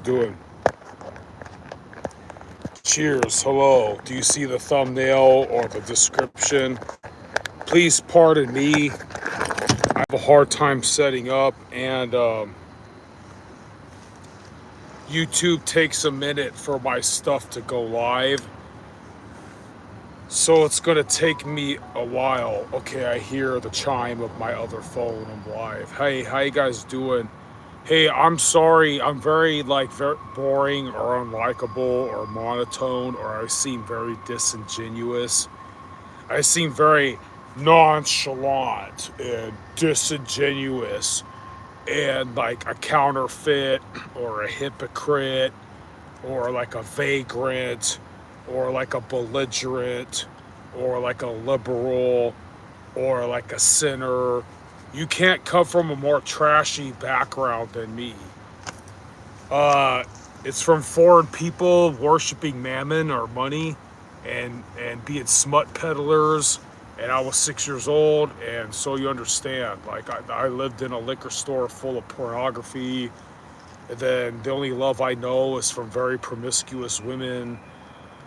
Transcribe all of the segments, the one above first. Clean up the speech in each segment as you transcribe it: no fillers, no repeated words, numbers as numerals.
doing? Cheers. Hello. Do you see the thumbnail or the description? Please pardon me. I have a hard time setting up, and YouTube takes a minute for my stuff to go live. So it's going to take me a while. Okay, I hear the chime of my other phone. I'm live. Hey, how you guys doing? Hey, I'm sorry. I'm very boring or unlikable or monotone, or I seem very disingenuous. I seem very nonchalant and disingenuous and like a counterfeit or a hypocrite or like a vagrant or like a belligerent or like a liberal or like a sinner. You can't come from a more trashy background than me. It's from foreign people worshiping mammon or money and being smut peddlers. And I was 6 years old, and so you understand. Like I lived in a liquor store full of pornography. And then the only love I know is from very promiscuous women.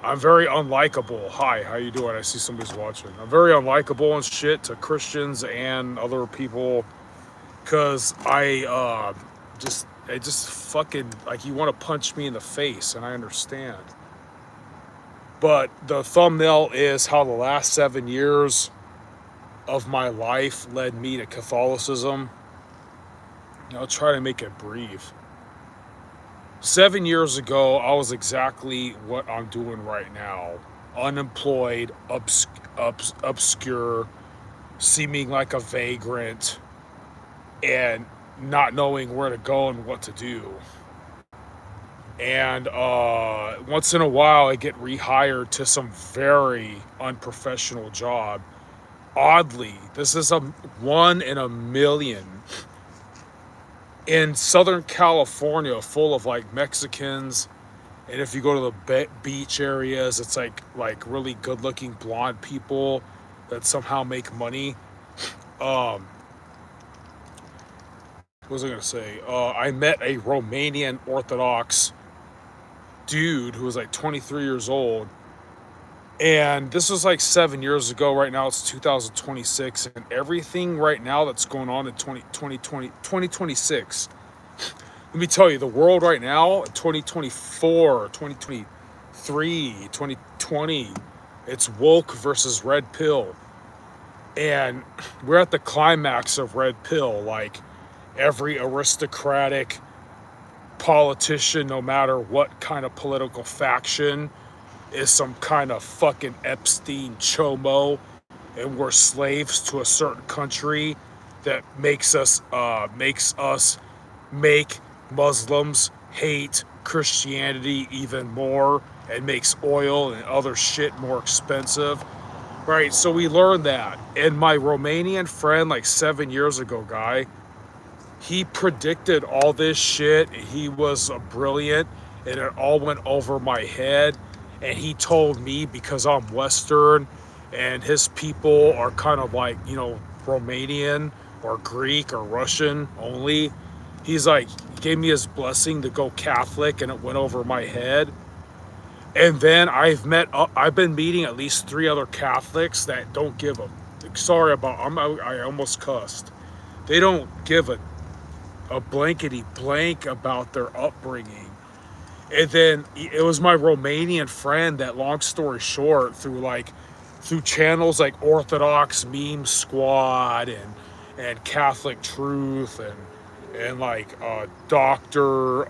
I'm very unlikable. Hi, how you doing? I see somebody's watching. I'm very unlikable and shit to Christians and other people because I just fucking like you want to punch me in the face, and I understand. But the thumbnail is how the last 7 years of my life led me to Catholicism. I'll try to make it brief. 7 years ago, I was exactly what I'm doing right now. Unemployed, obscure, seeming like a vagrant, and not knowing where to go and what to do. And once in a while, I get rehired to some very unprofessional job. Oddly, this is a one in a million in Southern California, full of like Mexicans. And if you go to the beach areas, it's like really good-looking blonde people that somehow make money. What was I gonna say? I met a Romanian Orthodox dude who was like 23 years old, and this was like 7 years ago. Right now it's 2026, and everything right now that's going on in 2026. Let me tell you, the world right now, 2024, 2023, 2020, it's woke versus red pill. And we're at the climax of red pill. Like every aristocratic politician, no matter what kind of political faction, is some kind of fucking Epstein chomo, and we're slaves to a certain country that makes us make Muslims hate Christianity even more and makes oil and other shit more expensive. Right, so we learned that. And my Romanian friend, like 7 years ago, guy, he predicted all this shit. He was brilliant, and it all went over my head. And he told me, because I'm Western and his people are kind of like, Romanian or Greek or Russian only, he's like, he gave me his blessing to go Catholic, and it went over my head. And then I've been meeting at least 3 other Catholics that don't give a, sorry about, I almost cussed. They don't give a blankety blank about their upbringing. And then it was my Romanian friend that, long story short, through channels like Orthodox Meme Squad and Catholic Truth and like Doctor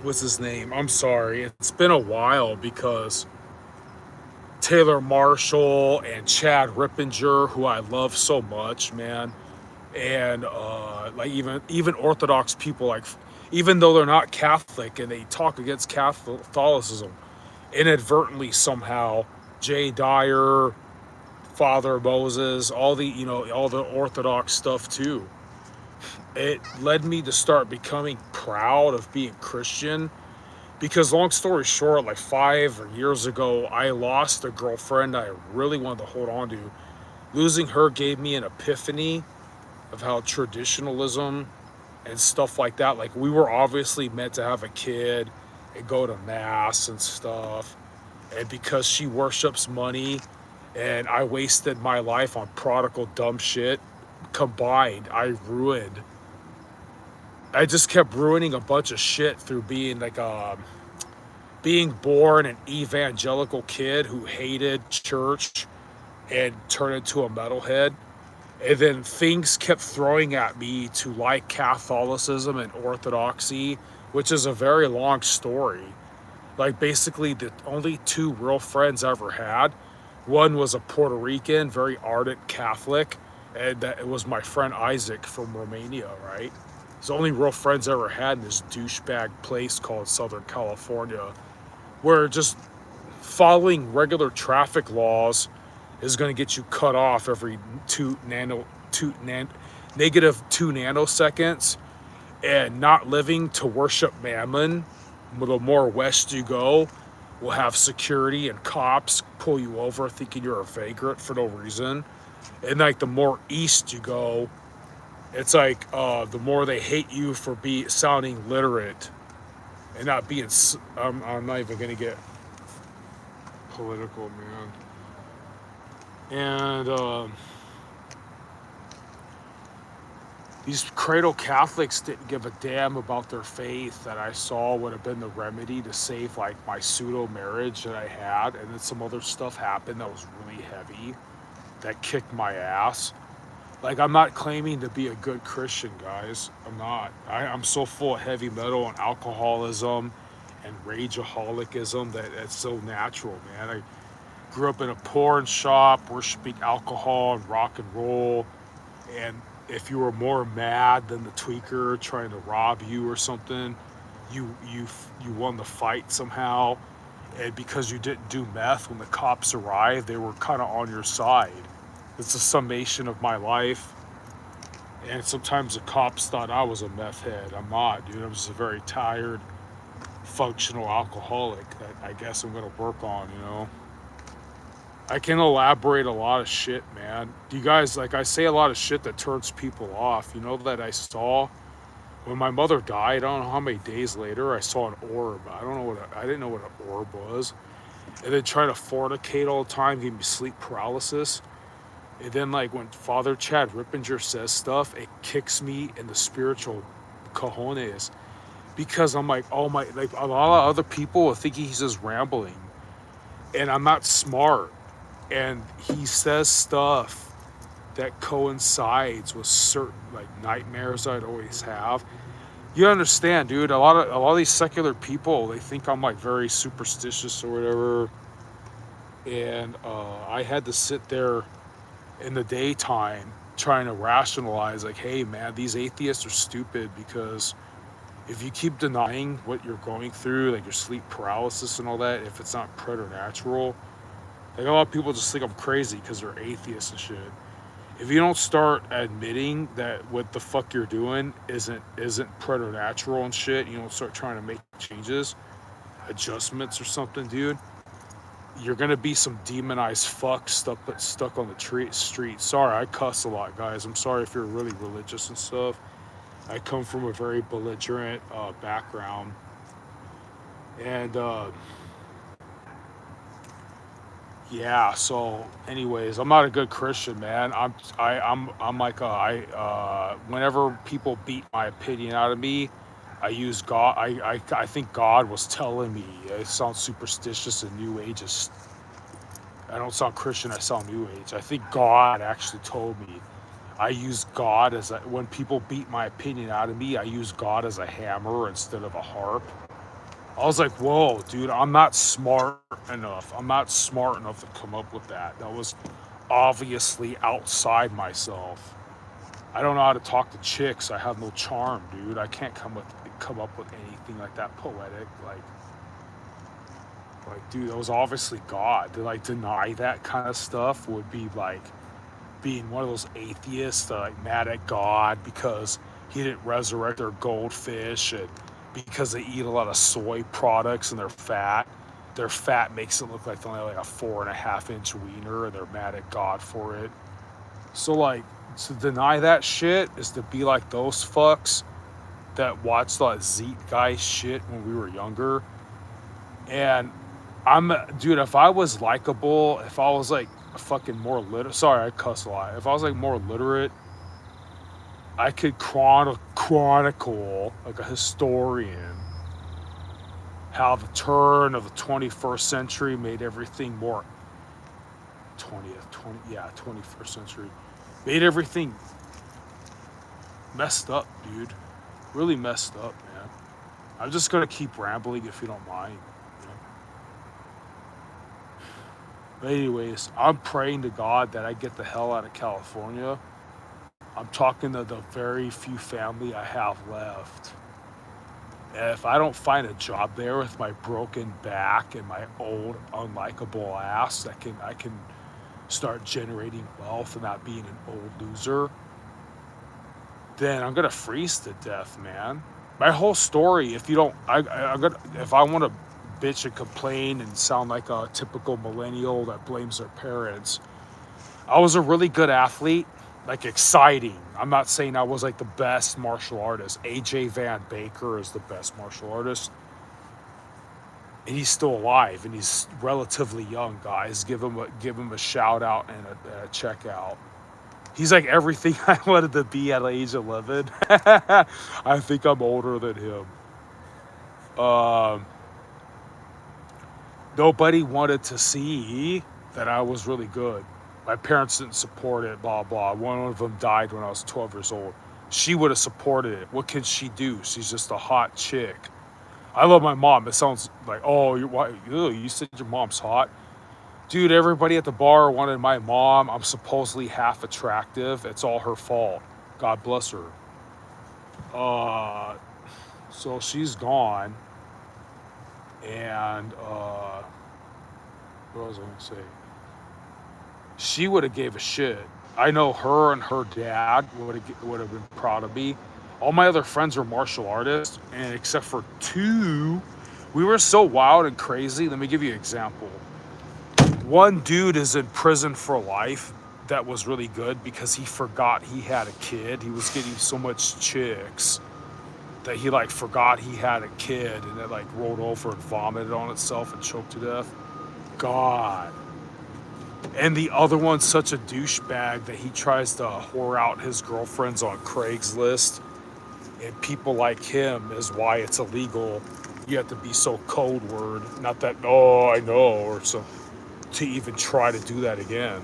what's his name? I'm sorry. It's been a while because Taylor Marshall and Chad Rippinger, who I love so much, man, and like even Orthodox people, like even though they're not Catholic and they talk against Catholicism, inadvertently somehow, Jay Dyer, Father Moses, all the Orthodox stuff too. It led me to start becoming proud of being Christian because, long story short, like 5 years ago, I lost a girlfriend I really wanted to hold on to. Losing her gave me an epiphany of how traditionalism and stuff like that. Like, we were obviously meant to have a kid and go to mass and stuff. And because she worships money and I wasted my life on prodigal dumb shit, combined, I just kept ruining a bunch of shit through being like being born an evangelical kid who hated church and turned into a metalhead. And then things kept throwing at me to like Catholicism and Orthodoxy, which is a very long story. Like, basically, the only two real friends I ever had, one was a Puerto Rican, very ardent Catholic, and that it was my friend Isaac from Romania, right? It's the only real friends I ever had in this douchebag place called Southern California, where just following regular traffic laws is going to get you cut off every negative 2 nanoseconds, and not living to worship mammon. The more west you go, will have security and cops pull you over thinking you're a vagrant for no reason. And like, the more east you go, it's like the more they hate you for sounding literate and not being. I'm not even gonna get political, man. And these cradle Catholics didn't give a damn about their faith that I saw would have been the remedy to save like my pseudo marriage that I had, and then some other stuff happened that was really heavy that kicked my ass. Like, I'm not claiming to be a good Christian, guys. I'm not. I'm so full of heavy metal and alcoholism and rageaholicism that it's so natural, man. I grew up in a porn shop, worshiping alcohol and rock and roll, and if you were more mad than the tweaker trying to rob you or something, you won the fight somehow. And because you didn't do meth when the cops arrived, they were kind of on your side. It's a summation of my life. And sometimes the cops thought I was a meth head. I'm not, dude. I'm just a very tired, functional alcoholic that I guess I'm gonna work on, you know. I can elaborate a lot of shit, man. Do you guys, like, I say a lot of shit that turns people off. You know that I saw when my mother died, I don't know how many days later, I saw an orb. I didn't know what an orb was. And then try to fornicate all the time, give me sleep paralysis. And then, like, when Father Chad Rippinger says stuff, it kicks me in the spiritual cojones. Because I'm like, oh my, like, a lot of other people will think he's just rambling. And I'm not smart. And he says stuff that coincides with certain, like, nightmares I'd always have. You understand, dude? A lot of these secular people, they think I'm like very superstitious or whatever. And I had to sit there in the daytime trying to rationalize, like, hey man, these atheists are stupid, because if you keep denying what you're going through, like your sleep paralysis and all that, if it's not preternatural, like, a lot of people just think I'm crazy because they're atheists and shit. If you don't start admitting that what the fuck you're doing isn't preternatural and shit, you don't start trying to make changes, adjustments or something, dude, you're gonna be some demonized fuck stuck on the street. Sorry, I cuss a lot, guys. I'm sorry if you're really religious and stuff. I come from a very belligerent background, and yeah. So, anyways, I'm not a good Christian, man. I'm like whenever people beat my opinion out of me, I use God. I think God was telling me. It sounds superstitious and New Ageist. I don't sound Christian. I sound New Age. I think God actually told me. I use God when people beat my opinion out of me, I use God as a hammer instead of a harp. I was like, whoa, dude, I'm not smart enough. I'm not smart enough to come up with that. That was obviously outside myself. I don't know how to talk to chicks. I have no charm, dude. I can't come up with anything like that poetic. Like, dude, that was obviously God. To like deny that kind of stuff would be like being one of those atheists that like mad at God because he didn't resurrect their goldfish, and because they eat a lot of soy products and they're fat. Their fat makes it look like they only have like a 4.5-inch wiener, and they're mad at God for it. So, like, to deny that shit is to be like those fucks. that watched a lot of Zeitgeist shit when we were younger. And dude, if I was likable, if I was like fucking more literate, sorry, I cuss a lot. If I was like more literate, I could chronicle like a historian how the turn of the 21st century made everything more 21st century made everything messed up, dude. Really messed up, man. I'm just gonna keep rambling if you don't mind. You know? But anyways, I'm praying to God that I get the hell out of California. I'm talking to the very few family I have left. And if I don't find a job there with my broken back and my old unlikable ass, I can start generating wealth and not being an old loser, then I'm gonna freeze to death, man. My whole story, if you don't, I'm gonna, if I want to bitch and complain and sound like a typical millennial that blames their parents, I was a really good athlete, like exciting. I'm not saying I was like the best martial artist. AJ Van Baker is the best martial artist. And he's still alive and he's relatively young, guys. Give him a shout out and a check out. He's like everything I wanted to be at age 11. I think I'm older than him. Um, Nobody wanted to see that I was really good. My parents didn't support it, blah, blah. One of them died when I was 12 years old. She would have supported it. What can she do? She's just a hot chick. I love my mom. It sounds like, oh, you said your mom's hot? Dude, everybody at the bar wanted my mom. I'm supposedly half attractive. It's all her fault. God bless her. So she's gone. And what was I gonna say? She would have gave a shit. I know her and her dad would have been proud of me. All my other friends were martial artists, and except for two, we were so wild and crazy. Let me give you an example. One dude is in prison for life that was really good because he forgot he had a kid. He was getting so much chicks that he like forgot he had a kid and it like rolled over and vomited on itself and choked to death. God. And the other one's such a douchebag that he tries to whore out his girlfriends on Craigslist. And people like him is why it's illegal. You have to be so code word. Not that, oh, I know, or so to even try to do that again.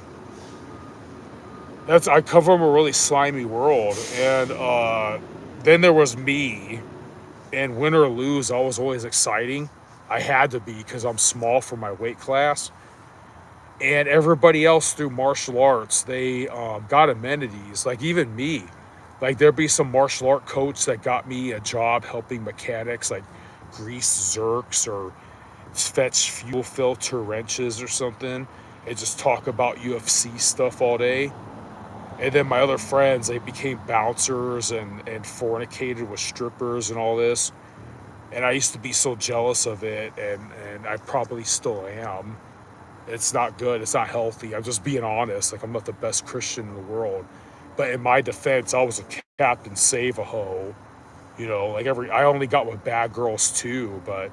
I come from a really slimy world. And then there was me. And win or lose, I was always exciting. I had to be because I'm small for my weight class. And everybody else through martial arts, they got amenities. Like even me, like there'd be some martial art coach that got me a job helping mechanics, like grease zerks or fetch fuel filter wrenches or something, and just talk about UFC stuff all day. And then my other friends, they became bouncers and fornicated with strippers and all this. And I used to be so jealous of it, and I probably still am. It's not good. It's not healthy. I'm just being honest. Like, I'm not the best Christian in the world. But in my defense, I was a Captain Save-A-Ho. You know, like I only got with bad girls too, but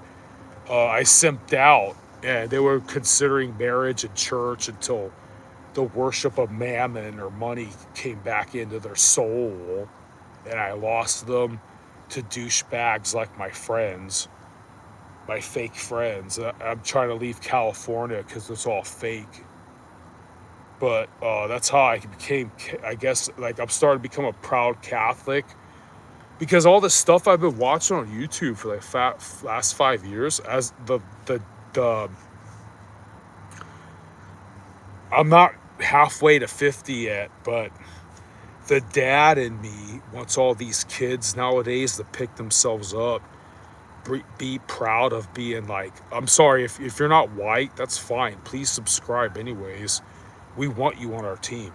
I simped out. And they were considering marriage and church until the worship of mammon or money came back into their soul. And I lost them to douchebags like my friends. My fake friends. I'm trying to leave California because it's all fake. But that's how I became, I guess, like I'm starting to become a proud Catholic because all this stuff I've been watching on YouTube for like last 5 years, as the I'm not halfway to 50 yet, but the dad in me wants all these kids nowadays to pick themselves up, be proud of being like, I'm sorry, if you're not white, that's fine. Please subscribe anyways. We want you on our team.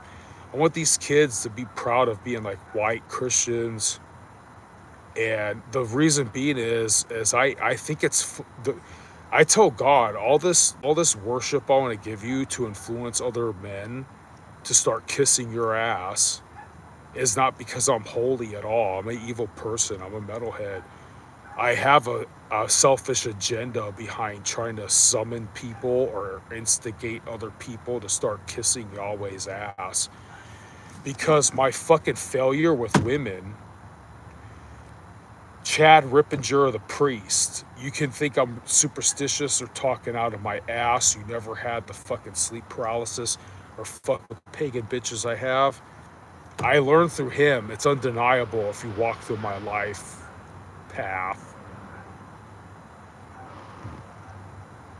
I want these kids to be proud of being like white Christians. And the reason being is I think I tell God all this worship I want to give you to influence other men to start kissing your ass is not because I'm holy at all. I'm an evil person. I'm a metalhead. I have a selfish agenda behind trying to summon people or instigate other people to start kissing Yahweh's ass. Because my fucking failure with women, Chad Rippinger, the priest, you can think I'm superstitious or talking out of my ass. You never had the fucking sleep paralysis or fucking pagan bitches I have. I learned through him. It's undeniable if you walk through my life path.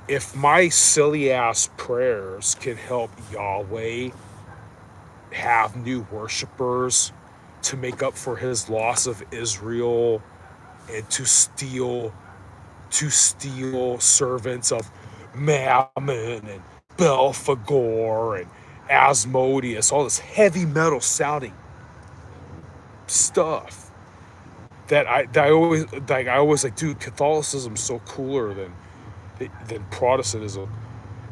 If my silly ass prayers can help Yahweh have new worshipers to make up for his loss of Israel and to steal servants of Mammon and Belphegor and Asmodeus, all this heavy metal sounding stuff that I always like, dude, Catholicism's so cooler than Protestantism.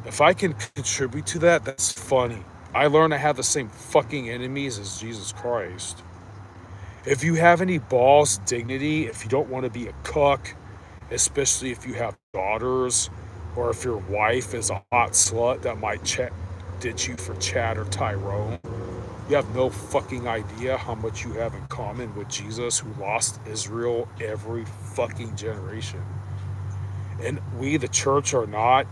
If I can contribute to that, that's funny. I learned I have the same fucking enemies as Jesus Christ. If you have any balls, dignity, if you don't want to be a cuck, especially if you have daughters, or if your wife is a hot slut that might ditch you for Chad or Tyrone, you have no fucking idea how much you have in common with Jesus, who lost Israel every fucking generation. And we, the church, are not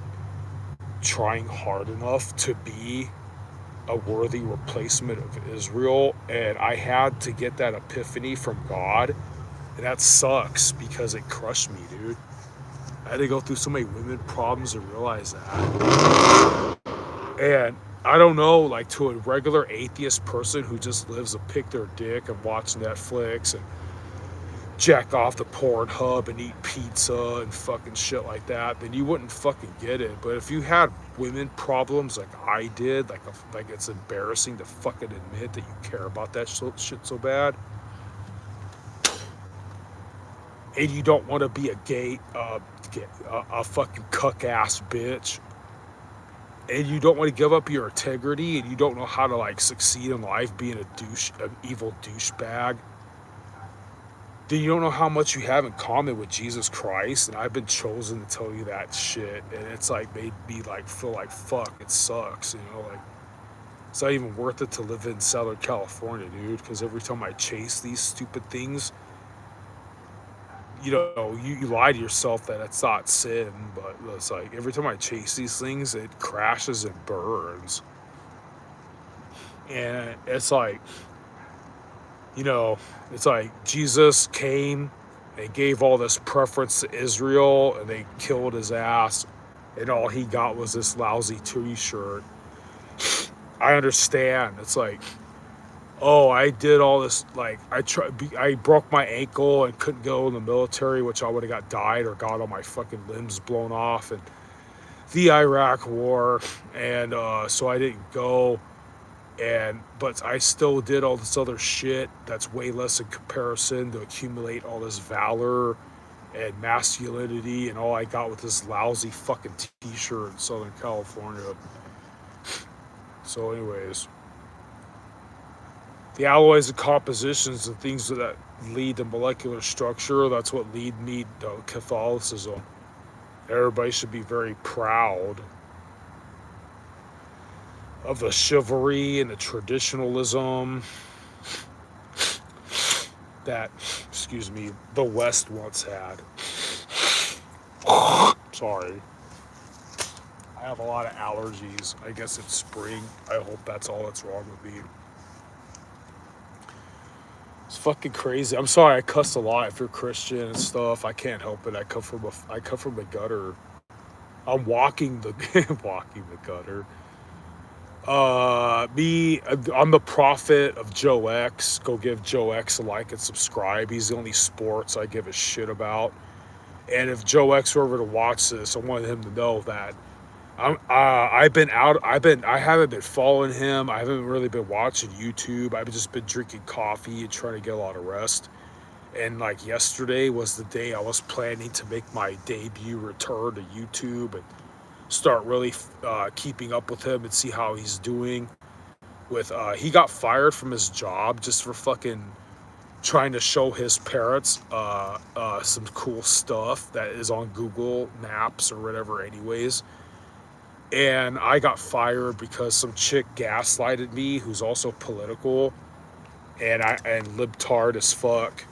trying hard enough to be a worthy replacement of Israel. And I had to get that epiphany from God. And that sucks because it crushed me, dude. I had to go through so many women problems to realize that. And I don't know, like, to a regular atheist person who just lives to pick their dick and watch Netflix and jack off the Pornhub and eat pizza and fucking shit like that, then you wouldn't fucking get it. But if you had women problems like I did, like it's embarrassing to fucking admit that you care about that shit so bad, and you don't want to be a a fucking cuck ass bitch, and you don't want to give up your integrity, and you don't know how to like succeed in life being an evil douchebag, then you don't know how much you have in common with Jesus Christ. And I've been chosen to tell you that shit, and it's like made me like feel like fuck, it sucks, like it's not even worth it to live in Southern California, dude, because every time I chase these stupid things, you lie to yourself that it's not sin, but it's like every time I chase these things, it crashes and burns. And it's like Jesus came and gave all this preference to Israel, and they killed his ass, and all he got was this lousy t-shirt. I understand. It's like, oh, I did all this, like, I broke my ankle and couldn't go in the military, which I would have got died or got all my fucking limbs blown off, and the Iraq war, and so I didn't go, but I still did all this other shit that's way less in comparison to accumulate all this valor and masculinity, and all I got with this lousy fucking t-shirt in Southern California. So anyways, the alloys and compositions and things that lead to molecular structure, that's what lead me to Catholicism. Everybody should be very proud of the chivalry and the traditionalism that, the West once had. Sorry. I have a lot of allergies. I guess it's spring. I hope that's all that's wrong with me. It's fucking crazy. I'm sorry I cuss a lot. If you're Christian and stuff, I can't help it. I come from the gutter. I'm walking the gutter. I'm the prophet of Joe X. Go give Joe X a like and subscribe. He's the only sports I give a shit about. And if Joe X were ever to watch this, I want him to know that I haven't been following him. I haven't really been watching YouTube. I've just been drinking coffee and trying to get a lot of rest. And like yesterday was the day I was planning to make my debut return to YouTube and start really keeping up with him and see how he's doing with he got fired from his job just for fucking trying to show his parents some cool stuff that is on Google Maps or whatever anyways. And I got fired because some chick gaslighted me who's also political and libtard as fuck.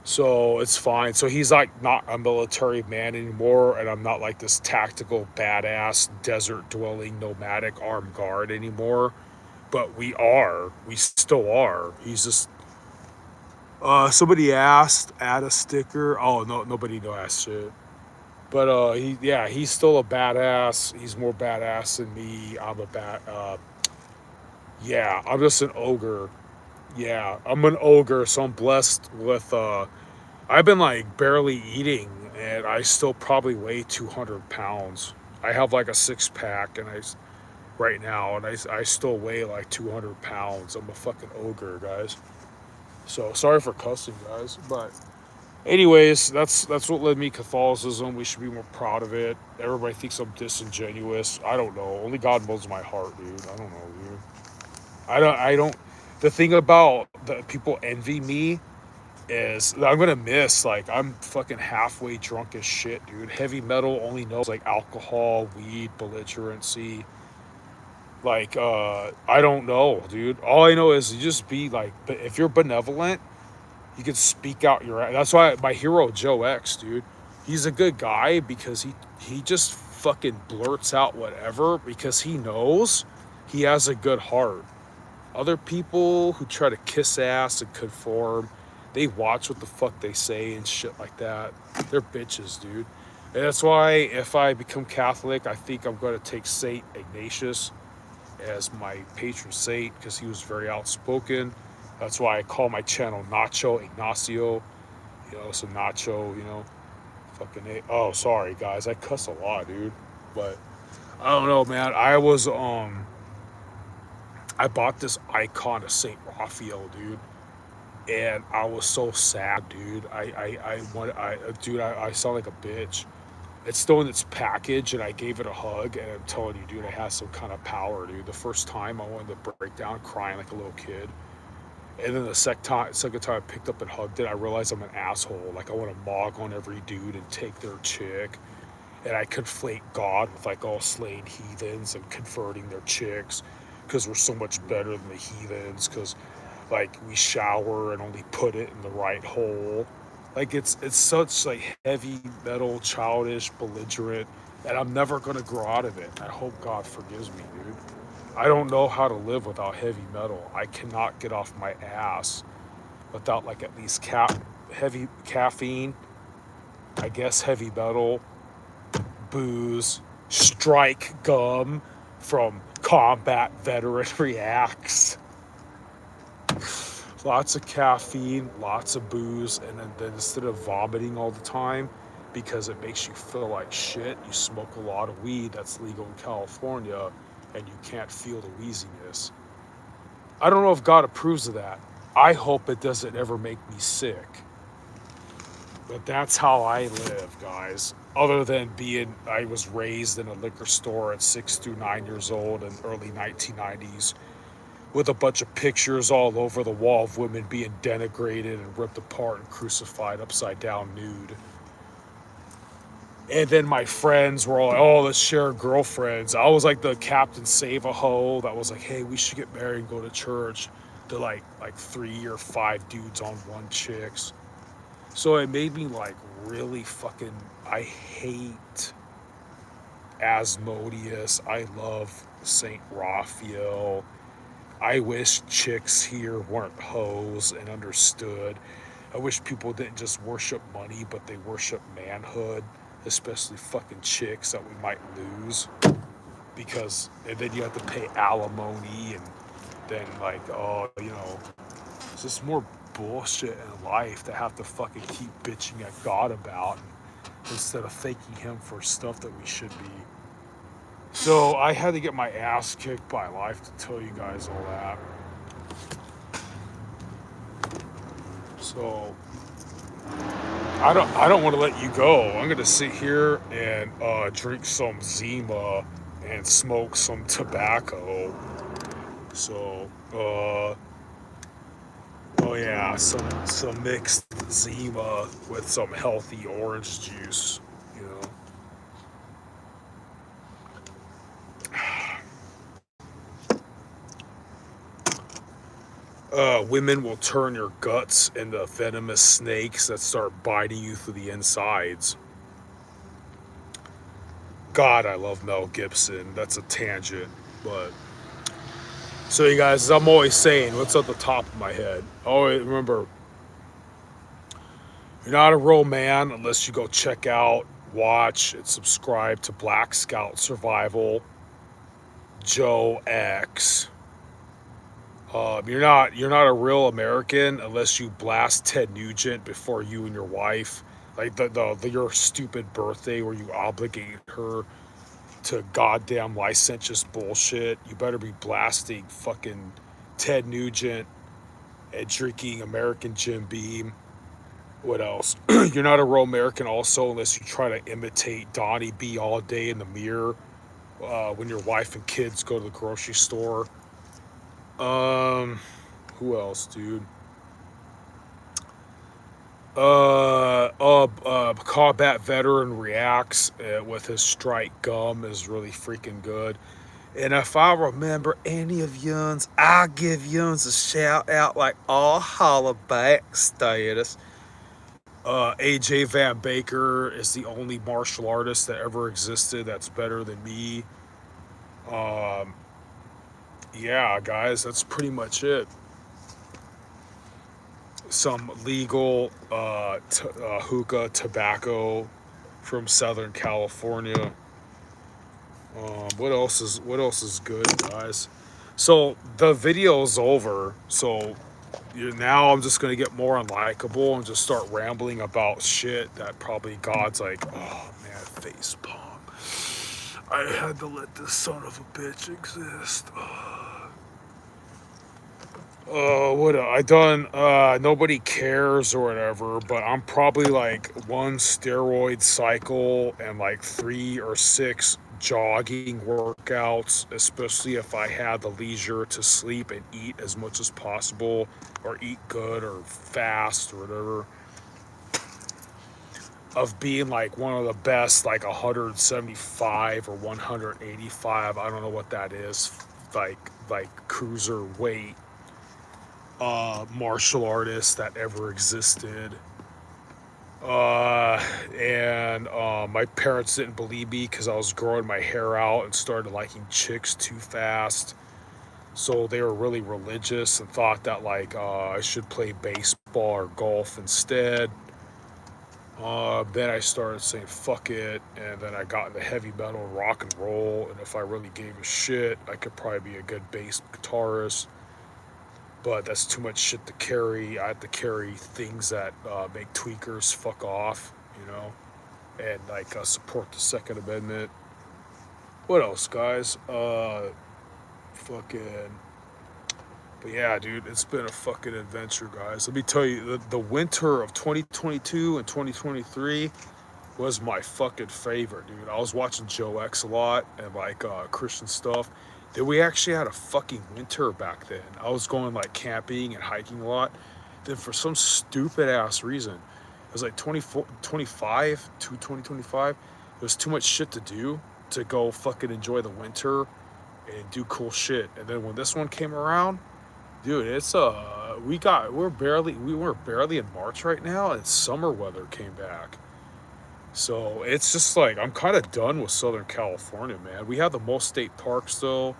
So it's fine. So he's like not a military man anymore, and I'm not like this tactical badass desert dwelling nomadic armed guard anymore. But we are. We still are. He's just somebody asked add a sticker. Oh no, nobody no asked shit. But he's still a badass. He's more badass than me. I'm a yeah, I'm just an ogre. Yeah, I'm an ogre, so I'm blessed with I've been like barely eating and I still probably weigh 200 pounds. I have like a six pack and right now and I still weigh like 200 pounds. I'm a fucking ogre, guys. So sorry for cussing, guys, but anyways, that's what led me Catholicism. We should be more proud of it. Everybody thinks I'm disingenuous. I don't know. Only God knows my heart, dude. I don't know, dude. I don't. The thing about the people envy me is I'm gonna miss. Like I'm fucking halfway drunk as shit, dude. Heavy metal only knows like alcohol, weed, belligerency. Like I don't know, dude. All I know is you just be like, but if you're benevolent, you can speak out your. That's why my hero Joe X, dude. He's a good guy because he just fucking blurts out whatever because he knows he has a good heart. Other people who try to kiss ass and conform, they watch what the fuck they say and shit like that. They're bitches, dude. And that's why if I become Catholic, I think I'm going to take Saint Ignatius as my patron saint because he was very outspoken. That's why I call my channel Nacho Ignacio. You know, so Nacho, you know, fucking A. Oh, sorry guys, I cuss a lot, dude. But I don't know, man. I bought this icon of Saint Raphael, dude, and I was so sad, dude. I sound like a bitch. It's still in its package, and I gave it a hug, and I'm telling you, dude, it has some kind of power, dude. The first time I wanted to break down crying like a little kid. And then the second time I picked up and hugged it, I realized I'm an asshole. Like, I want to mog on every dude and take their chick. And I conflate God with, like, all slain heathens and converting their chicks because we're so much better than the heathens because, like, we shower and only put it in the right hole. Like, it's such, like, heavy metal, childish, belligerent, and I'm never going to grow out of it. I hope God forgives me, dude. I don't know how to live without heavy metal. I cannot get off my ass without like at least heavy caffeine, I guess heavy metal, booze, strike gum from combat veteran reacts. Lots of caffeine, lots of booze, and then instead of vomiting all the time because it makes you feel like shit, you smoke a lot of weed that's legal in California and you can't feel the wheeziness. I don't know if God approves of that. I hope it doesn't ever make me sick. But that's how I live, guys. Other than I was raised in a liquor store at 6 through 9 years old in early 1990s with a bunch of pictures all over the wall of women being denigrated and ripped apart and crucified upside down nude. And then my friends were all like, oh, let's share girlfriends. I was like the Captain Save-A-Ho that was like, hey, we should get married and go to church. To like 3 or 5 dudes on one chicks. So it made me like really fucking, I hate Asmodeus. I love Saint Raphael. I wish chicks here weren't hoes and understood. I wish people didn't just worship money, but they worship manhood, especially fucking chicks that we might lose. And then you have to pay alimony, and then like, oh, you know, it's just more bullshit in life to have to fucking keep bitching at God about instead of thanking him for stuff that we should be. So I had to get my ass kicked by life to tell you guys all that. So I don't want to let you go. I'm gonna sit here and drink some Zima and smoke some tobacco So, oh yeah, some mixed Zima with some healthy orange juice. You know. Women will turn your guts into venomous snakes that start biting you through the insides. God, I love Mel Gibson. That's a tangent, but so you guys, as I'm always saying, what's at the top of my head? Always remember, you're not a real man unless you go check out, watch, and subscribe to Black Scout Survival, Joe X. You're not a real American unless you blast Ted Nugent before you and your wife, like the your stupid birthday where you obligate her to goddamn licentious bullshit. You better be blasting fucking Ted Nugent and drinking American Jim Beam. What else? You're not a real American also unless you try to imitate Donnie B all day in the mirror when your wife and kids go to the grocery store. Um, who else, dude? Combat veteran reacts with his strike gum is really freaking good. And if I remember any of yuns, I'll give yuns a shout out like all holla back status. AJ Van Baker is the only martial artist that ever existed that's better than me. Um, yeah, guys, that's pretty much it. Some legal hookah tobacco from Southern California. What else is good, guys? So the video is over. So now I'm just gonna get more unlikable and just start rambling about shit that probably God's like, oh man, face palm. I had to let this son of a bitch exist. What I done? Nobody cares or whatever, but I'm probably like one steroid cycle and like 3 or 6 jogging workouts, especially if I had the leisure to sleep and eat as much as possible, or eat good or fast or whatever. Of being like one of the best, like 175 or 185. I don't know what that is. Like cruiser weight martial artist that ever existed. And my parents didn't believe me because I was growing my hair out and started liking chicks too fast. So they were really religious and thought that like I should play baseball or golf instead. Then I started saying fuck it, and then I got into heavy metal and rock and roll. And if I really gave a shit, I could probably be a good bass guitarist, but that's too much shit to carry. I have to carry things that make tweakers fuck off, and like support the Second Amendment. What else, guys? Fucking. But yeah, dude, it's been a fucking adventure, guys. Let me tell you, the winter of 2022 and 2023 was my fucking favorite, dude. I was watching Joe X a lot and like Christian stuff. Then we actually had a fucking winter back then. I was going like camping and hiking a lot. Then for some stupid ass reason, it was like 24, 25 to 2025. There was too much shit to do to go fucking enjoy the winter and do cool shit. And then when this one came around, dude, it's we're barely in March right now, and summer weather came back. So it's just like I'm kind of done with Southern California, man. We have the most state parks though,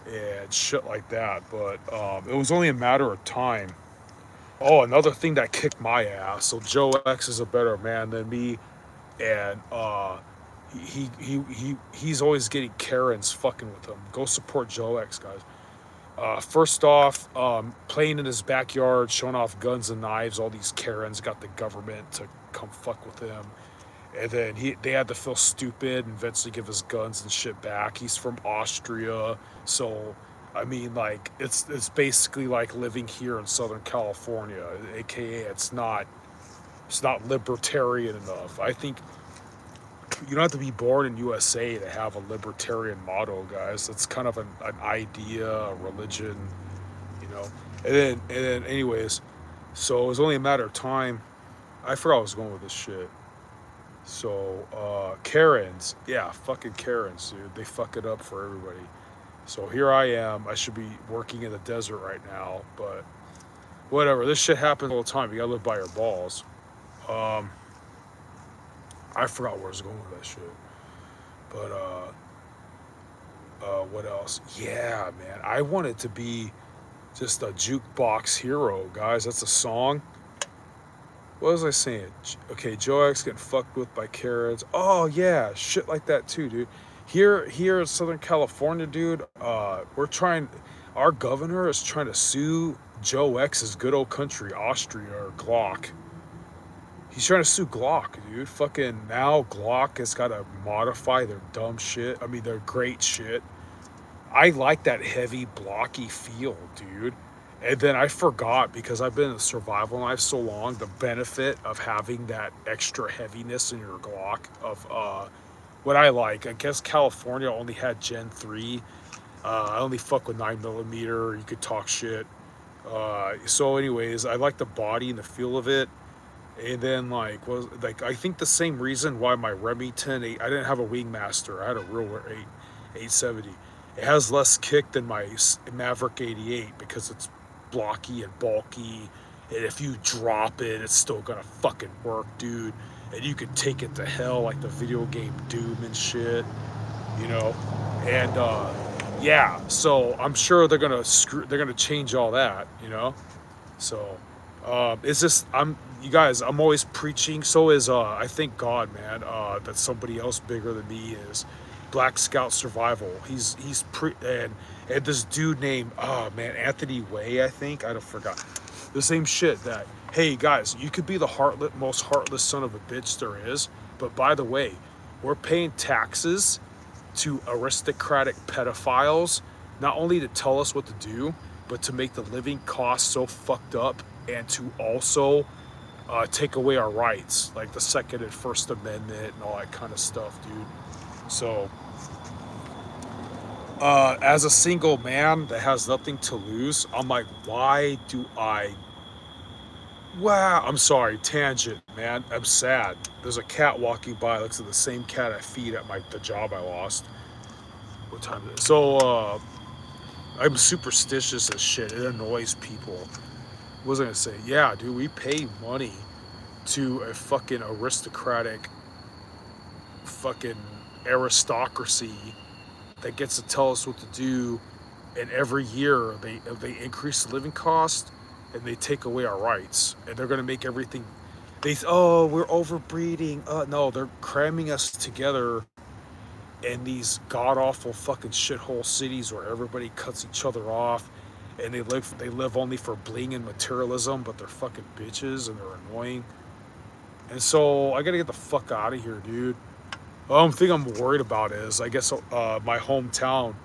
and shit like that. But it was only a matter of time. Oh, another thing that kicked my ass. So Joe X is a better man than me, and he's always getting Karens fucking with him. Go support Joe X, guys. First off, playing in his backyard, showing off guns and knives. All these Karens got the government to come fuck with him, and then they had to feel stupid and eventually give his guns and shit back. He's from Austria, so I mean, like it's basically like living here in Southern California, aka it's not libertarian enough. I think You don't have to be born in USA to have a libertarian motto, guys. That's kind of an idea, a religion, you know. And then, anyways, so it was only a matter of time. I forgot I was going with this shit. So, Karens, yeah, fucking Karens, dude. They fuck it up for everybody. So here I am. I should be working in the desert right now, but whatever. This shit happens all the time. You gotta live by your balls. Um, I forgot where I was going with that shit. But what else? Yeah, man. I wanted to be just a jukebox hero, guys. That's a song. What was I saying? Okay, Joe X getting fucked with by Karens. Oh yeah, shit like that too, dude. Here in Southern California, dude. We're trying. Our governor is trying to sue Joe X's good old country, Austria or Glock. He's trying to sue Glock, dude. Fucking now Glock has got to modify their dumb shit. I mean, their great shit. I like that heavy, blocky feel, dude. And then I forgot because I've been in survival life so long, the benefit of having that extra heaviness in your Glock of what I like. I guess California only had Gen 3. I only fuck with 9mm. You could talk shit. So, anyways, I like the body and the feel of it. And then I think the same reason why my Remington 8, I didn't have a Wingmaster. I had a real 870. It has less kick than my Maverick 88 because it's blocky and bulky. And if you drop it, it's still gonna fucking work, dude. And you can take it to hell like the video game Doom and shit, you know. And yeah, so I'm sure they're gonna change all that, you know. So it's just you guys. I'm always preaching. So is I thank God, man, that somebody else bigger than me is Black Scout Survival. And this dude named man Anthony Way. I think I don't forgot the same shit that. Hey guys, you could be the most heartless son of a bitch there is, but by the way, we're paying taxes to aristocratic pedophiles, not only to tell us what to do, but to make the living costs so fucked up and to also take away our rights, like the Second and First Amendment and all that kind of stuff, dude. So, as a single man that has nothing to lose, I'm like, why do I? Wow, I'm sorry, tangent, man. I'm sad. There's a cat walking by. Looks like the same cat I feed at the job I lost. What time is it? So, I'm superstitious as shit. It annoys people. What was I gonna say? Yeah, dude, we pay money to a fucking aristocratic fucking aristocracy that gets to tell us what to do, and every year they increase the living cost and they take away our rights, and they're gonna make everything. We're overbreeding. No, they're cramming us together in these god awful fucking shithole cities where everybody cuts each other off, and they live only for bling and materialism, but they're fucking bitches and they're annoying. And so I gotta get the fuck out of here, dude. The only thing I'm worried about is, I guess, my hometown,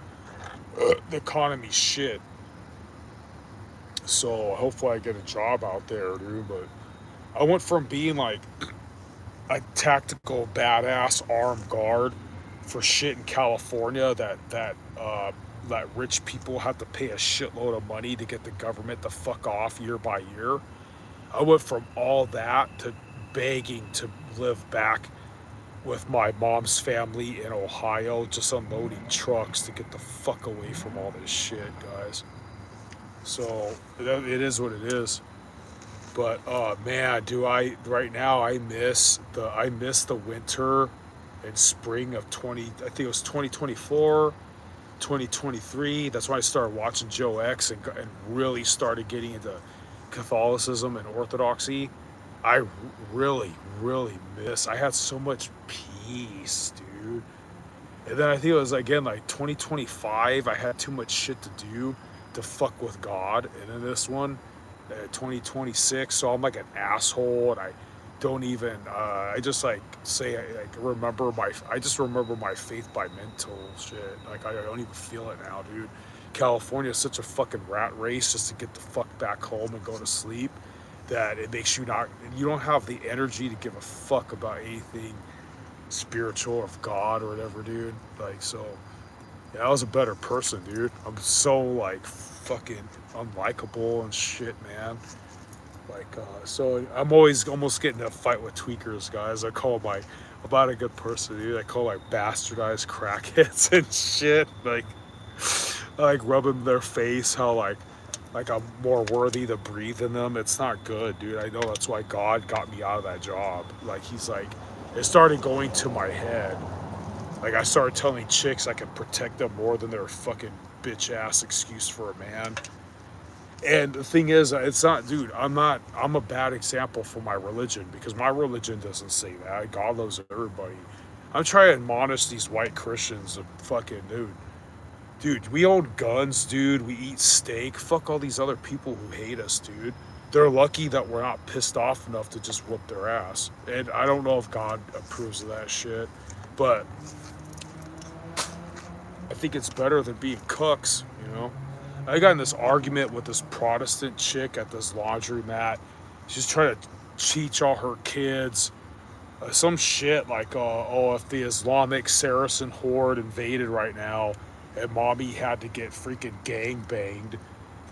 the economy's shit. So hopefully I get a job out there, dude. But I went from being like a tactical badass armed guard for shit in California that rich people have to pay a shitload of money to get the government to fuck off year by year. I went from all that to begging to live back with my mom's family in Ohio, just unloading trucks to get the fuck away from all this shit, guys. So it is what it is. But man, do I right now I miss the winter and spring of 20, I think it was 2024, 2023. That's when I started watching Joe X and really started getting into Catholicism and Orthodoxy. I really, really miss. I had so much peace, dude. And then I think it was again like 2025. I had too much shit to do to fuck with God. And then this one, 2026. So I'm like an asshole, and I don't even. I just like say I just remember my faith by mental shit. Like I don't even feel it now, dude. California is such a fucking rat race just to get the fuck back home and go to sleep that it makes you don't have the energy to give a fuck about anything spiritual of God or whatever, dude. Like, so yeah, I was a better person, dude. I'm so like fucking unlikable and shit, man. Like, so I'm always almost getting in a fight with tweakers, guys. I call my about a good person, dude. I call like bastardized crackheads and shit. Like, I like rubbing their face how like I'm more worthy to breathe than them. It's not good, dude. I know that's why God got me out of that job. Like, he's like, it started going to my head. Like, I started telling chicks I could protect them more than their fucking bitch ass excuse for a man. And the thing is, it's not, dude, I'm a bad example for my religion because my religion doesn't say that. God loves everybody. I'm trying to admonish these white Christians of fucking, dude, we own guns, dude. We eat steak. Fuck all these other people who hate us, dude. They're lucky that we're not pissed off enough to just whoop their ass. And I don't know if God approves of that shit, but I think it's better than being cooks, you know? I got in this argument with this Protestant chick at this laundromat. She's trying to teach all her kids some shit like, oh, if the Islamic Saracen horde invaded right now and mommy had to get freaking gang banged,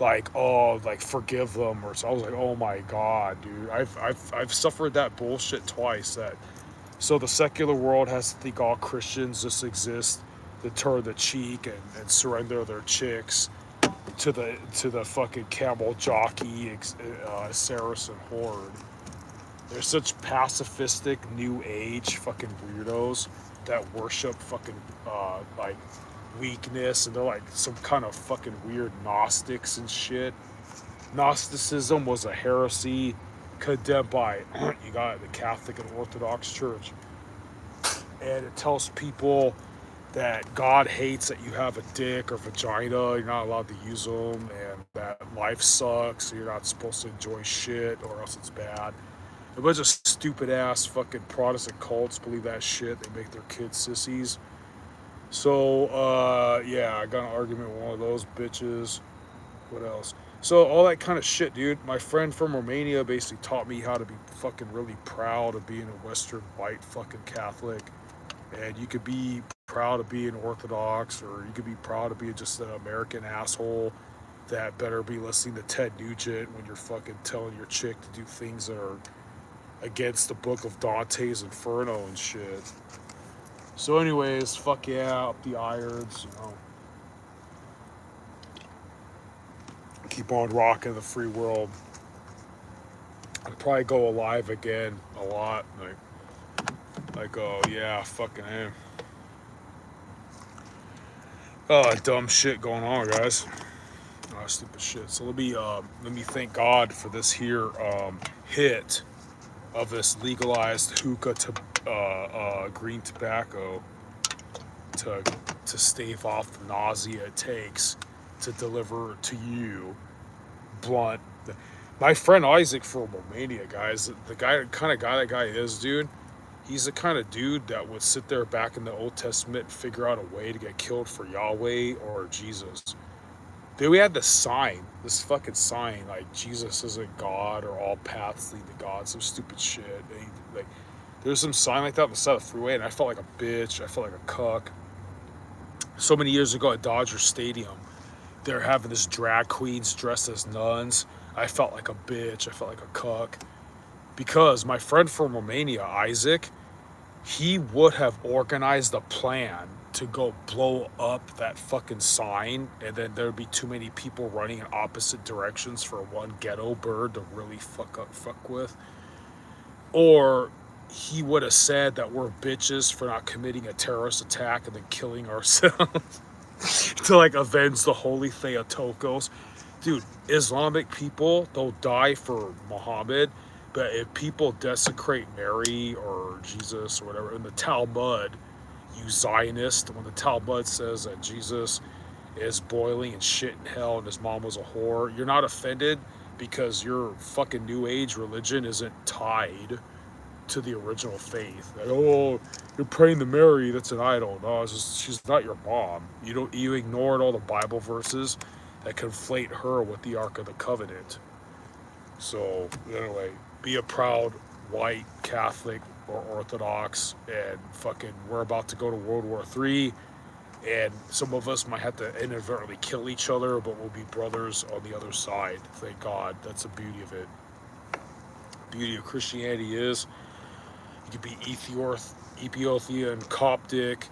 like, oh, like forgive them or so. I was like, oh my god, dude, I've suffered that bullshit twice. That so the secular world has to think all Christians just exist to turn the cheek and surrender their chicks to the fucking camel jockey Saracen horde. They're such pacifistic new age fucking weirdos that worship fucking like weakness, and they're like some kind of fucking weird Gnostics and shit. Gnosticism was a heresy condemned by you got the Catholic and Orthodox Church, and it tells people that God hates that you have a dick or vagina, you're not allowed to use them, and that life sucks, so you're not supposed to enjoy shit or else it's bad. A bunch of stupid ass fucking Protestant cults believe that shit. They make their kids sissies. So, yeah, I got an argument with one of those bitches. What else? So, all that kind of shit, dude. My friend from Romania basically taught me how to be fucking really proud of being a Western white fucking Catholic. And you could be proud of being Orthodox, or you could be proud of being just an American asshole that better be listening to Ted Nugent when you're fucking telling your chick to do things that are against the book of Dante's Inferno and shit. So anyways, fuck yeah, up the irons, you know. Keep on rocking the free world. I'd probably go alive again a lot. Oh yeah, fucking him. Oh, dumb shit going on, guys. Oh, stupid shit. So let me thank God for this here hit of this legalized hookah to green tobacco to stave off the nausea it takes to deliver to you blunt. My friend Isaac from Romania, guys, the kind of guy that guy is, dude. He's the kind of dude that would sit there back in the Old Testament and figure out a way to get killed for Yahweh or Jesus. Dude, we had this fucking sign, like Jesus isn't God or all paths lead to God, some stupid shit. Like, there's some sign like that on the side of the freeway, and I felt like a bitch. I felt like a cuck. So many years ago at Dodger Stadium, they're having this drag queens dressed as nuns. I felt like a bitch. I felt like a cuck. Because my friend from Romania, Isaac, he would have organized a plan to go blow up that fucking sign, and then there'd be too many people running in opposite directions for one ghetto bird to really fuck with. Or he would have said that we're bitches for not committing a terrorist attack and then killing ourselves to like avenge the holy Theotokos. Dude, Islamic people, they'll die for Muhammad, but if people desecrate Mary or Jesus or whatever, in the Talmud, you Zionist, when the Talmud says that Jesus is boiling and shit in hell and his mom was a whore, you're not offended because your fucking new age religion isn't tied to the original faith. Like, oh, you're praying to Mary, that's an idol. No, it's just, she's not your mom. You ignored all the Bible verses that conflate her with the Ark of the Covenant. So anyway, be a proud white Catholic or Orthodox, and fucking we're about to go to World War III, and some of us might have to inadvertently kill each other, but we'll be brothers on the other side. Thank God. That's the beauty of it. Beauty of Christianity is you could be Ethiopian, Coptic,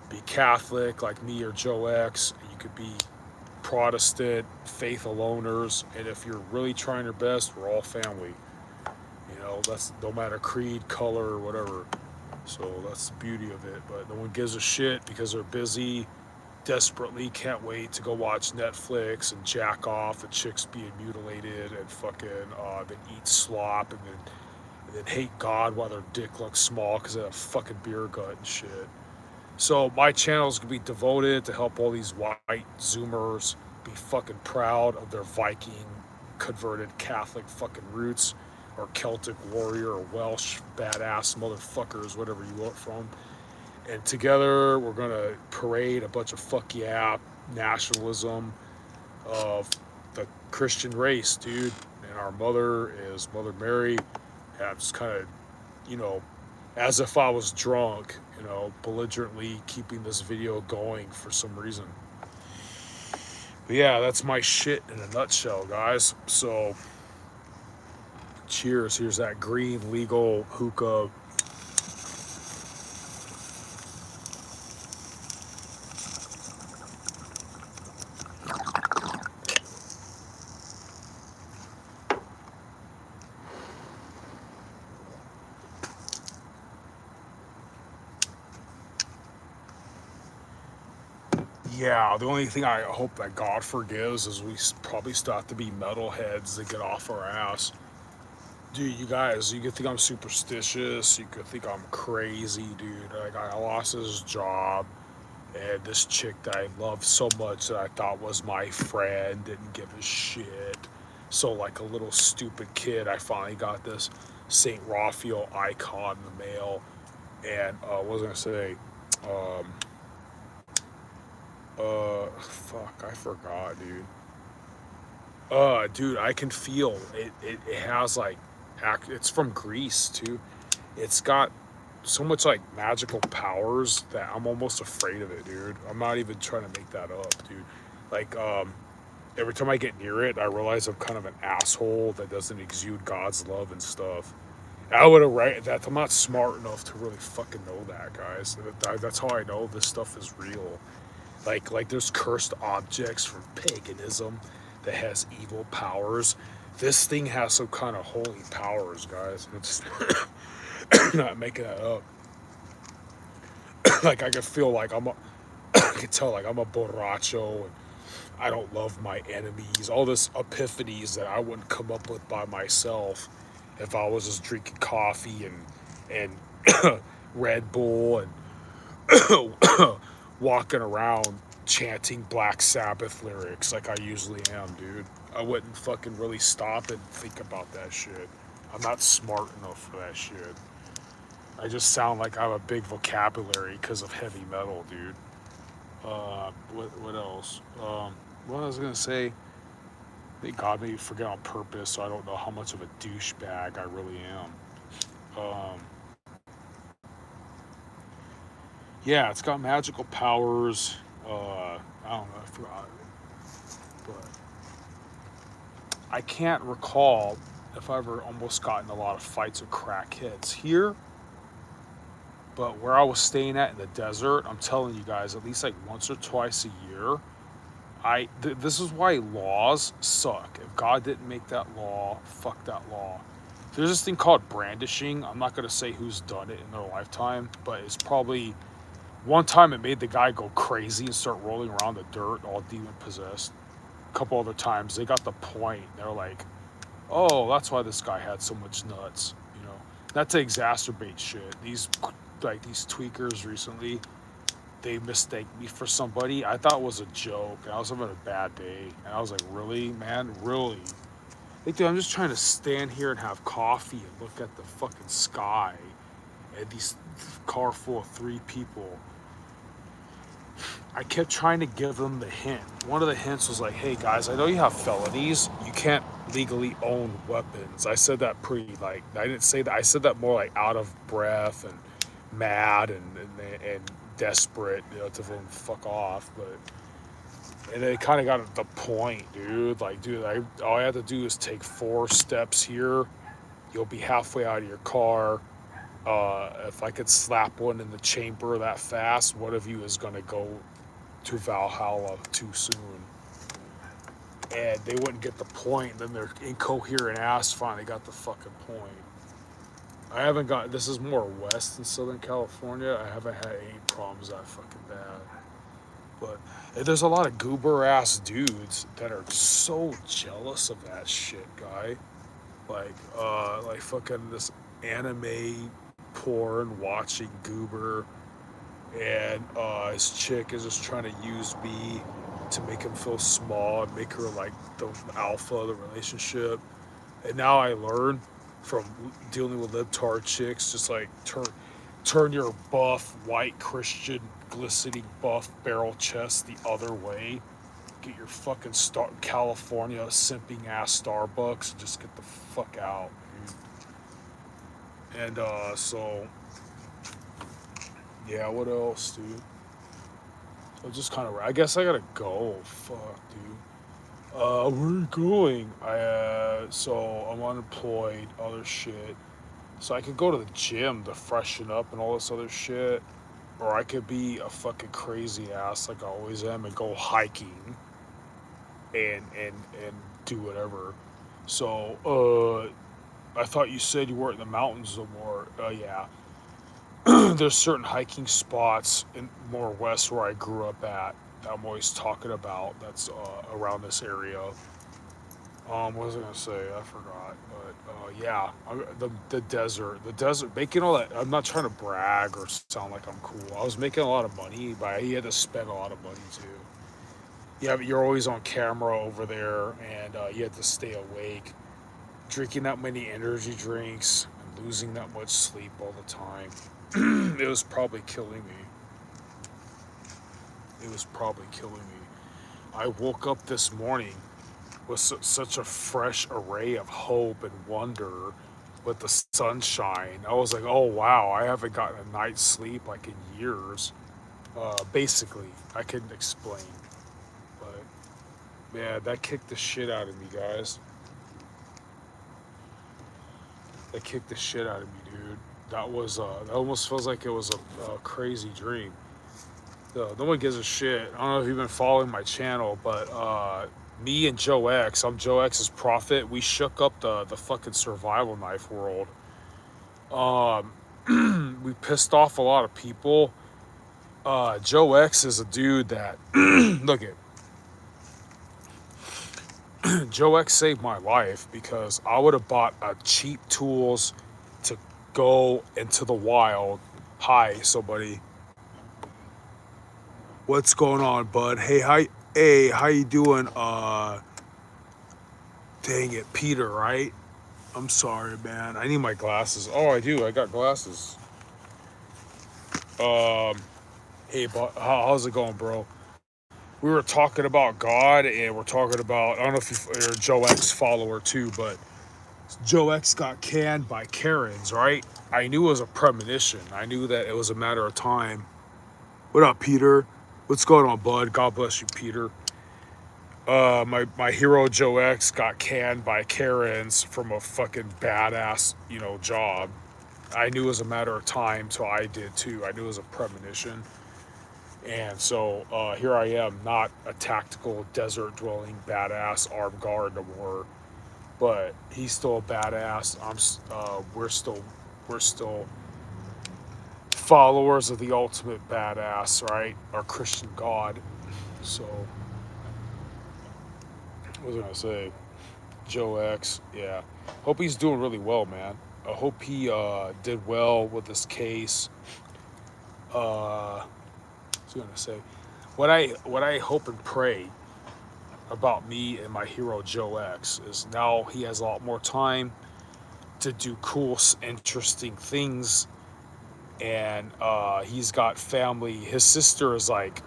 be Catholic like me or Joe X. You could be Protestant, faith aloners, and if you're really trying your best, we're all family. You know, that's no matter creed, color, or whatever. So that's the beauty of it. But no one gives a shit because they're busy, desperately can't wait to go watch Netflix and jack off and chicks being mutilated and fucking then eat slop and then hate God while their dick looks small because they have a fucking beer gut and shit. So my channel is gonna be devoted to help all these white Zoomers be fucking proud of their Viking converted Catholic fucking roots, or Celtic warrior, or Welsh badass motherfuckers, whatever you want from. And together we're gonna parade a bunch of fuck yeah nationalism of the Christian race, dude. And our mother is Mother Mary. And I'm just kind of, you know, as if I was drunk, you know, belligerently keeping this video going for some reason. But yeah, that's my shit in a nutshell, guys. So, cheers. Here's that green legal hookah. Yeah, the only thing I hope that God forgives is we probably still have to be metalheads to get off our ass. Dude, you guys, you could think I'm superstitious. You could think I'm crazy, dude. Like, I lost this job, and this chick that I loved so much that I thought was my friend didn't give a shit. So, like a little stupid kid, I finally got this St. Raphael icon in the mail. And, what was I gonna say? Um, fuck, I forgot, dude. Dude, I can feel it. It has like, it's from Greece too. It's got so much like magical powers that I'm almost afraid of it, dude. I'm not even trying to make that up, dude. Like, every time I get near it, I realize I'm kind of an asshole that doesn't exude God's love and stuff. I would have right that I'm not smart enough to really fucking know that, guys. That's how I know this stuff is real. Like there's cursed objects from paganism that has evil powers. This thing has some kind of holy powers, guys. It's not making that up. Like I can feel like I can tell like I'm a borracho and I don't love my enemies. All this epiphanies that I wouldn't come up with by myself if I was just drinking coffee and Red Bull and walking around chanting Black Sabbath lyrics like I usually am, dude. I wouldn't fucking really stop and think about that shit. I'm not smart enough for that shit. I just sound like I have a big vocabulary because of heavy metal, dude. What else? What I was gonna say, I think God made me forget on purpose, so I don't know how much of a douchebag I really am. Yeah, it's got magical powers. I don't know, I forgot. But I can't recall if I ever almost got in a lot of fights with crackheads here. But where I was staying at in the desert, I'm telling you guys, at least like once or twice a year, this is why laws suck. If God didn't make that law, fuck that law. There's this thing called brandishing. I'm not gonna say who's done it in their lifetime, but it's probably one time it made the guy go crazy and start rolling around the dirt, all demon possessed. A couple other times they got the point. They're like, "Oh, that's why this guy had so much nuts." You know, not to exacerbate shit. These tweakers recently, they mistake me for somebody. I thought it was a joke, and I was having a bad day, and I was like, "Really, man, really?" Like, dude, I'm just trying to stand here and have coffee and look at the fucking sky, and these car full of 3 people I kept trying to give them the hint. One of the hints was like, "Hey guys, I know you have felonies. You can't legally own weapons." I said that pretty like I didn't say that. I said that more like out of breath and mad and desperate, you know, to them fuck off. But and it kind of got the point, dude. Like, dude, all I have to do is take 4 steps here. You'll be halfway out of your car. If I could slap one in the chamber that fast, one of you is gonna go to Valhalla too soon. And they wouldn't get the point. Then their incoherent ass finally got the fucking point. I haven't got. This is more west in Southern California. I haven't had any problems that fucking bad. But there's a lot of goober ass dudes that are so jealous of that shit, guy. Like fucking this anime porn watching goober, and his chick is just trying to use me to make him feel small and make her like the alpha of the relationship. And now I learn from dealing with libtard chicks, just like turn your buff white Christian glistening buff barrel chest the other way. Get your fucking California simping ass Starbucks and just get the fuck out, dude. And so yeah, what else, dude? I'm just kind of. I guess I gotta go. Fuck, dude. Where are you going? So I'm unemployed. Other shit. So I could go to the gym to freshen up and all this other shit, or I could be a fucking crazy ass like I always am and go hiking and do whatever. So I thought you said you weren't in the mountains no more. Yeah. There's certain hiking spots in more west where I grew up at that I'm always talking about. That's around this area. What was I gonna say? I forgot. But yeah, the desert, making all that. I'm not trying to brag or sound like I'm cool. I was making a lot of money, but he had to spend a lot of money too. Yeah, but you're always on camera over there, and you had to stay awake, drinking that many energy drinks, and losing that much sleep all the time. It was probably killing me. It was probably killing me. I woke up this morning with such a fresh array of hope and wonder with the sunshine. I was like, oh wow, I haven't gotten a night's sleep like in years. Basically, I couldn't explain. But yeah, that kicked the shit out of me, guys. That kicked the shit out of me, dude. That almost feels like it was a crazy dream. No one gives a shit. I don't know if you've been following my channel, but me and Joe X, I'm Joe X's prophet. We shook up the fucking survival knife world. We pissed off a lot of people. Joe X is a dude that look at Joe X saved my life because I would have bought cheap tools to go into the wild. Hi, somebody. What's going on, bud? How you doing? Dang it, Peter, right? I'm sorry, man. I need my glasses. Oh, I do. I got glasses. Um, hey, but how's it going, bro? We were talking about God, and we're talking about. I don't know if you're a Joe X follower too, but Joe X got canned by Karens, right? I knew it was a premonition. I knew that it was a matter of time. What up, Peter? What's going on, bud? God bless you, Peter. My hero Joe X got canned by Karens from a fucking badass, job. I knew it was a matter of time, so I did too. I knew it was a premonition. And so here I am, not a tactical desert dwelling badass armed guard no more, but he's still a badass. We're still followers of the ultimate badass, right? Our Christian God. So what was I gonna say? Joe X, yeah. Hope he's doing really well, man. I hope he did well with this case. I was gonna say, what I hope and pray about me and my hero Joe X is now he has a lot more time to do cool, interesting things, and he's got family. His sister is like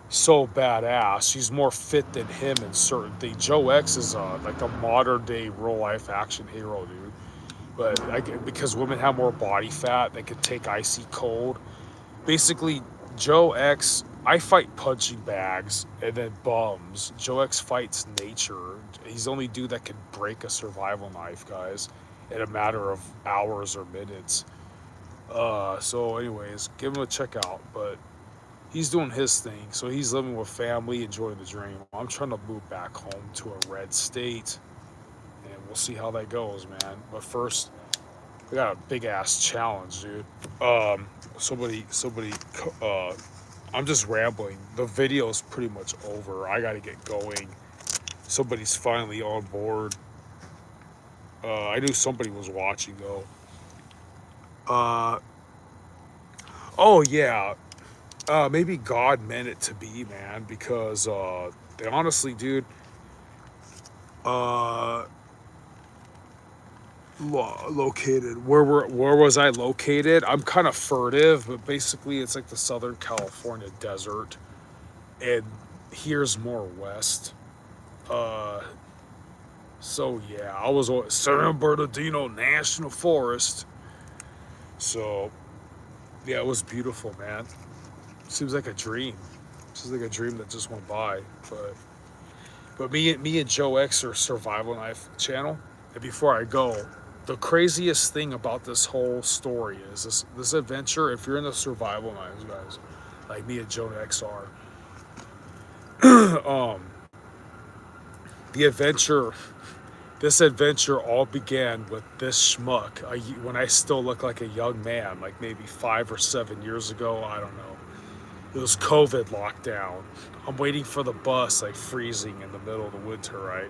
so badass. She's more fit than him in certain things. Joe X is like a modern day real life action hero, dude. But because women have more body fat, they can take icy cold. Basically, Joe X, I fight punching bags and then bums. Joe X fights nature. He's the only dude that can break a survival knife, guys, in a matter of hours or minutes. So anyways, give him a check out. But he's doing his thing. So he's living with family, enjoying the dream. I'm trying to move back home to a red state, and we'll see how that goes, man. But first, we got a big ass challenge, dude. Um, somebody. Uh, I'm just rambling. The video's pretty much over. I gotta get going. Somebody's finally on board. I knew somebody was watching though. Uh, oh yeah. Maybe God meant it to be, man, because they honestly, dude. Uh, located. Where was I located? I'm kind of furtive, but basically it's like the Southern California desert, and here's more west. Uh, so yeah, I was at San Bernardino National Forest. So yeah, it was beautiful, man. Seems like a dream. Seems like a dream that just went by. But me and Joe X are Survival Knife channel. And before I go, the craziest thing about this whole story is this adventure. If you're in the survival knives, guys, like me and Joe X are, um, the adventure. This adventure all began with this schmuck when I still look like a young man, like maybe 5 or 7 years ago. I don't know. It was COVID lockdown. I'm waiting for the bus, like freezing in the middle of the winter, right?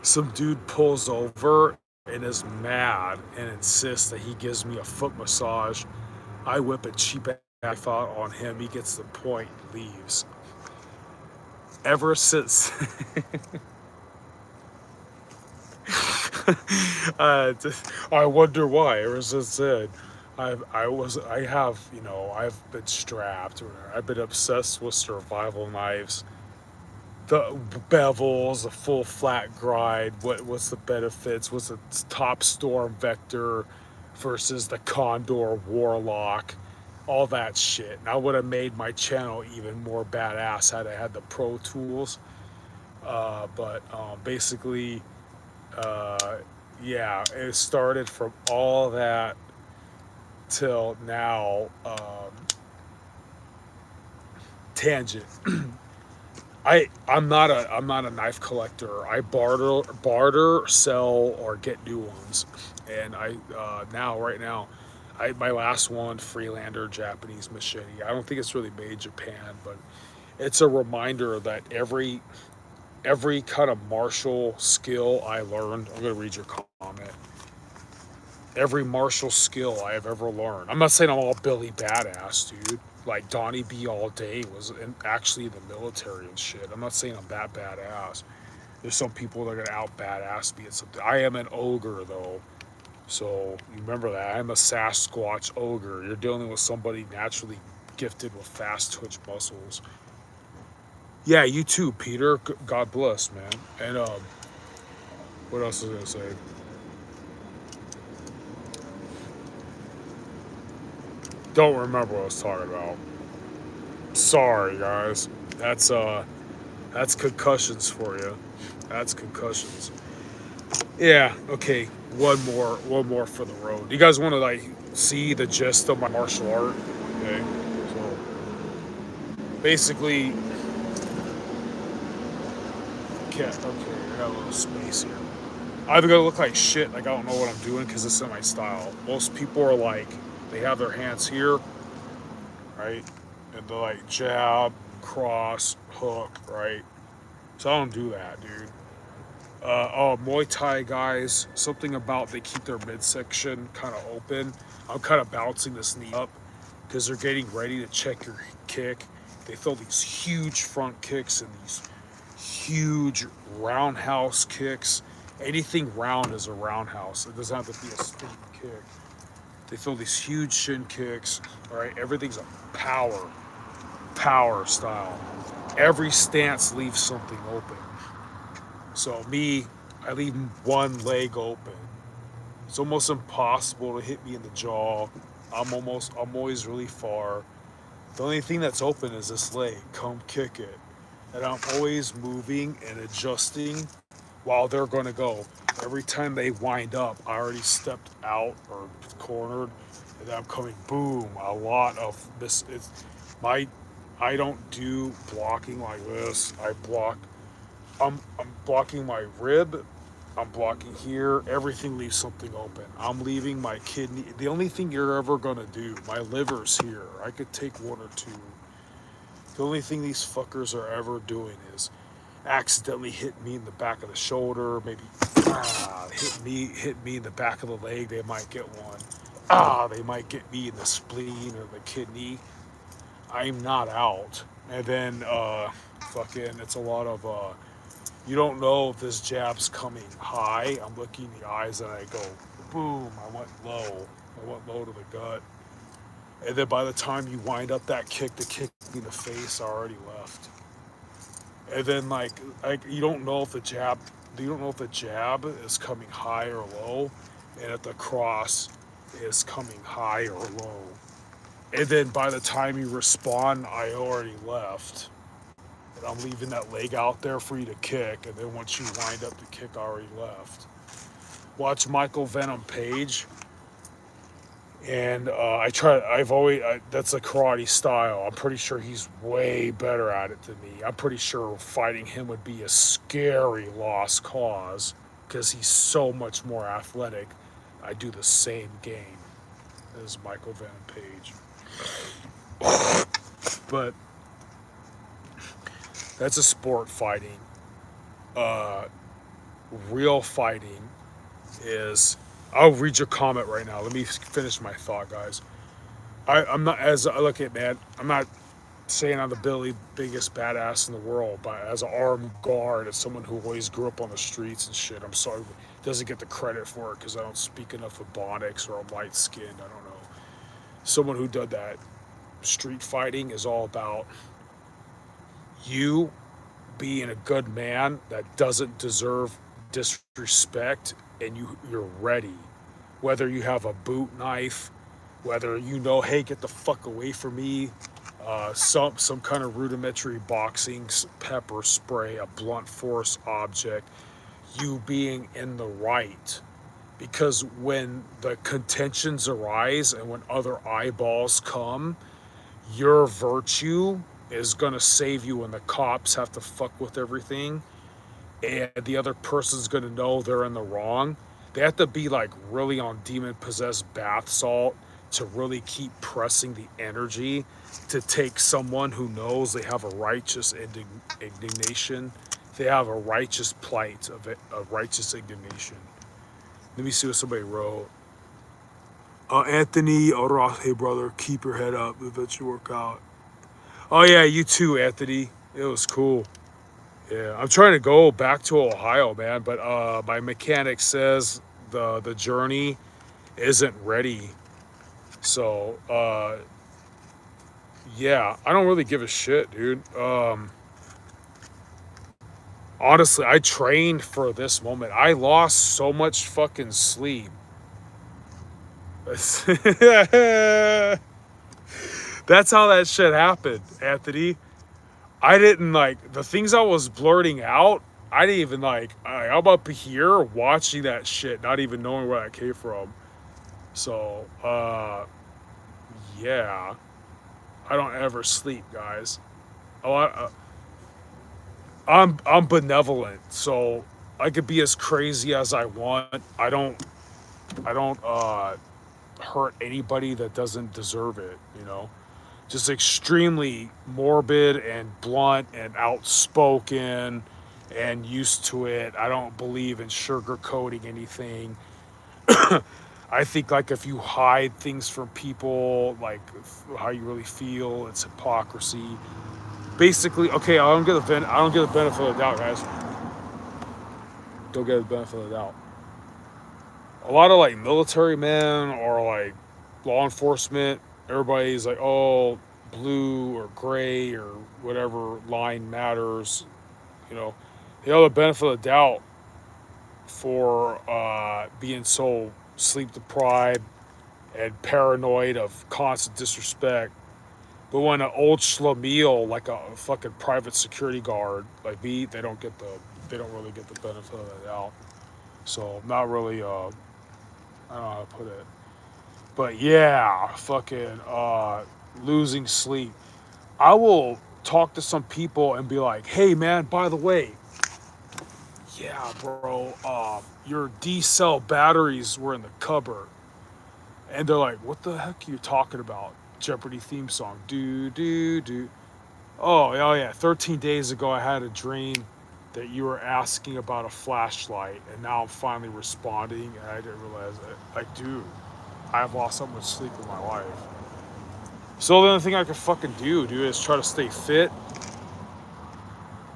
Some dude pulls over and is mad and insists that he gives me a foot massage. I whip a cheap ass out on him. He gets the point, leaves. Ever since, I wonder why. Ever since then, I have, I've been strapped. Or I've been obsessed with survival knives, the bevels, the full flat grind. What's the benefits? What's the top storm vector versus the Condor Warlock? All that shit. And I would have made my channel even more badass had I had the pro tools. But basically, uh, yeah, it started from all that till now. Tangent. I'm not a knife collector. I barter, sell, or get new ones. And I now right now, my last one, Freelander Japanese machete. I don't think it's really made in Japan, but it's a reminder that every kind of martial skill I learned. I'm gonna read your comment. Every martial skill I have ever learned. I'm not saying I'm all Billy Badass, dude. Like Donnie B all day was actually in the military and shit. I'm not saying I'm that badass. There's some people that are gonna out badass me at something. I am an ogre though. So you remember that. I'm a Sasquatch ogre. You're dealing with somebody naturally gifted with fast twitch muscles. Yeah, you too, Peter. God bless, man. And what else was I gonna say? Don't remember what I was talking about. Sorry, guys. That's concussions for you. That's concussions. Yeah. Okay. One more for the road. You guys want to like see the gist of my martial art? Okay. So basically, okay. I got a little space here. Either gonna look like shit, like I don't know what I'm doing because it's in my style. Most people are like, they have their hands here, right, and they're like jab, cross, hook, right. So I don't do that, dude. Muay Thai guys, something about they keep their midsection kind of open. I'm kind of bouncing this knee up because they're getting ready to check your kick. They throw these huge front kicks and these huge roundhouse kicks. Anything round is a roundhouse. It doesn't have to be a spin kick. They throw these huge shin kicks. All right, everything's a power. power style. Every stance leaves something open. So me, I leave one leg open. It's almost impossible to hit me in the jaw. I'm always really far. The only thing that's open is this leg. Come kick it. And I'm always moving and adjusting while they're going to go. Every time they wind up, I already stepped out or cornered, and then I'm coming. Boom! A lot of this. It's my. I don't do blocking like this. I block. I'm blocking my rib. I'm blocking here. Everything leaves something open. I'm leaving my kidney. The only thing you're ever gonna do, my liver's here. I could take one or two. The only thing these fuckers are ever doing is accidentally hit me in the back of the shoulder, maybe hit me in the back of the leg. They might get one. They might get me in the spleen or the kidney. I'm not out. And then fucking, it's a lot of you don't know if this jab's coming high. I'm looking in the eyes and I go, boom. I went low. I went low to the gut. And then by the time you wind up that kick to kick me in the face, I already left. And then like you don't know if the jab is coming high or low, and if the cross is coming high or low. And then by the time you respond, I already left. And I'm leaving that leg out there for you to kick, and then once you wind up the kick, I already left. Watch Michael Venom Page, and that's a karate style. I'm pretty sure he's way better at it than me. I'm pretty sure fighting him would be a scary lost cause because he's so much more athletic. I do the same game as Michael Venom Page. But that's a sport fighting. Uh, Real fighting is. I'll read your comment right now. Let me finish my thought, guys. I'm not, as I look at, man, I'm not saying I'm the biggest badass in the world, but as an armed guard, as someone who always grew up on the streets and shit, I'm sorry, doesn't get the credit for it because I don't speak enough Ebonics or I'm light skinned. I don't know. Someone who did that street fighting is all about you being a good man that doesn't deserve disrespect, and you're ready. Whether you have a boot knife, whether you know, hey, get the fuck away from me, some kind of rudimentary boxing pepper spray, a blunt force object, you being in the right. Because when the contentions arise and when other eyeballs come, your virtue is gonna save you when the cops have to fuck with everything and the other person's gonna know they're in the wrong. They have to be like really on demon possessed bath salt to really keep pressing the energy to take someone who knows they have a righteous indignation. They have a righteous plight of it, a righteous indignation. Let me see what somebody wrote. Anthony Ross, hey brother, keep your head up. Eventually work out. Oh yeah, you too, Anthony. It was cool. Yeah, I'm trying to go back to Ohio, man, but my mechanic says the journey isn't ready. So yeah, I don't really give a shit, dude. Honestly, I trained for this moment. I lost so much fucking sleep. That's how that shit happened, Anthony. I didn't like the things I was blurting out. I didn't even like. I'm up here watching that shit, not even knowing where that came from. So, yeah, I don't ever sleep, guys. Oh, I'm benevolent, so I could be as crazy as I want. I don't hurt anybody that doesn't deserve it. You know, just extremely morbid and blunt and outspoken and used to it. I don't believe in sugarcoating anything. I think like if you hide things from people, like how you really feel, it's hypocrisy. Basically, okay, I don't get the benefit of the doubt, guys. Don't get the benefit of the doubt. A lot of like military men or like law enforcement, everybody's like, oh, blue or gray or whatever line matters, you know, the other benefit of the doubt for being so sleep deprived and paranoid of constant disrespect. But when an old schlemiel like a fucking private security guard like me, they don't really get the benefit of the doubt. So not really I don't know how to put it. But yeah, fucking losing sleep. I will talk to some people and be like, hey man, by the way, yeah, bro, your D cell batteries were in the cupboard. And they're like, what the heck are you talking about? Jeopardy theme song. Do, do, do. Oh, yeah. 13 days ago, I had a dream that you were asking about a flashlight, and now I'm finally responding, and I didn't realize it. Like, dude, I've lost so much sleep in my life. So the only thing I can fucking do, dude, is try to stay fit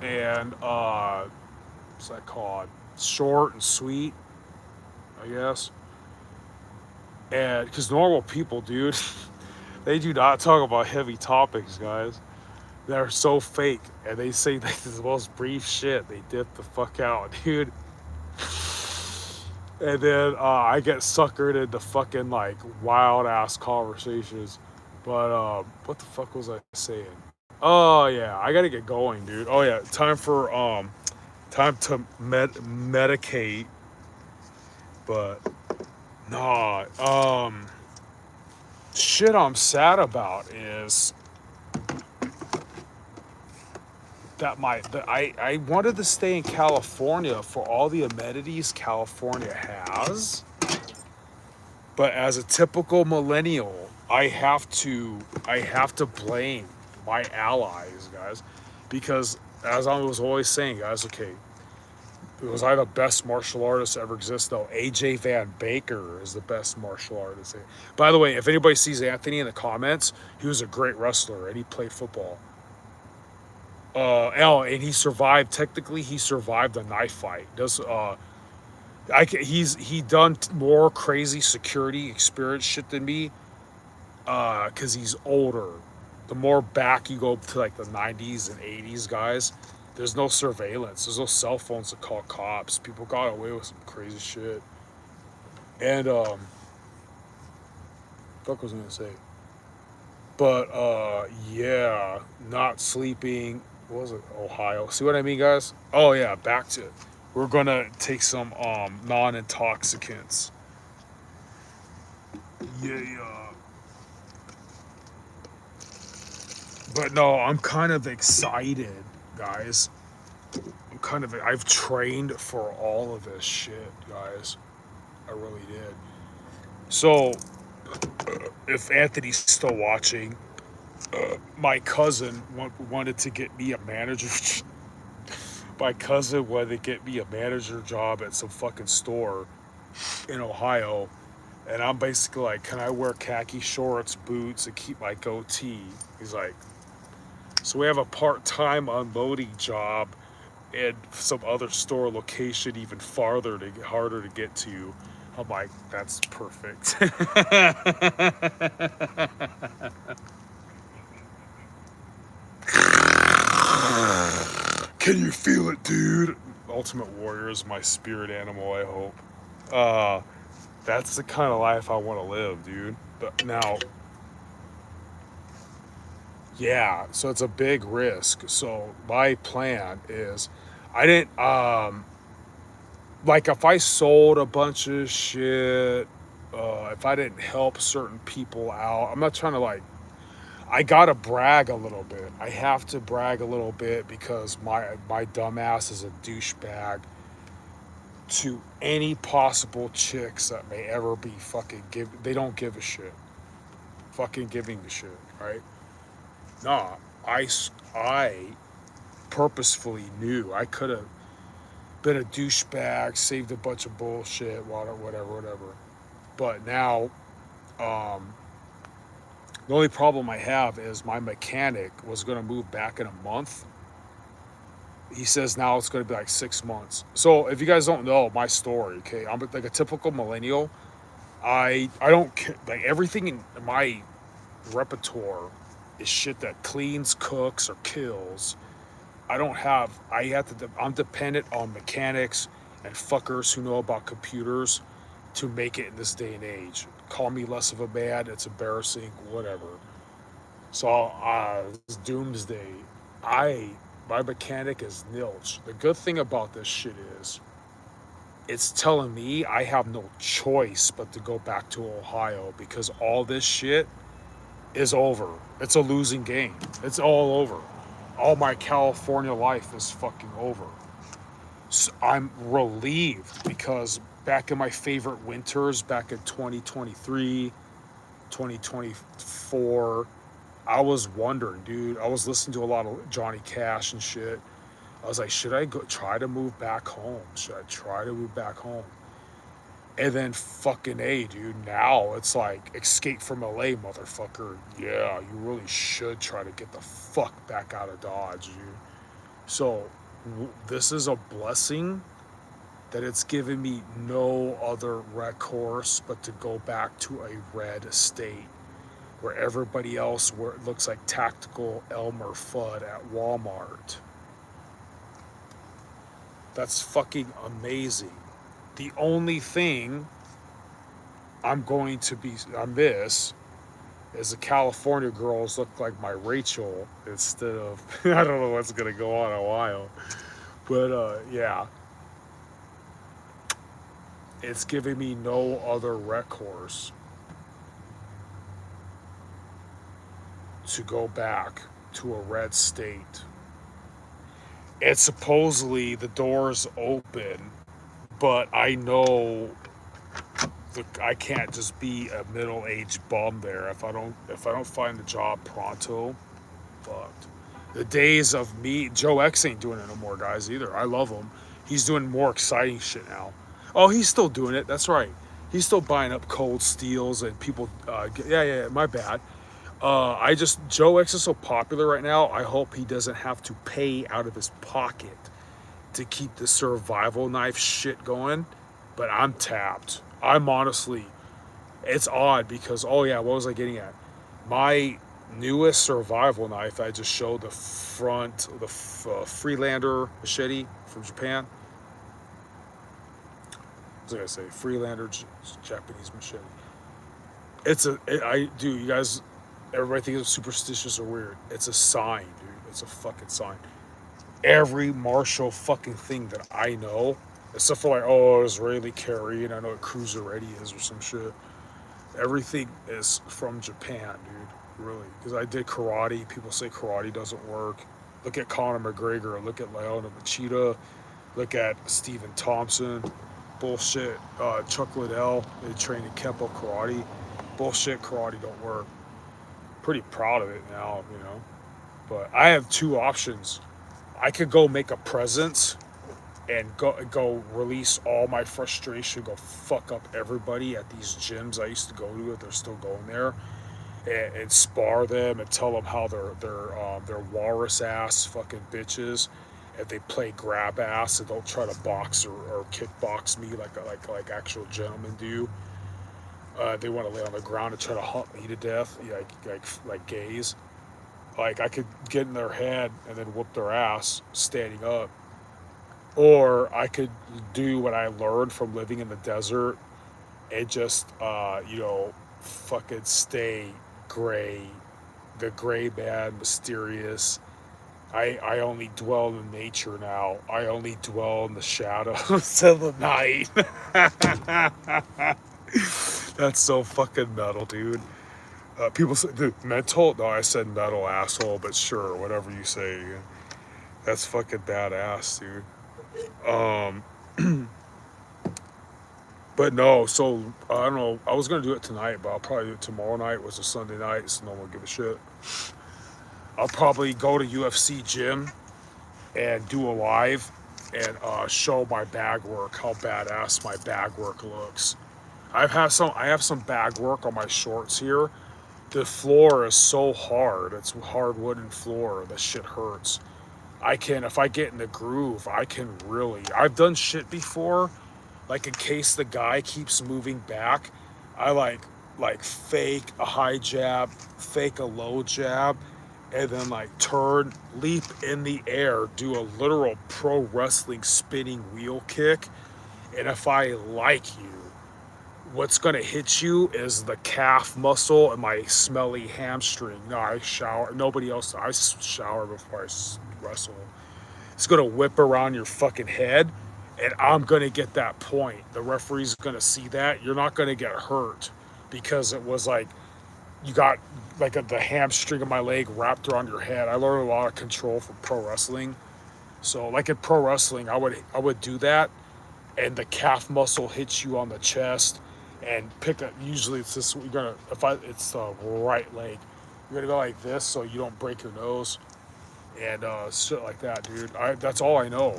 and, what's that called? Short and sweet, I guess. And, because normal people, dude, they do not talk about heavy topics, guys. They're so fake, and they say like the most brief shit. They dip the fuck out, dude. And then I get suckered into fucking like wild ass conversations. But what the fuck was I saying? Oh yeah, I gotta get going, dude. Oh yeah, time to medicate. But nah, shit I'm sad about is I wanted to stay in California for all the amenities California has, but as a typical millennial, I have to blame my allies, guys, because as I was always saying, guys, okay, was I the best martial artist to ever exist? No, AJ Van Baker is the best martial artist. By the way, if anybody sees Anthony in the comments, he was a great wrestler and he played football. And he survived. Technically, he survived a knife fight. He done more crazy security experience shit than me. Because he's older. The more back you go to like the 90s and 80s, guys, there's no surveillance. There's no cell phones to call cops. People got away with some crazy shit. And fuck was I gonna say? But yeah, not sleeping. What was it? Ohio. See what I mean, guys? Oh yeah, back to it. We're gonna take some non-intoxicants. Yeah. But no, I'm kind of excited, guys. I've trained for all of this shit, guys. I really did. So, if Anthony's still watching, my cousin wanted to get me a manager. My cousin wanted to get me a manager job at some fucking store in Ohio. And I'm basically like, can I wear khaki shorts, boots, and keep my goatee? He's like, so we have a part-time unloading job in some other store location even farther to get harder to get to. I'm like, that's perfect. Can you feel it, dude? Ultimate Warrior is my spirit animal, I hope. Uh, that's the kind of life I want to live, dude. But now, yeah, so it's a big risk. So my plan is I didn't like if I sold a bunch of shit, if I didn't help certain people out, I'm not trying to like. I gotta brag a little bit. I have to brag a little bit because my dumbass is a douchebag to any possible chicks that may ever be fucking give. They don't give a shit. Fucking giving a shit, right? Nah, I purposefully knew I could have been a douchebag, saved a bunch of bullshit, whatever. But now, um, the only problem I have is my mechanic was going to move back in a month. He says now it's going to be like 6 months. So if you guys don't know my story, okay, I'm like a typical millennial. I don't care, like everything in my repertoire is shit that cleans, cooks, or kills. I'm dependent on mechanics and fuckers who know about computers to make it in this day and age. Call me less of a man, it's embarrassing, whatever. So, it's doomsday. I, my mechanic is nilch. The good thing about this shit is, it's telling me I have no choice but to go back to Ohio because all this shit is over. It's a losing game. It's all over. All my California life is fucking over. So I'm relieved because back in my favorite winters, back in 2023, 2024, I was wondering, dude. I was listening to a lot of Johnny Cash and shit. I was like, should I go try to move back home? Should I try to move back home? And then fucking A, dude, now it's like escape from LA, motherfucker. Yeah, you really should try to get the fuck back out of Dodge, dude. So this is a blessing that it's given me no other recourse but to go back to a red state where everybody else where it looks like tactical Elmer Fudd at Walmart. That's fucking amazing. The only thing I'm going to be on this is the California girls look like my Rachel instead of I don't know what's gonna go on in a while. But yeah. It's giving me no other recourse to go back to a red state. And supposedly the door's open, but I know I can't just be a middle-aged bum there if I don't find a job pronto. Fucked. The days of me, Joe X ain't doing it no more, guys, either. I love him. He's doing more exciting shit now. Oh, he's still doing it. That's right. He's still buying up cold steels and people. Yeah. My bad. Joe X is so popular right now. I hope he doesn't have to pay out of his pocket to keep the survival knife shit going. But I'm tapped. I'm honestly, it's odd because, oh yeah, what was I getting at? My newest survival knife, I just showed the front, the Freelander machete from Japan. What was I gonna say? Freelander Japanese machete. You guys, everybody thinks it's superstitious or weird. It's a sign, dude. It's a fucking sign. Every martial fucking thing that I know, except for like, oh, Israeli carry, and I know what cruiser ready is or some shit. Everything is from Japan, dude. Really. Because I did karate. People say karate doesn't work. Look at Conor McGregor. Look at Leona Machida. Look at Stephen Thompson. Bullshit. Chuck Liddell. They train in Kempo karate. Bullshit. Karate don't work. Pretty proud of it now, you know. But I have two options. I could go make a presence and go release all my frustration, go fuck up everybody at these gyms I used to go to if they're still going there, and spar them and tell them how they're walrus ass fucking bitches, if they play grab ass and don't try to box or kickbox me like actual gentlemen do. They want to lay on the ground and try to hunt me to death, like gays. Like I could get in their head and then whoop their ass standing up, or I could do what I learned from living in the desert and just, fucking stay gray, the gray man, mysterious. I only dwell in nature now. I only dwell in the shadows of the night. That's so fucking metal, dude. People say, dude, mental? No, I said metal, asshole, but sure, whatever you say. That's fucking badass, dude. Um, but no, so I don't know. I was gonna do it tonight, but I'll probably do it tomorrow night. It was a Sunday night, so no one will give a shit. I'll probably go to UFC gym and do a live and show my bag work, how badass my bag work looks. I have some bag work on my shorts here. The floor is so hard. It's hard wooden floor. That shit hurts. If I get in the groove, I can really. I've done shit before, like in case the guy keeps moving back, I like fake a high jab, fake a low jab, and then like turn, leap in the air, do a literal pro wrestling spinning wheel kick. And if I like you, what's gonna hit you is the calf muscle and my smelly hamstring. No, I shower. Nobody else. I shower before I wrestle. It's gonna whip around your fucking head, and I'm gonna get that point. The referee's gonna see that. You're not gonna get hurt because it was like you got like the hamstring of my leg wrapped around your head. I learned a lot of control from pro wrestling. So like in pro wrestling, I would do that, and the calf muscle hits you on the chest, and pick up. Usually it's this. You're gonna if I it's the right leg. You're gonna go like this so you don't break your nose, and shit like that, dude. That's all I know,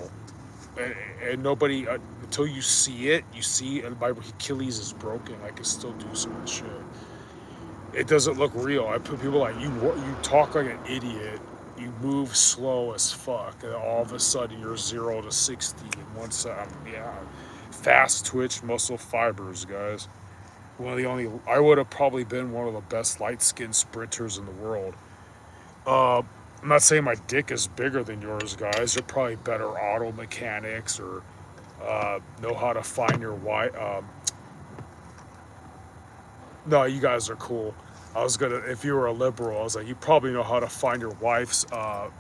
and nobody until you see it. You see, and my Achilles is broken. I can still do some of the shit. It doesn't look real. I put people like you. You talk like an idiot. You move slow as fuck, and all of a sudden you're 0 to 60 in 1 second. Yeah, fast twitch muscle fibers, guys. One of the only. I would have probably been one of the best light skinned sprinters in the world. Uh, I'm not saying my dick is bigger than yours, guys. You're probably better auto mechanics or know how to find your wife. No, you guys are cool. I was gonna, if you were a liberal, I was like, you probably know how to find your wife's uh,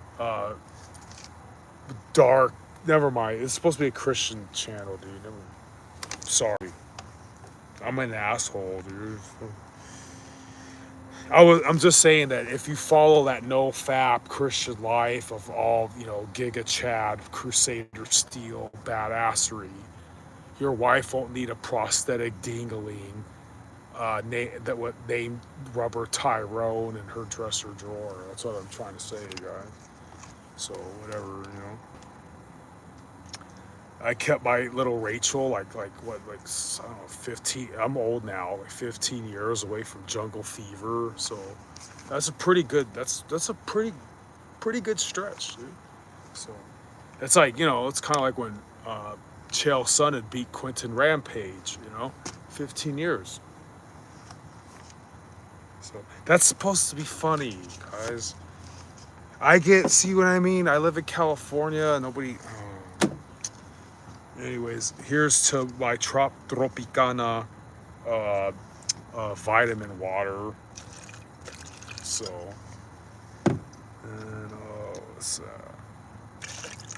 dark. Never mind. It's supposed to be a Christian channel, dude. Sorry, I'm an asshole, dude. I'm just saying that if you follow that no fap Christian life of all, Giga Chad, Crusader Steel, badassery, your wife won't need a prosthetic dingaling that what named Rubber Tyrone in her dresser drawer. That's what I'm trying to say, guys. So whatever. I kept my little Rachel like what, like I don't know, 15. I'm old now, like 15 years away from jungle fever. So that's a pretty good. That's a pretty good stretch, dude. So it's like it's kind of like when Chael Sonnen beat Quentin Rampage. 15 years. So that's supposed to be funny, guys. See what I mean? I live in California. Nobody. Anyways, here's to my Tropicana vitamin water. So, and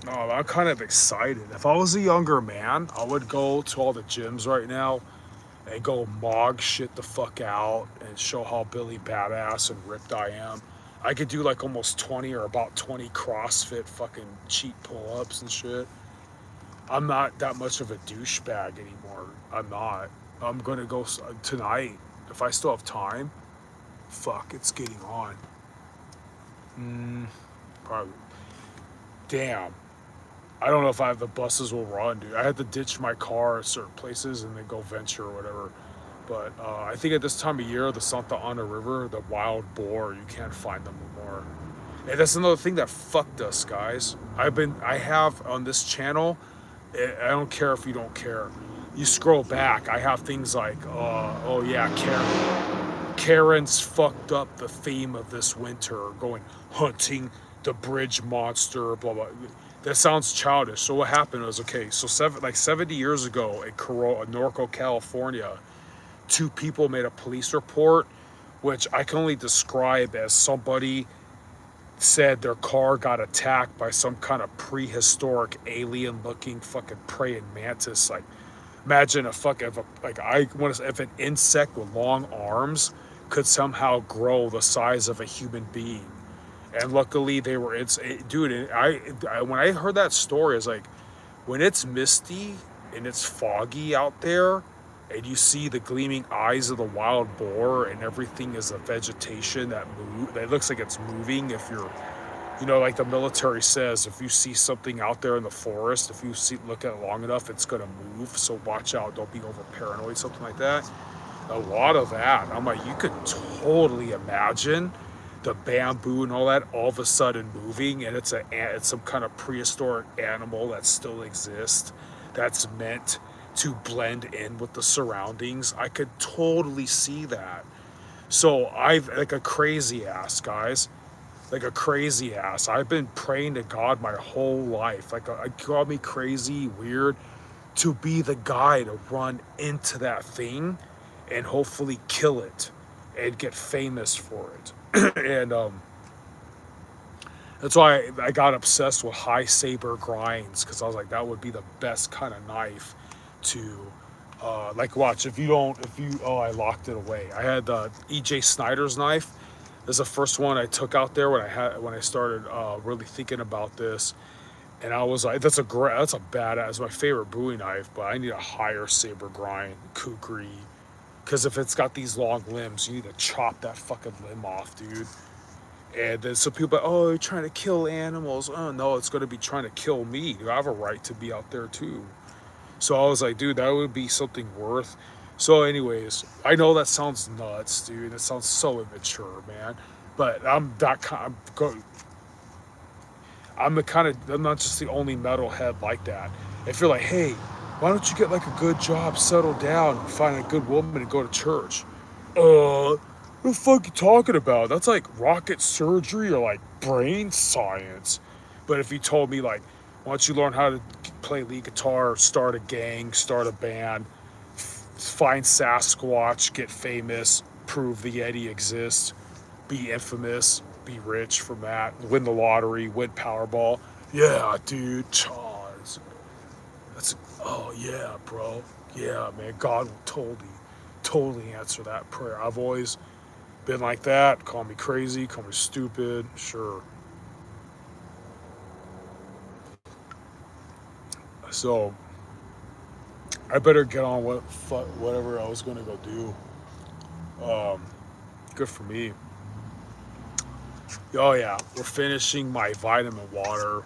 no, I'm kind of excited. If I was a younger man, I would go to all the gyms right now and go mog shit the fuck out and show how Billy badass and ripped I am. I could do like almost 20 or about 20 CrossFit fucking cheat pull-ups and shit. I'm not that much of a douchebag anymore. I'm not. I'm gonna go tonight if I still have time. Fuck, it's getting on. Probably. Damn. I don't know if the buses will run, dude. I had to ditch my car at certain places and then go venture or whatever. But I think at this time of year, the Santa Ana River, the wild boar, you can't find them anymore. And that's another thing that fucked us, guys. I have on this channel. I don't care if you don't care. You scroll back, I have things like, oh yeah, Karen's fucked up the theme of this winter, going hunting the bridge monster, blah blah. That sounds childish. So what happened was, okay, so 70 years ago in Norco, California, two people made a police report, which I can only describe as somebody said their car got attacked by some kind of prehistoric alien-looking fucking praying mantis. Like, imagine if an insect with long arms could somehow grow the size of a human being. And luckily they were. Dude. When I heard that story, I was like, when it's misty and it's foggy out there, and you see the gleaming eyes of the wild boar, and everything is a vegetation that looks like it's moving. If you're, like the military says, if you see something out there in the forest, if you look at it long enough, it's gonna move. So watch out, don't be over paranoid, something like that. A lot of that. I'm like, you could totally imagine the bamboo and all that all of a sudden moving, and it's some kind of prehistoric animal that still exists, that's meant to blend in with the surroundings. I could totally see that. So I've, like a crazy ass, guys, like a crazy ass. I've been praying to God my whole life. Like, I call me crazy, weird, to be the guy to run into that thing and hopefully kill it and get famous for it. And that's why I got obsessed with high saber grinds, because I was like, that would be the best kind of knife to, like, watch. Oh, I locked it away. I had the E.J. Snyder's knife. This is the first one I took out there when I started really thinking about this. And I was like, that's a badass, it's my favorite Bowie knife, but I need a higher saber grind, kukri. Because if it's got these long limbs, you need to chop that fucking limb off, dude. And then some people are like, oh, you're trying to kill animals. Oh, no, it's going to be trying to kill me. I have a right to be out there, too. So I was like, dude, that would be something worth. So, anyways, I know that sounds nuts, dude. That sounds so immature, man. But I'm that kind. I'm not just the only metalhead like that. If you're like, hey, why don't you get like a good job, settle down, and find a good woman and go to church? What the fuck you talking about? That's like rocket surgery or like brain science. But if you told me like, why don't you learn how to play lead guitar, start a gang, start a band, find Sasquatch, get famous, prove the Yeti exists, be infamous, be rich from that, win the lottery, win Powerball. Yeah, dude, Charles. That's oh yeah, bro. Yeah, man. God will totally answer that prayer. I've always been like that. Call me crazy, call me stupid. Sure. So I better get on whatever I was gonna go do. Um, Good for me. Oh yeah, we're finishing my vitamin water.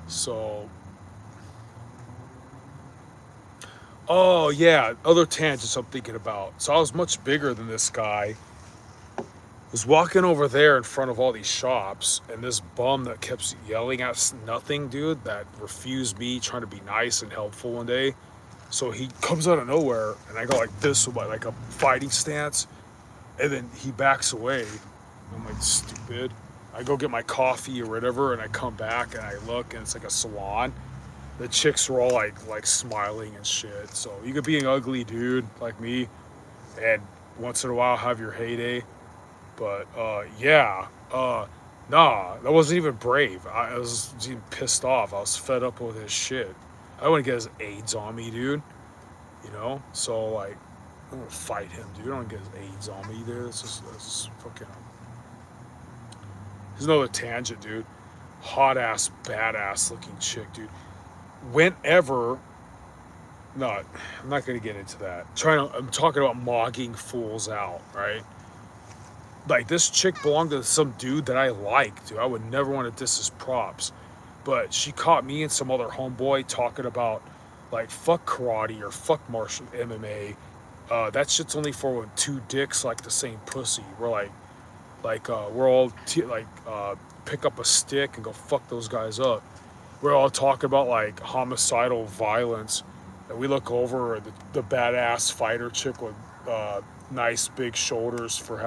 So, oh yeah, other tangents I'm thinking about. So I was much bigger than this guy. Was walking over there in front of all these shops, and this bum that kept yelling at nothing, dude, that refused me trying to be nice and helpful one day. So he comes out of nowhere, and I go like this with like a fighting stance, and then he backs away. I'm like, stupid. I go get my coffee or whatever, and I come back and I look, and it's like a salon. The chicks were all like smiling and shit. So you could be an ugly dude like me, and once in a while have your heyday. But yeah, nah, that wasn't even brave. I was even pissed off. I was fed up with his shit. I don't want to get his AIDS on me, dude. You know, so like, I'm gonna fight him, dude. I don't want to get his AIDS on me, dude. That's just fucking. There's another tangent, dude. Hot ass, badass looking chick, dude. Whenever, no, I'm not gonna get into that. I'm talking about mogging fools out, right? Like this chick belonged to some dude that I like, dude. I would never want to diss his props. But she caught me and some other homeboy talking about like fuck karate or fuck martial MMA. That shit's only for when two dicks like the same pussy. We're all pick up a stick and go fuck those guys up. We're all talking about like homicidal violence, and we look over at the badass fighter chick with nice big shoulders for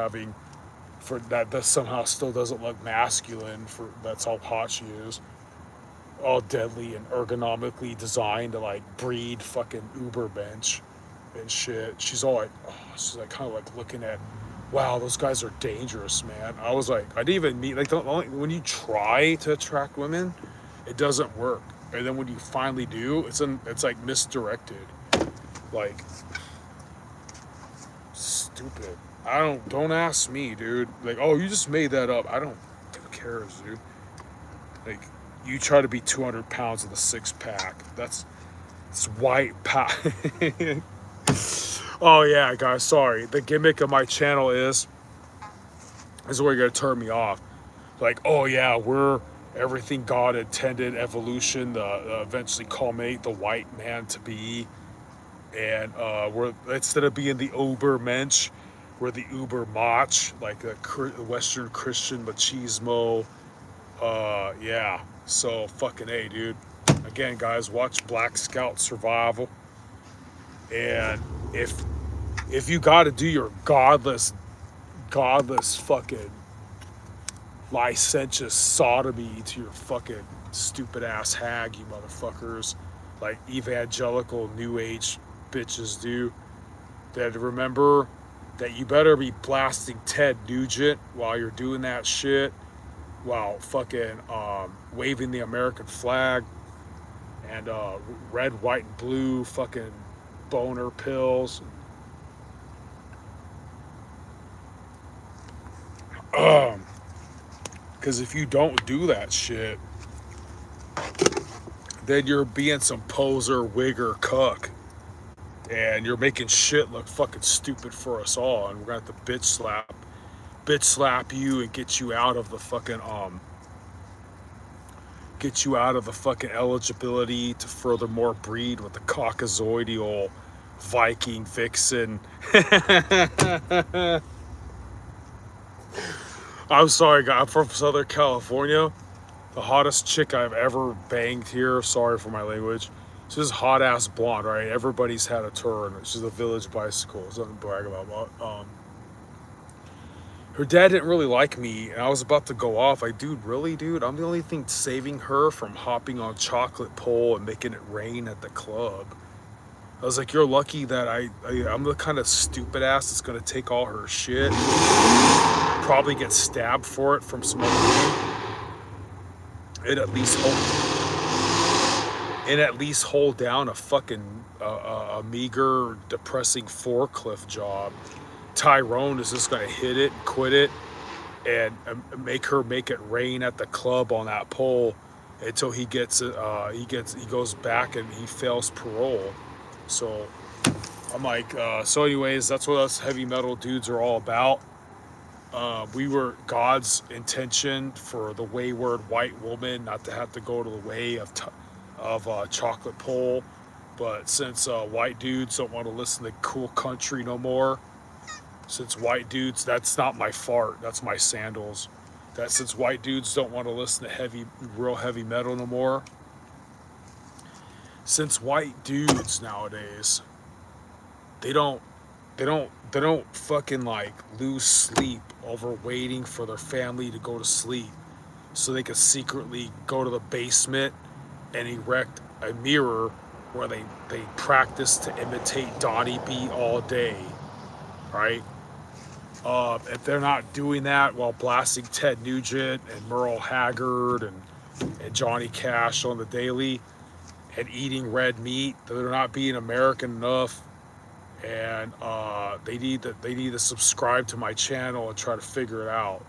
that somehow still doesn't look masculine, for that's how hot she is, all deadly and ergonomically designed to like breed fucking uber bench and shit. She's all like, oh, she's like kind of like looking at, wow, those guys are dangerous, man. I was like, I didn't even meet like when you try to attract women, it doesn't work, and then when you finally do, it's like misdirected, like stupid. Don't ask me, dude. Like, oh, you just made that up. I don't. Who cares, dude? Like, you try to be 200 pounds with a six pack. It's white power. Oh yeah, guys. Sorry. The gimmick of my channel is where you're gonna turn me off. Like, oh yeah, we're everything God intended, evolution, the eventually culminate the white man to be, and we're instead of being the uber mensch, we're the uber mach, like the Western Christian machismo. Yeah. So fucking A, dude. Again, guys, watch Black Scout Survival, and if you got to do your godless fucking licentious sodomy to your fucking stupid ass hag, you motherfuckers, like evangelical new age bitches do. That remember that you better be blasting Ted Nugent while you're doing that shit, while fucking waving the American flag and red, white, and blue fucking boner pills. Because if you don't do that shit, then you're being some poser, wigger, cuck. And you're making shit look fucking stupid for us all. And we're gonna have to bitch slap you and get you out of the fucking get you out of the fucking eligibility to furthermore breed with the caucasoidal Viking vixen. I'm sorry, guy. I'm from Southern California. The hottest chick I've ever banged here. Sorry for my language. She's hot ass blonde, right? Everybody's had a turn. She's a village bicycle. There's nothing to brag about. Her dad didn't really like me, and I was about to go off. Like, dude, really, dude? I'm the only thing saving her from hopping on chocolate pole and making it rain at the club. I was like, you're lucky that I'm the kind of stupid ass that's gonna take all her shit. Probably get stabbed for it from some other woman. And at least hold down a fucking a meager, depressing forklift job. Tyrone is just gonna hit it, quit it, and make her make it rain at the club on that pole until he goes back and he fails parole. So I'm like, so anyways, that's what us heavy metal dudes are all about. We were God's intention for the wayward white woman not to have to go to the way of chocolate pole. But since white dudes don't want to listen to cool country no more, since white dudes, that's not my fart, that's my sandals. That since white dudes don't want to listen to real heavy metal no more, since white dudes nowadays, they don't fucking like lose sleep over waiting for their family to go to sleep so they can secretly go to the basement and erect a mirror where they practice to imitate Donnie B all day, right? If they're not doing that while blasting Ted Nugent and Merle Haggard and Johnny Cash on the daily and eating red meat, they're not being American enough. And they need to subscribe to my channel and try to figure it out.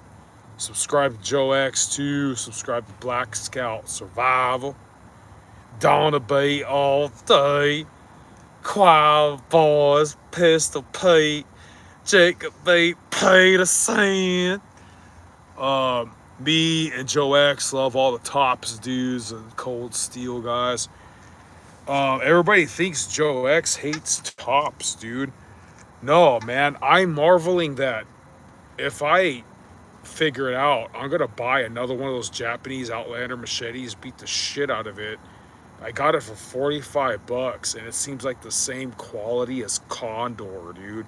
Subscribe to Joe X2, subscribe to Black Scout Survival, Donna Bay all day, Quiet Boys, Pistol Pete, Jacob B. Peterson. Me and Joe X love all the Tops dudes and Cold Steel guys. Everybody thinks Joe X hates Tops, dude. No, man, I'm marveling that if I figure it out, I'm gonna buy another one of those Japanese Outlander machetes, beat the shit out of it. I got it for $45, and it seems like the same quality as Condor, dude.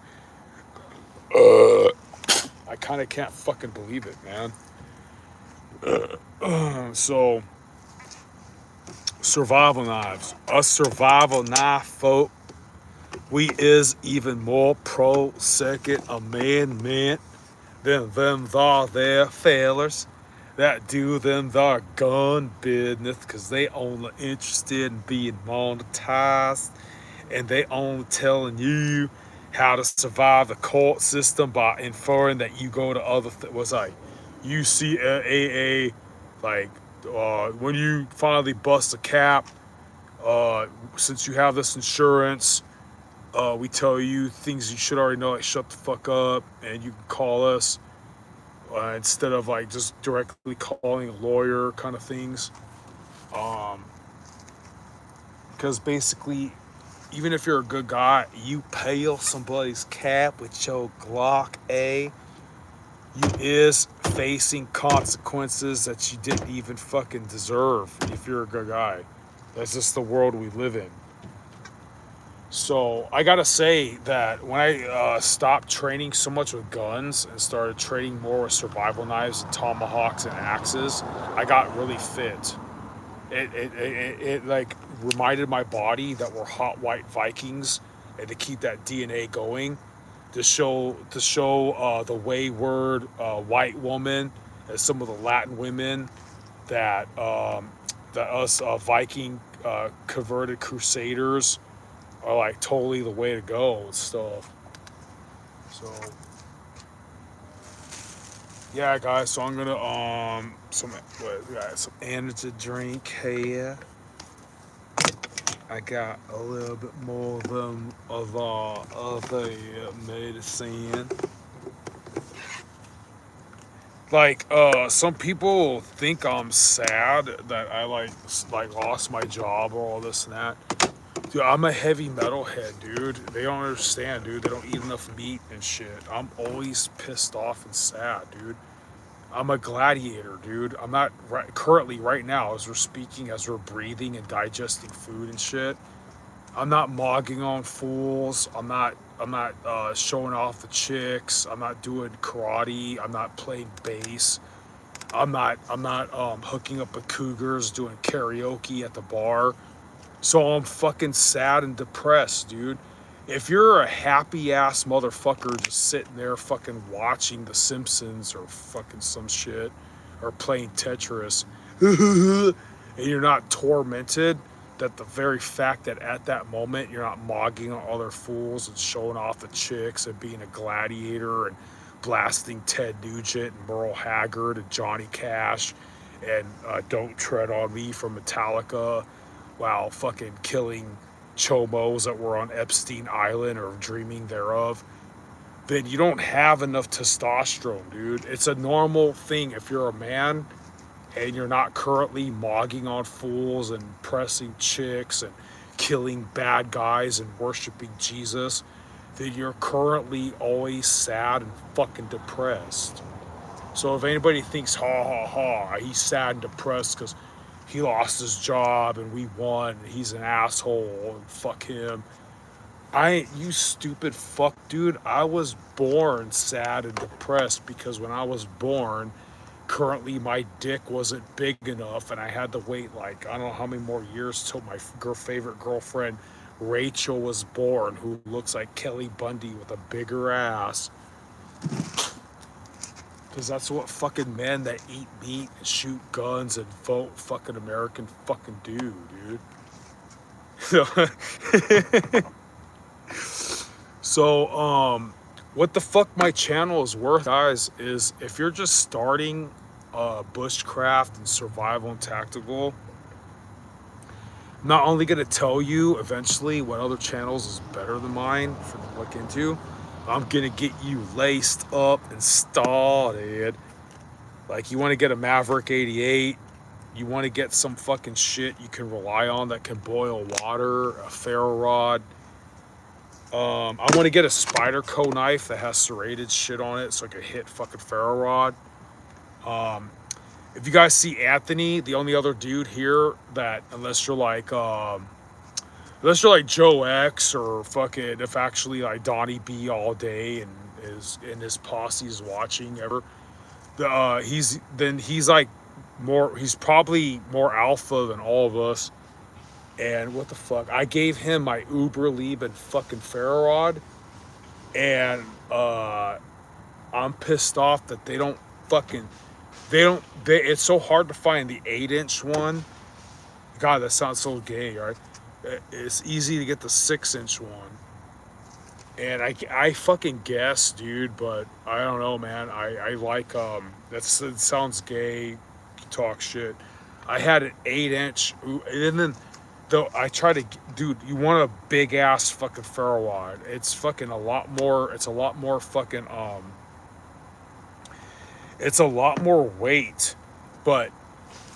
I kind of can't fucking believe it, man. So, survival knives. Us survival knife folk, we is even more pro Second Amendment than them there fellers that do them their gun business because they only interested in being monetized and they only telling you how to survive the court system by inferring that you go to other was like UCAA, like when you finally bust a cap, since you have this insurance, we tell you things you should already know, like shut the fuck up, and you can call us instead of like just directly calling a lawyer kind of things. Because basically, even if you're a good guy, you peel somebody's cap with your Glock A, you is facing consequences that you didn't even fucking deserve if you're a good guy. That's just the world we live in. So I gotta say that when I stopped training so much with guns and started training more with survival knives and tomahawks and axes, I got really fit. It like reminded my body that we're hot white Vikings, and to keep that DNA going, to show the wayward white woman and some of the Latin women that that us Viking converted crusaders are like totally the way to go and stuff. So yeah, guys. So I'm gonna some energy drink here. I got a little bit more of the medicine. Like some people think I'm sad that I like lost my job or all this and that. Dude, I'm a heavy metal head, dude. They don't understand, dude. They don't eat enough meat and shit. I'm always pissed off and sad, dude. I'm a gladiator, dude. I'm not currently right now as we're speaking, as we're breathing and digesting food and shit. I'm not mogging on fools. I'm not showing off the chicks. I'm not doing karate. I'm not playing bass. I'm not hooking up with cougars doing karaoke at the bar. So I'm fucking sad and depressed, dude. If you're a happy ass motherfucker just sitting there fucking watching The Simpsons or fucking some shit or playing Tetris and you're not tormented, that the very fact that at that moment you're not mogging on other fools and showing off the chicks and being a gladiator and blasting Ted Nugent and Merle Haggard and Johnny Cash and Don't Tread on Me from Metallica while fucking killing chomos that were on Epstein Island or dreaming thereof, then you don't have enough testosterone, dude. It's a normal thing if you're a man and you're not currently mogging on fools and pressing chicks and killing bad guys and worshiping Jesus, then you're currently always sad and fucking depressed. So if anybody thinks, ha ha ha, he's sad and depressed because he lost his job and we won, and he's an asshole and fuck him. You stupid fuck, dude. I was born sad and depressed because when I was born, currently my dick wasn't big enough and I had to wait like I don't know how many more years till my favorite girlfriend Rachel was born, who looks like Kelly Bundy with a bigger ass. Because that's what fucking men that eat meat and shoot guns and vote fucking American fucking do, dude. What the fuck my channel is worth, guys, is if you're just starting bushcraft and survival and tactical, I'm not only going to tell you eventually what other channels is better than mine for you to look into, I'm going to get you laced up and started. Like, you want to get a Maverick 88, you want to get some fucking shit you can rely on that can boil water, a ferro rod. I want to get a Spyderco knife that has serrated shit on it so I can hit fucking ferro rod. If you guys see Anthony, the only other dude here that, unless you're like Joe X or fucking, if actually like Donnie B all day and his posse is watching ever, he's like he's probably more alpha than all of us. And what the fuck? I gave him my Uber Lieb and fucking ferro rod, and I'm pissed off that they don't fucking it's so hard to find the 8-inch one. God, that sounds so gay, right? It's easy to get the 6-inch one. And I fucking guess, dude, but I don't know, man. I like, it sounds gay, talk shit. I had an 8-inch, and then, though, I try to, dude, you want a big ass fucking ferro rod. It's fucking a lot more fucking, it's a lot more weight, but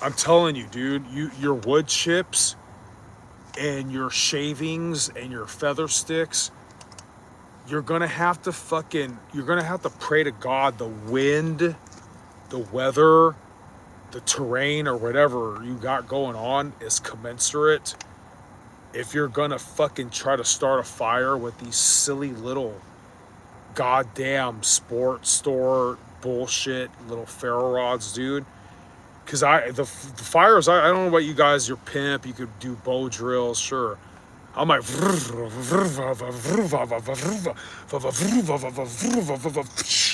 I'm telling you, dude, your wood chips and your shavings and your feather sticks, you're gonna have to pray to God the wind, the weather, the terrain, or whatever you got going on is commensurate if you're gonna fucking try to start a fire with these silly little goddamn sports store bullshit little ferro rods, dude. Because the fires, I don't know about you guys, you're pimp, you could do bow drills, sure. I'm like,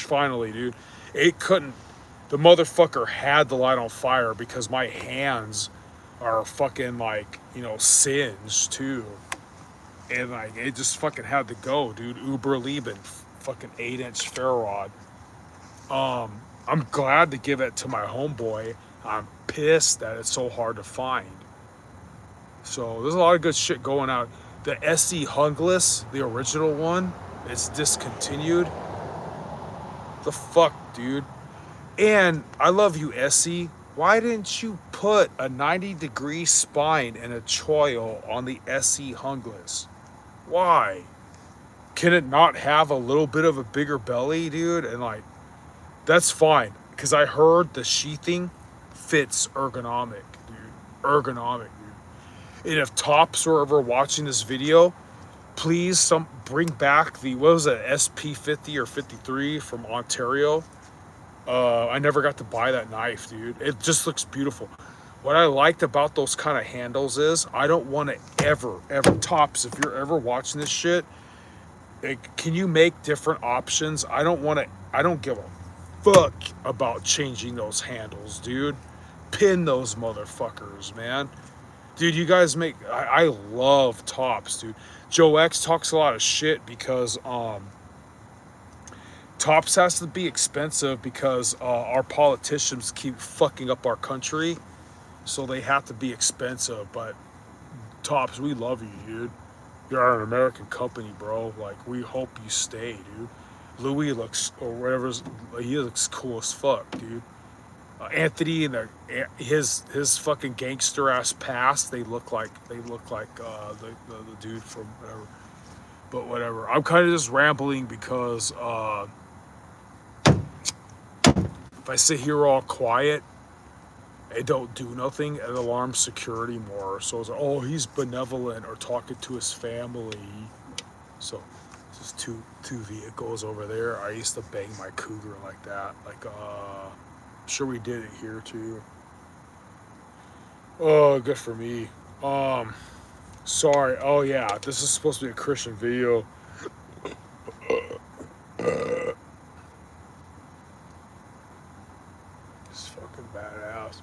finally, dude. It couldn't, the motherfucker had to light on fire because my hands are fucking like, singed too. And like, it just fucking had to go, dude. Uber Lieben, fucking 8-inch ferro rod. I'm glad to give it to my homeboy. I'm pissed that it's so hard to find. So there's a lot of good shit going out. The SE Hungless, the original one, it's discontinued. The fuck, dude. And I love you, SE. Why didn't you put a 90-degree spine and a choil on the SE Hungless? Why? Can it not have a little bit of a bigger belly, dude? And like, that's fine. Because I heard the sheathing fits ergonomic, dude. Ergonomic, dude. And if Tops were ever watching this video, please bring back the, what was it, SP50 or 53 from Ontario. I never got to buy that knife, dude. It just looks beautiful. What I liked about those kind of handles is I don't want to ever, Tops, if you're ever watching this shit, can you make different options? I don't give a fuck about changing those handles, dude. Pin those motherfuckers, man. Dude, you guys I love Tops, dude. Joe X talks a lot of shit because Tops has to be expensive because our politicians keep fucking up our country, so they have to be expensive. But Tops, we love you, dude. You're an American company, bro. Like, we hope you stay, dude. Louis looks, or whatever, he looks cool as fuck, dude. Anthony and his fucking gangster ass past, they look like the dude from whatever. But whatever. I'm kind of just rambling because if I sit here all quiet, I don't do nothing, it alarms security more. So it's like, oh, he's benevolent or talking to his family. So just two vehicles over there. I used to bang my cougar like that. Like, I'm sure we did it here too. Oh, good for me. Sorry. Oh yeah, this is supposed to be a Christian video. It's fucking badass.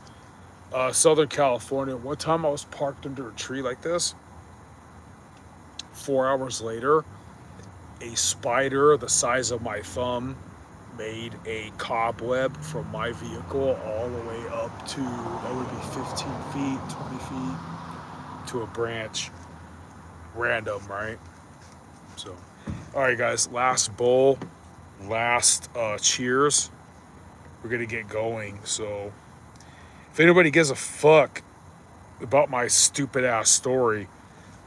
Southern California. One time I was parked under a tree like this. 4 hours later, a spider the size of my thumb made a cobweb from my vehicle all the way up to, that would be 15 feet, 20 feet, to a branch. Random, right? So, all right, guys, last bowl, last cheers. We're gonna get going. So, if anybody gives a fuck about my stupid ass story,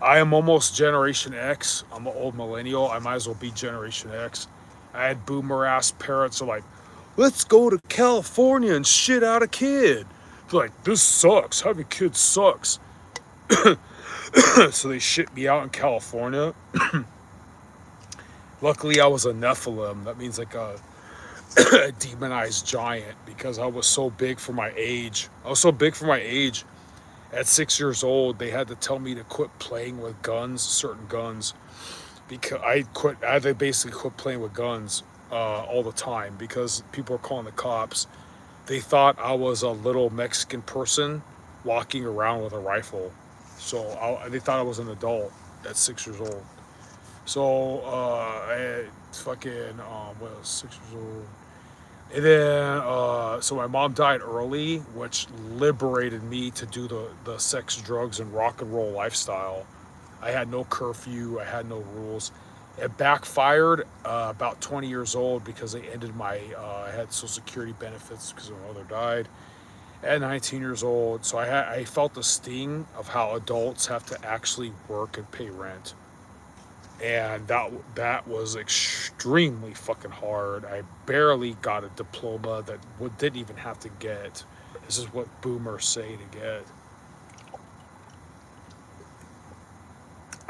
I am almost Generation X. I'm an old millennial. I might as well be Generation X. I had boomer ass parents who are like, let's go to California and shit out a kid. They're like, this sucks. Having kids sucks. So they shit me out in California. Luckily, I was a Nephilim. That means like a demonized giant because I was so big for my age. At 6 years old, they had to tell me to quit playing with guns, certain guns, because I basically quit playing with guns all the time because people were calling the cops. They thought I was a little Mexican person walking around with a rifle. So they thought I was an adult at 6 years old. So I fucking what was 6 years old, and then so my mom died early, which liberated me to do the sex, drugs, and rock and roll lifestyle. I had no curfew, I had no rules. It backfired about 20 years old because they ended my I had Social Security benefits because my mother died at 19 years old. So I felt the sting of how adults have to actually work and pay rent. And that was extremely fucking hard. I barely got a diploma that didn't even have to get. This is what boomers say to get.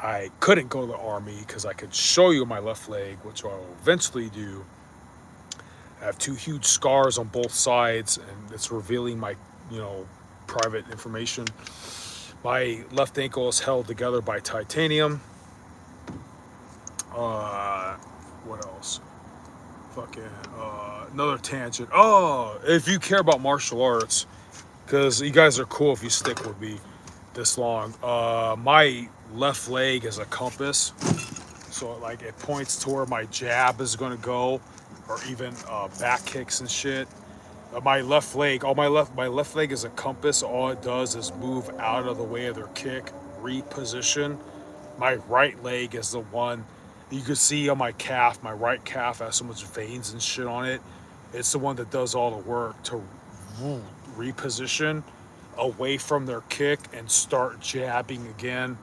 I couldn't go to the army because I could show you my left leg, which I'll eventually do. I have two huge scars on both sides, and it's revealing my, you know, private information. My left ankle is held together by titanium. Uh, what else? Fucking another tangent. Oh, if you care about martial arts, because you guys are cool if you stick with me this long. My left leg is a compass, so like it points to where my jab is gonna go, or even back kicks and shit. My left leg, my left leg is a compass. All it does is move out of the way of their kick, reposition. My right leg is the one you can see on my calf. My right calf has so much veins and shit on it. It's the one that does all the work to reposition away from their kick and start jabbing again.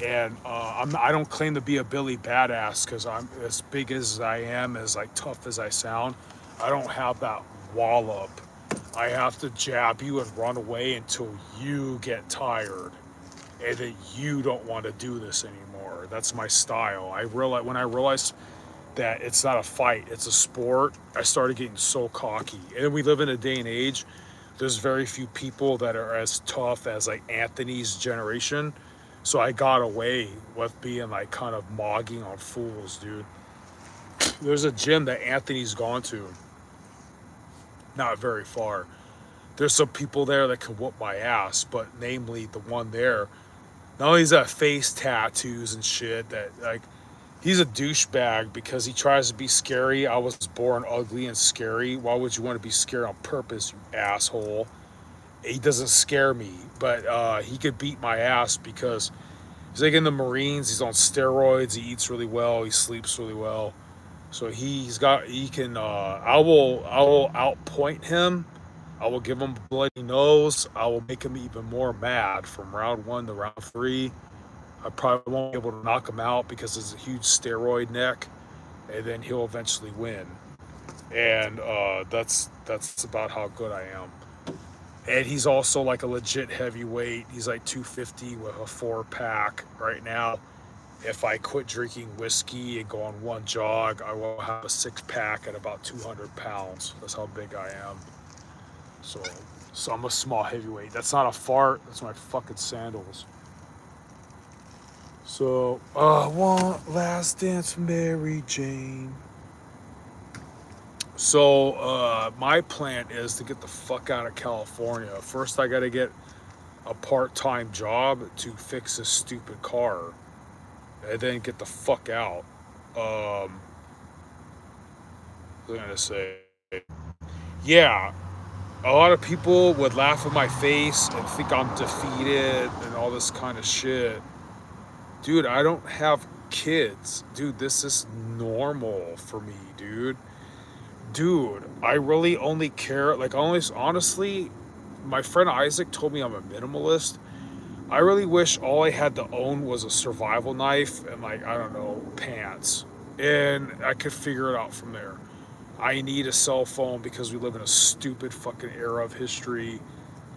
And I don't claim to be a Billy Badass because I'm as big as I am, as like tough as I sound. I don't have that wallop. I have to jab you and run away until you get tired and that you don't want to do this anymore. That's my style. When I realized that it's not a fight, it's a sport, I started getting so cocky. And we live in a day and age, there's very few people that are as tough as like Anthony's generation. So I got away with being like kind of mogging on fools, dude. There's a gym that Anthony's gone to, not very far. There's some people there that can whoop my ass, but namely the one there, not only does he have face tattoos and shit, that like he's a douchebag because he tries to be scary. I was born ugly and scary. Why would you want to be scared on purpose, you asshole? He doesn't scare me, but he could beat my ass because he's like in the Marines. He's on steroids. He eats really well. He sleeps really well. So he can. I will outpoint him. I will give him a bloody nose. I will make him even more mad from round 1 to round 3. I probably won't be able to knock him out because it's a huge steroid neck, and then he'll eventually win. And that's about how good I am. And he's also like a legit heavyweight. He's like 250 with a 4-pack right now. If I quit drinking whiskey and go on one jog, I will have a 6-pack at about 200 pounds. That's how big I am. So, so I'm a small heavyweight. That's not a fart. That's my fucking sandals. So, one last dance from Mary Jane. So, my plan is to get the fuck out of California. First, I got to get a part-time job to fix this stupid car, and then get the fuck out. What was I gonna say? Yeah, a lot of people would laugh in my face and think I'm defeated and all this kind of shit. Dude, I don't have kids. Dude, this is normal for me, dude. Dude, I really only care, like, honestly, my friend Isaac told me I'm a minimalist. I really wish all I had to own was a survival knife and, like, I don't know, pants. And I could figure it out from there. I need a cell phone because we live in a stupid fucking era of history.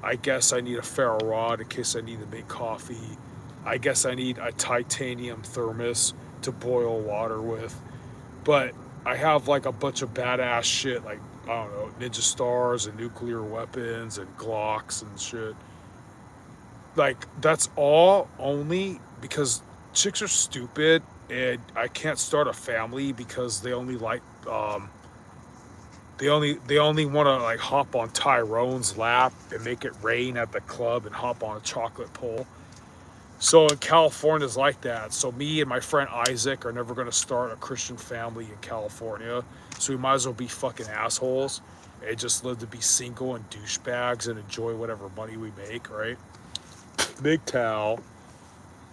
I guess I need a ferro rod in case I need to make coffee. I guess I need a titanium thermos to boil water with. But I have like a bunch of badass shit, like, I don't know, ninja stars and nuclear weapons and Glocks and shit. Like, that's all only because chicks are stupid and I can't start a family because they only like they only want to like hop on Tyrone's lap and make it rain at the club and hop on a chocolate pole. So in California is like that. So me and my friend Isaac are never going to start a Christian family in California. So we might as well be fucking assholes and just live to be single and douchebags and enjoy whatever money we make, right? Big towel.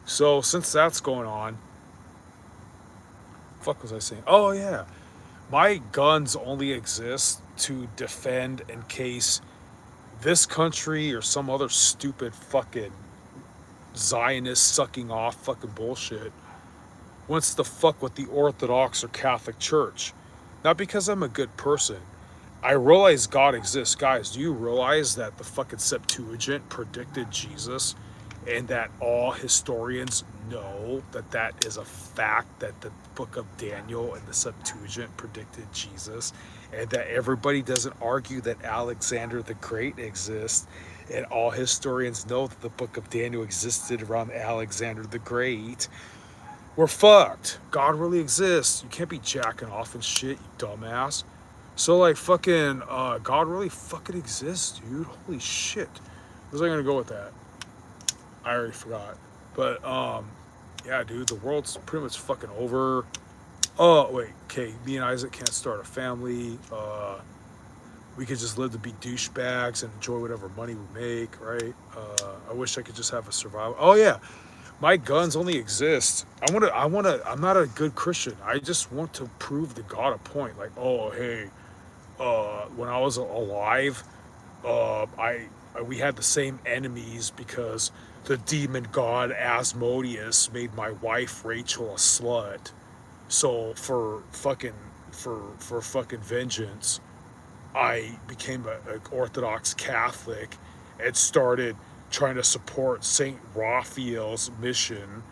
So since that's going on, fuck was I saying? Oh yeah, my guns only exist to defend in case this country or some other stupid fucking Zionist sucking off fucking bullshit wants to fuck with the Orthodox or Catholic Church. Not because I'm a good person. I realize God exists. Guys, do you realize that the fucking Septuagint predicted Jesus and that all historians know that that is a fact, that the book of Daniel and the Septuagint predicted Jesus, and that everybody doesn't argue that Alexander the Great exists, and all historians know that the book of Daniel existed around Alexander the Great, we're fucked. God really exists. You can't be jacking off and shit, you dumbass. So like fucking God really fucking exists, dude. Holy shit. Was I gonna go with that? I already forgot. But yeah, dude, the world's pretty much fucking over. Oh wait, okay, me and Isaac can't start a family. We could just live to be douchebags and enjoy whatever money we make, right? I wish I could just have a survival. Oh yeah, my guns only exist. I'm not a good Christian. I just want to prove to God a point. Like, oh hey, when I was alive, we had the same enemies because the demon god Asmodeus made my wife Rachel a slut. So for fucking vengeance, I became an Orthodox Catholic and started trying to support Saint Raphael's mission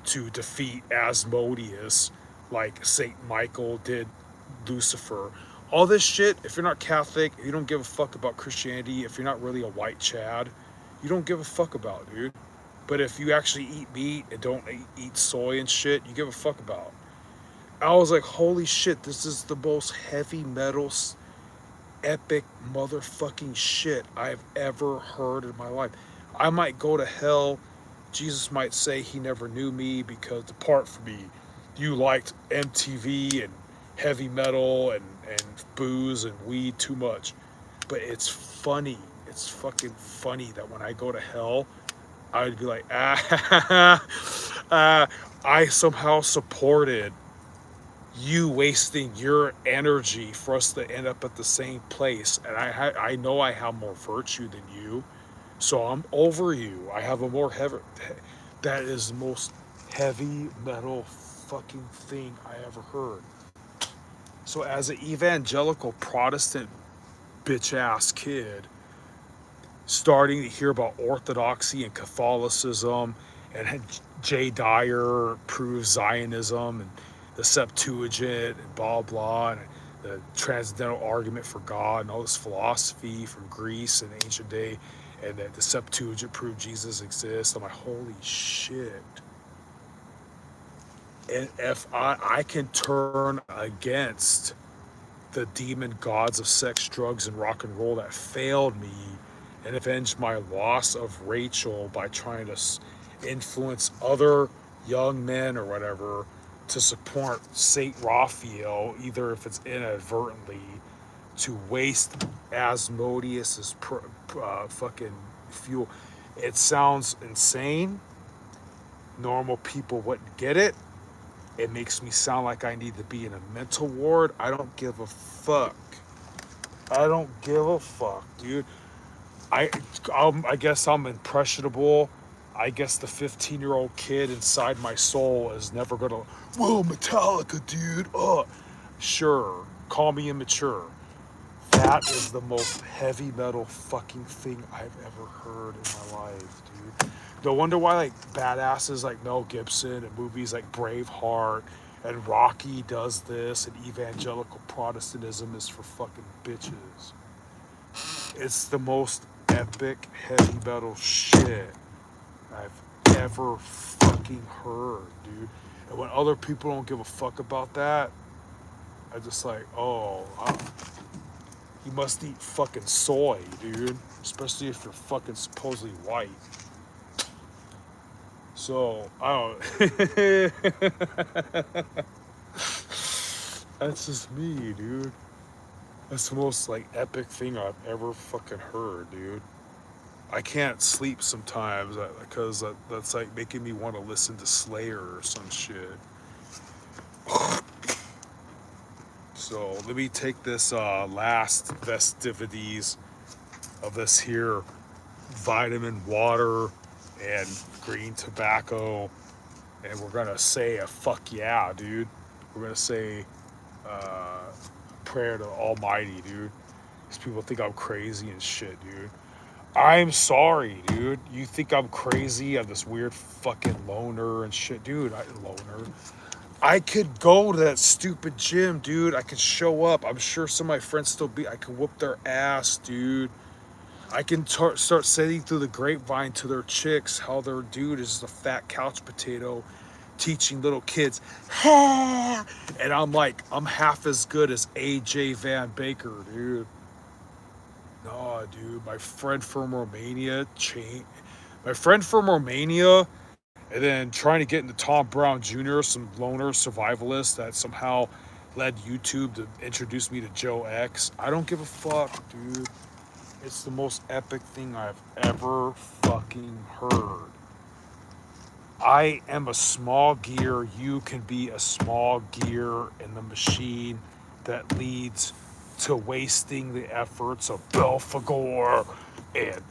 to defeat Asmodeus, like Saint Michael did Lucifer. All this shit, if you're not Catholic, if you don't give a fuck about Christianity, if you're not really a white Chad, you don't give a fuck about, dude. But if you actually eat meat and don't eat soy and shit, you give a fuck about. I was like, holy shit, this is the most heavy metal, epic motherfucking shit I've ever heard in my life. I might go to hell. Jesus might say he never knew me because depart from me. You liked MTV and heavy metal and booze and weed too much. But it's funny. It's fucking funny that when I go to hell, I would be like, I somehow supported you wasting your energy for us to end up at the same place, and I know I have more virtue than you, so I'm over you. I have a more heavy. That is the most heavy metal fucking thing I ever heard. So as an evangelical Protestant bitch ass kid, starting to hear about Orthodoxy and Catholicism, and Jay Dyer proves Zionism and the Septuagint and blah blah, and the transcendental argument for God and all this philosophy from Greece and ancient day, and that the Septuagint proved Jesus exists. I'm like, holy shit. And if I can turn against the demon gods of sex, drugs, and rock and roll that failed me and avenge my loss of Rachel by trying to influence other young men or whatever to support Saint Raphael, either if it's inadvertently, to waste Asmodeus's fucking fuel. It sounds insane. Normal people wouldn't get it. It makes me sound like I need to be in a mental ward. I don't give a fuck. I don't give a fuck, dude. I I guess I'm impressionable. I guess the 15-year-old kid inside my soul is never gonna. Whoa, Metallica, dude. Sure. Call me immature. That is the most heavy metal fucking thing I've ever heard in my life, dude. No wonder why like badasses like Mel Gibson and movies like Braveheart and Rocky does this, and evangelical Protestantism is for fucking bitches. It's the most epic heavy metal shit I've ever fucking heard, dude. And when other people don't give a fuck about that, I just like, oh, you must eat fucking soy, dude. Especially if you're fucking supposedly white. So, I don't. That's just me, dude. That's the most like epic thing I've ever fucking heard, dude. I can't sleep sometimes because that's like making me want to listen to Slayer or some shit. So let me take this last festivities of this here vitamin water and green tobacco, and we're gonna say a fuck yeah, dude. We're gonna say prayer to the Almighty, dude. These people think I'm crazy and shit, dude. I'm sorry, dude. You think I'm crazy? I'm this weird fucking loner and shit. Dude, loner. I could go to that stupid gym, dude. I could show up. I'm sure some of my friends still be. I could whoop their ass, dude. I can start saying through the grapevine to their chicks how their dude is a fat couch potato teaching little kids, ha! And I'm like, I'm half as good as AJ Van Baker, dude. No, dude, my friend from Romania, and then trying to get into Tom Brown Jr., some loner survivalist that somehow led YouTube to introduce me to Joe X. I don't give a fuck, dude. It's the most epic thing I've ever fucking heard. I am a small gear. You can be a small gear in the machine that leads to wasting the efforts of Belphegor and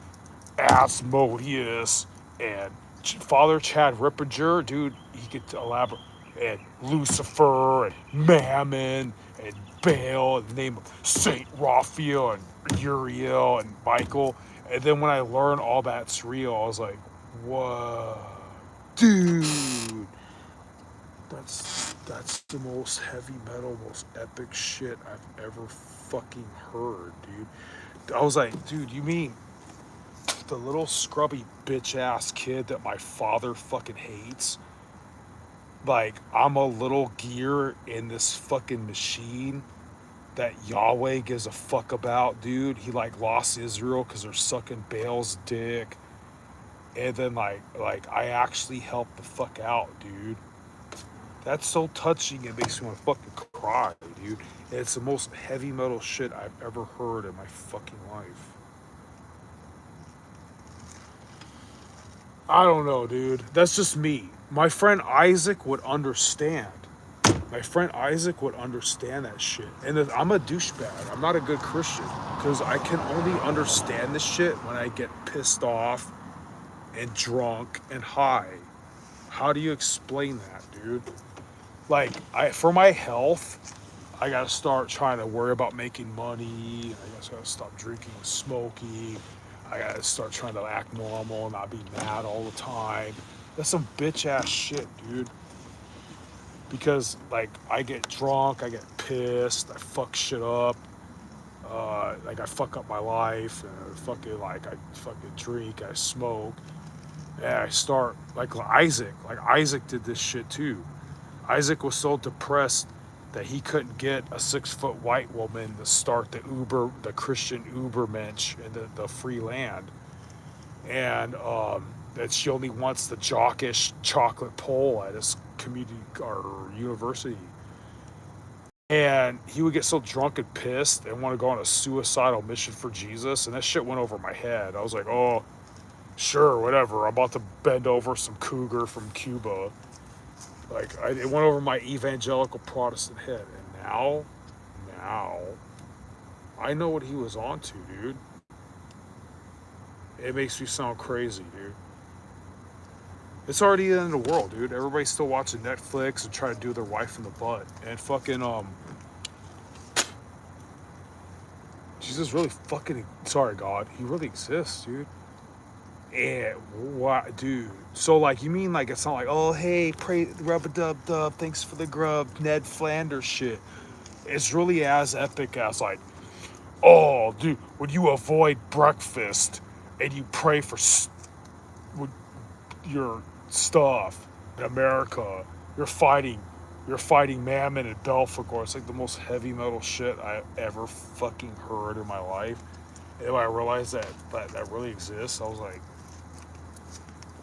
Asmodeus and Father Chad Ripperger. Dude, he could elaborate. And Lucifer and Mammon and Baal and the name of Saint Raphael and Uriel and Michael. And then when I learned all that's real, I was like, whoa, dude, that's the most heavy metal, most epic shit I've ever fucking heard, dude. I was like, dude, you mean the little scrubby bitch ass kid that my father fucking hates? Like, I'm a little gear in this fucking machine that Yahweh gives a fuck about, dude. He like lost Israel because they're sucking Baal's dick. And then like I actually helped the fuck out, dude. That's so touching. It makes me want to fucking cry, dude. And it's the most heavy metal shit I've ever heard in my fucking life. I don't know, dude. That's just me. My friend Isaac would understand. My friend Isaac would understand that shit. And I'm a douchebag. I'm not a good Christian because I can only understand this shit when I get pissed off and drunk and high. How do you explain that, dude? Like, for my health, I gotta start trying to worry about making money. I guess I gotta stop drinking and smoking. I gotta start trying to act normal and not be mad all the time. That's some bitch ass shit, dude. Because like I get drunk, I get pissed, I fuck shit up. Like I fuck up my life, and I fucking drink, I smoke, and I start like Isaac. Like Isaac did this shit too. Isaac was so depressed that he couldn't get a 6 foot white woman to start the Christian Ubermensch in the free land, and that she only wants the jockish chocolate pole at his community or university. And he would get so drunk and pissed and want to go on a suicidal mission for Jesus, and that shit went over my head. I was like, oh, sure, whatever. I'm about to bend over some cougar from Cuba. It went over my evangelical Protestant head, and now, I know what he was onto, dude. It makes me sound crazy, dude. It's already in the world, dude. Everybody's still watching Netflix and trying to do their wife in the butt, and fucking Jesus really fucking sorry, God. He really exists, dude. And what, dude? So like, you mean like it's not like, oh hey, pray rub a dub dub, thanks for the grub, Ned Flanders shit. It's really as epic as like, oh, dude, when you avoid breakfast and you pray for your stuff in America, you're fighting, you're fighting Mammon and Belphegor. It's like the most heavy metal shit I ever fucking heard in my life. And when I realized that really exists, I was like,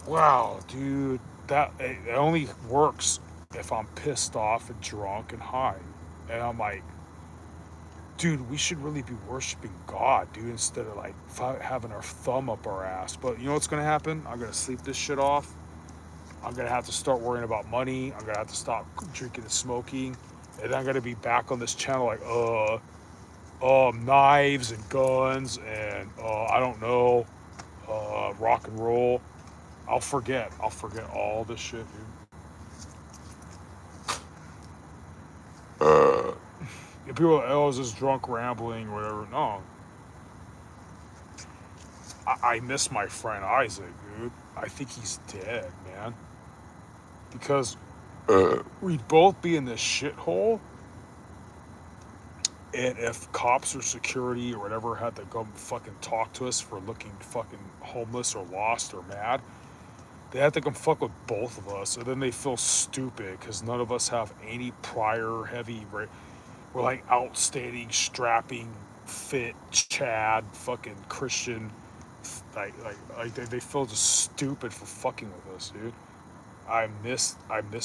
wow, dude, that it only works if I'm pissed off and drunk and high. And I'm like, dude, we should really be worshiping God, dude, instead of like having our thumb up our ass. But you know what's gonna happen? I'm gonna sleep this shit off. I'm gonna have to start worrying about money. I'm gonna have to stop drinking and smoking, and I'm gonna be back on this channel like, knives and guns and I don't know, rock and roll. I'll forget. I'll forget all this shit, dude. If people are like, oh, is this drunk rambling or whatever? No. I miss my friend Isaac, dude. I think he's dead, man. Because we'd both be in this shithole, and if cops or security or whatever had to come fucking talk to us for looking fucking homeless or lost or mad, they had to come fuck with both of us, and then they feel stupid because none of us have any prior heavy. We're like outstanding, strapping, fit, Chad, fucking Christian. Like they feel just stupid for fucking with us, dude. I miss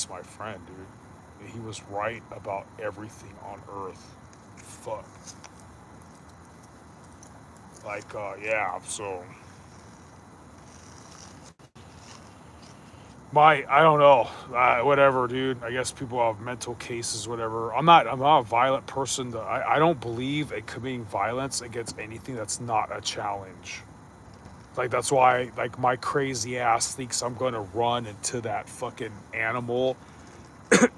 my friend, dude. He was right about everything on Earth. Fuck. Like, yeah. So I don't know, whatever, dude. I guess people have mental cases, whatever. I'm not a violent person. I don't believe in committing violence against anything that's not a challenge. Like, that's why, like, my crazy ass thinks I'm gonna run into that fucking animal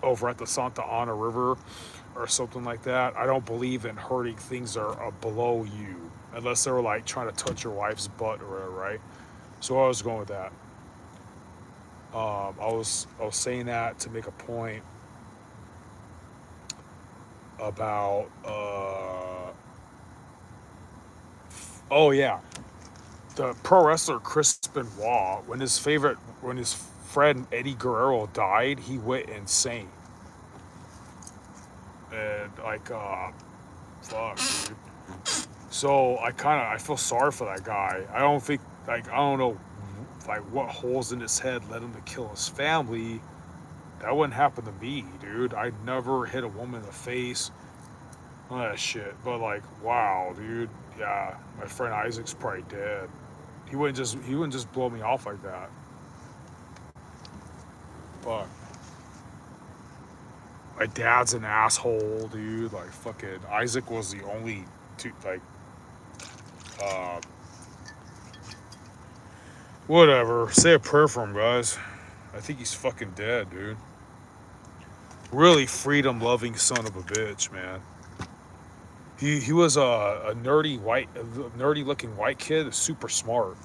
over at the Santa Ana River or something like that. I don't believe in hurting things that are below you, unless they were like trying to touch your wife's butt or whatever, right? So I was going with that. I was saying that to make a point about oh yeah, the pro wrestler Chris Benoit, when his friend Eddie Guerrero died, he went insane. And like, fuck, dude. So I feel sorry for that guy. I don't think, like, I don't know, like, what holes in his head led him to kill his family. That wouldn't happen to me, dude. I'd never hit a woman in the face, all that shit. But like, wow, dude. Yeah, my friend Isaac's probably dead. He wouldn't just blow me off like that. Fuck. My dad's an asshole, dude. Like, fucking Isaac was the only dude, like, uh, whatever. Say a prayer for him, guys. I think he's fucking dead, dude. Really freedom loving son of a bitch, man. He was a nerdy looking white kid, super smart,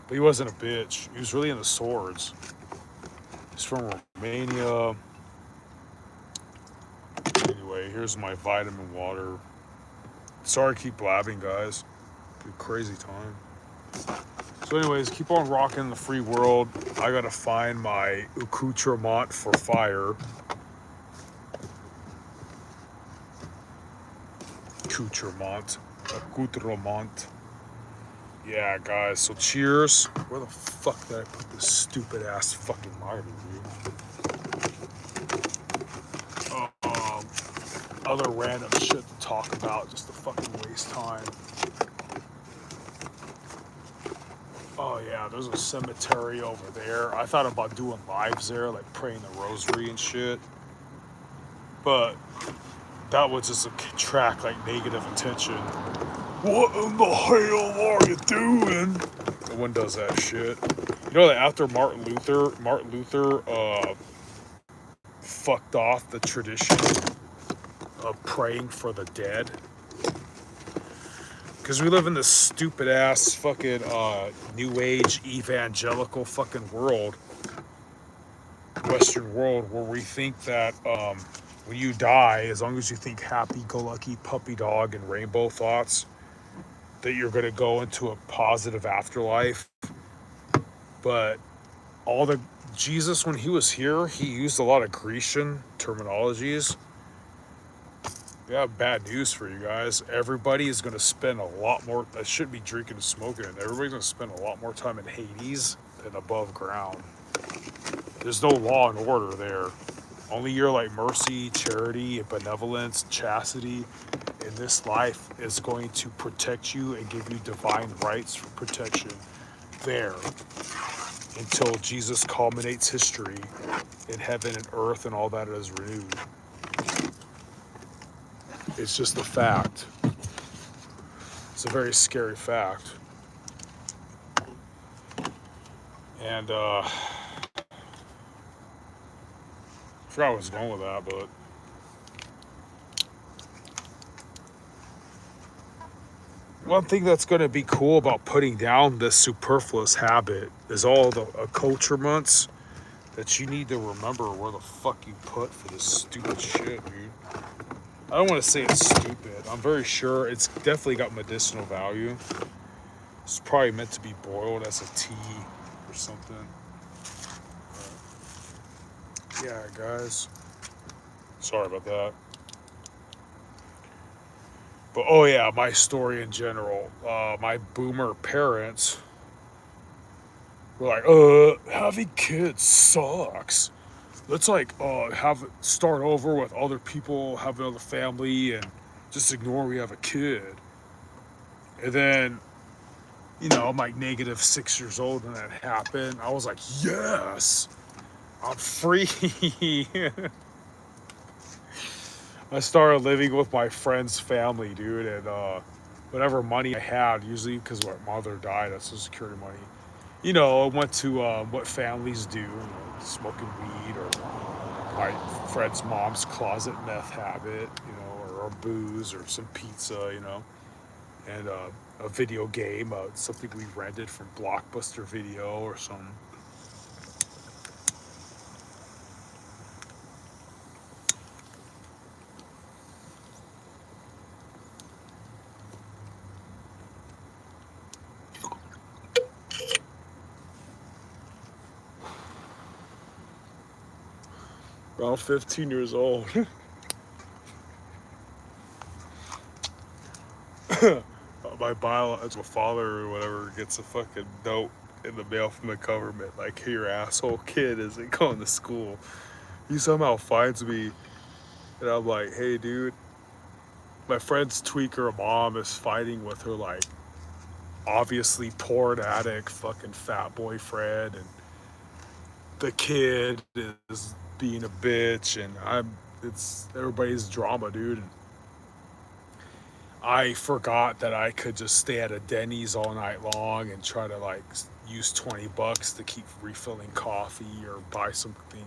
but he wasn't a bitch. He was really into swords. He's from Romania. Anyway, here's my vitamin water. Sorry to keep blabbing, guys. It's a crazy time. So anyways, keep on rocking the free world. I gotta find my accoutrement for fire. Accoutrement. Yeah, guys, so cheers. Where the fuck did I put this stupid ass fucking margarine, dude? Other random shit to talk about just to fucking waste time. Oh yeah, there's a cemetery over there. I thought about doing lives there, like praying the rosary and shit. But that would just attract like negative attention. What in the hell are you doing? No one does that shit. You know that after Martin Luther fucked off the tradition of praying for the dead. Because we live in this stupid ass fucking new age evangelical fucking world, Western world, where we think that when you die, as long as you think happy go lucky puppy dog and rainbow thoughts, that you're gonna go into a positive afterlife. But all the Jesus, when he was here, he used a lot of Grecian terminologies. We have bad news for you guys. Everybody is going to spend a lot more. I shouldn't be drinking and smoking. Everybody's going to spend a lot more time in Hades than above ground. There's no law and order there. Only your like mercy, charity, benevolence, chastity in this life is going to protect you and give you divine rights for protection there until Jesus culminates history in heaven and earth and all that is renewed. It's just a fact. It's a very scary fact. And I forgot where I was going with that, but one thing that's going to be cool about putting down this superfluous habit is all the accoutrements that you need to remember where the fuck you put for this stupid shit, dude. I don't want to say it's stupid. I'm very sure it's definitely got medicinal value. It's probably meant to be boiled as a tea or something. But yeah, guys. Sorry about that. But oh yeah, my story in general. My boomer parents were like, having kids sucks. Let's like have start over with other people, have another family, and just ignore we have a kid. And then, I'm like negative 6 years old when that happened. I was like, yes, I'm free. I started living with my friend's family, dude, and whatever money I had, usually because my mother died, that's Social Security money. I went to what families do, smoking weed or my friend's mom's closet meth habit, or booze or some pizza, and a video game, something we rented from Blockbuster Video or something. Around 15 years old. My biological father or whatever gets a fucking note in the mail from the government like, hey, your asshole kid isn't going to school. He somehow finds me, and I'm like, hey, dude, my friend's tweaker mom is fighting with her, like, obviously porn addict fucking fat boyfriend, and the kid is being a bitch, and it's everybody's drama, dude. And I forgot that I could just stay at a Denny's all night long and try to like use $20 to keep refilling coffee or buy something.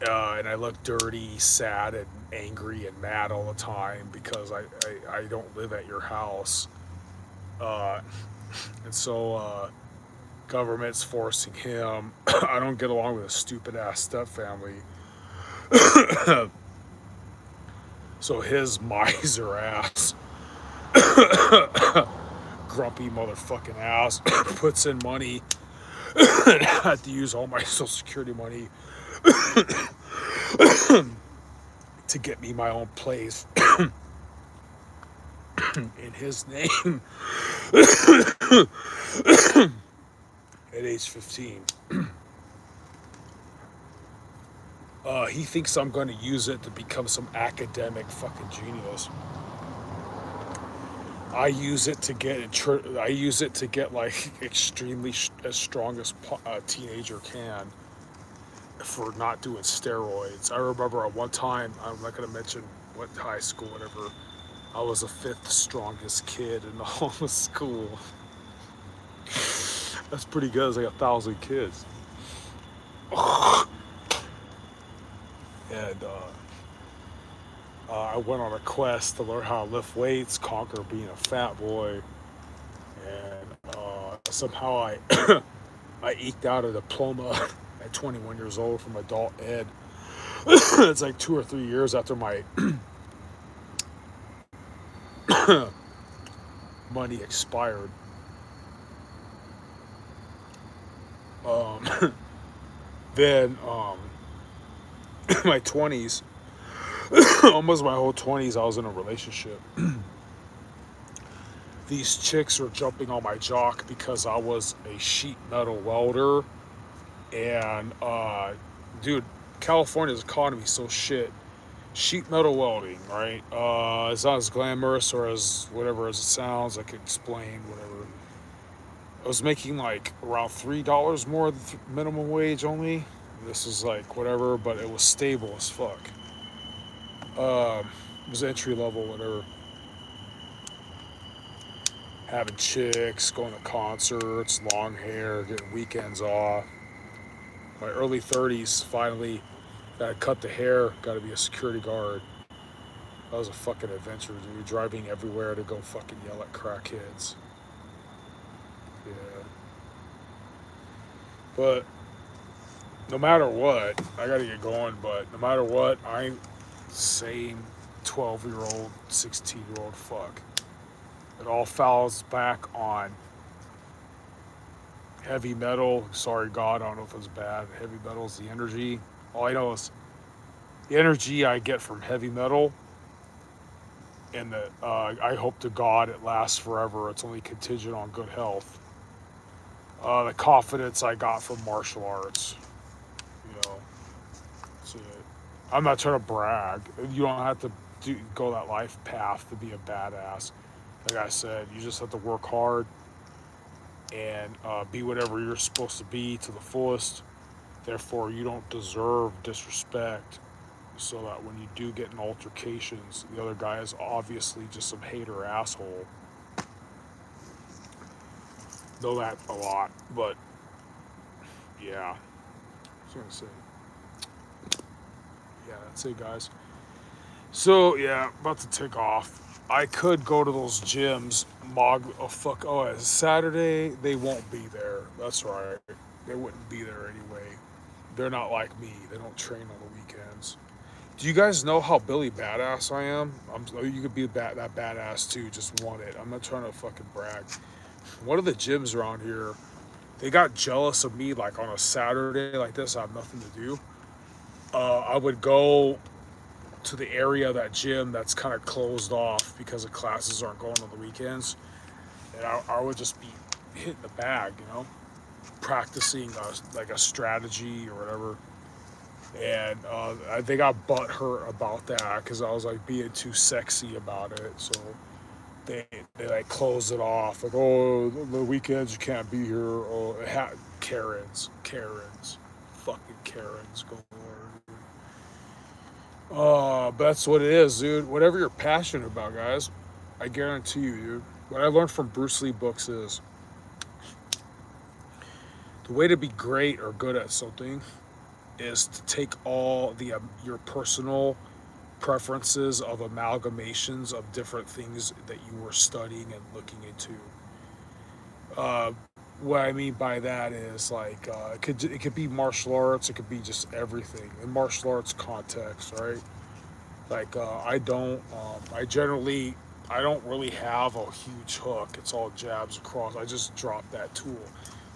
And I look dirty, sad, and angry and mad all the time because I don't live at your house. Uh, and so government's forcing him. I don't get along with a stupid ass step family. So his miser ass, grumpy motherfucking ass, puts in money and I had to use all my Social Security money to get me my own place in his name at age 15. He thinks I'm going to use it to become some academic fucking genius. I use it to get like extremely as strong as a teenager can for not doing steroids. I remember at one time, I'm not going to mention what high school, whatever, I was the fifth strongest kid in the whole of school. That's pretty good. It's like 1,000 kids. And I went on a quest to learn how to lift weights, conquer being a fat boy, and somehow I eked out a diploma at 21 years old from adult ed. It's like 2 or 3 years after my money expired. Um, then my 20s, almost my whole 20s, I was in a relationship. These chicks were jumping on my jock because I was a sheet metal welder. And, dude, California's economy is so shit. Sheet metal welding, right? It's not as glamorous or as whatever as it sounds. I could explain whatever. I was making like around $3 more than minimum wage only. This was like whatever, but it was stable as fuck. It was entry level, whatever. Having chicks, going to concerts, long hair, getting weekends off. My early 30s, finally, gotta cut the hair, gotta be a security guard. That was a fucking adventure, dude. Driving everywhere to go fucking yell at crackheads. Yeah. But no matter what, I gotta get going. But no matter what, I'm same 12-year-old, 16-year-old fuck. It all falls back on heavy metal. Sorry, God, I don't know if it's bad. Heavy metal is the energy. All I know is the energy I get from heavy metal, and that I hope to God it lasts forever. It's only contingent on good health. The confidence I got from martial arts, you know, that's it. I'm not trying to brag. You don't have to go that life path to be a badass. Like I said, you just have to work hard and be whatever you're supposed to be to the fullest. Therefore, you don't deserve disrespect. So that when you do get in altercations, the other guy is obviously just some hater asshole. Know that a lot, but yeah. I was gonna say, yeah, that's it, guys. So yeah, about to take off. I could go to those gyms. Oh fuck! Oh, it's Saturday. They won't be there. That's right. They wouldn't be there anyway. They're not like me. They don't train on the weekends. Do you guys know how Billy Badass I am? You could be that badass too. Just want it. I'm not trying to fucking brag. One of the gyms around here, they got jealous of me. Like on a Saturday like this, I have nothing to do. I would go to the area of that gym that's kind of closed off because the classes aren't going on the weekends, and I would just be hitting the bag, practicing like a strategy or whatever. And they got butt hurt about that because I was like being too sexy about it. So they like closed it off. Like, oh, the weekends you can't be here. Oh, Karens, fucking Karens galore. But that's what it is, dude. Whatever you're passionate about, guys, I guarantee you, dude. What I learned from Bruce Lee books is the way to be great or good at something is to take all the your personal preferences of amalgamations of different things that you were studying and looking into. Uh, what I mean by that is like it could be martial arts, it could be just everything in martial arts context, right? Like I don't really have a huge hook. It's all jabs across. I just drop that tool.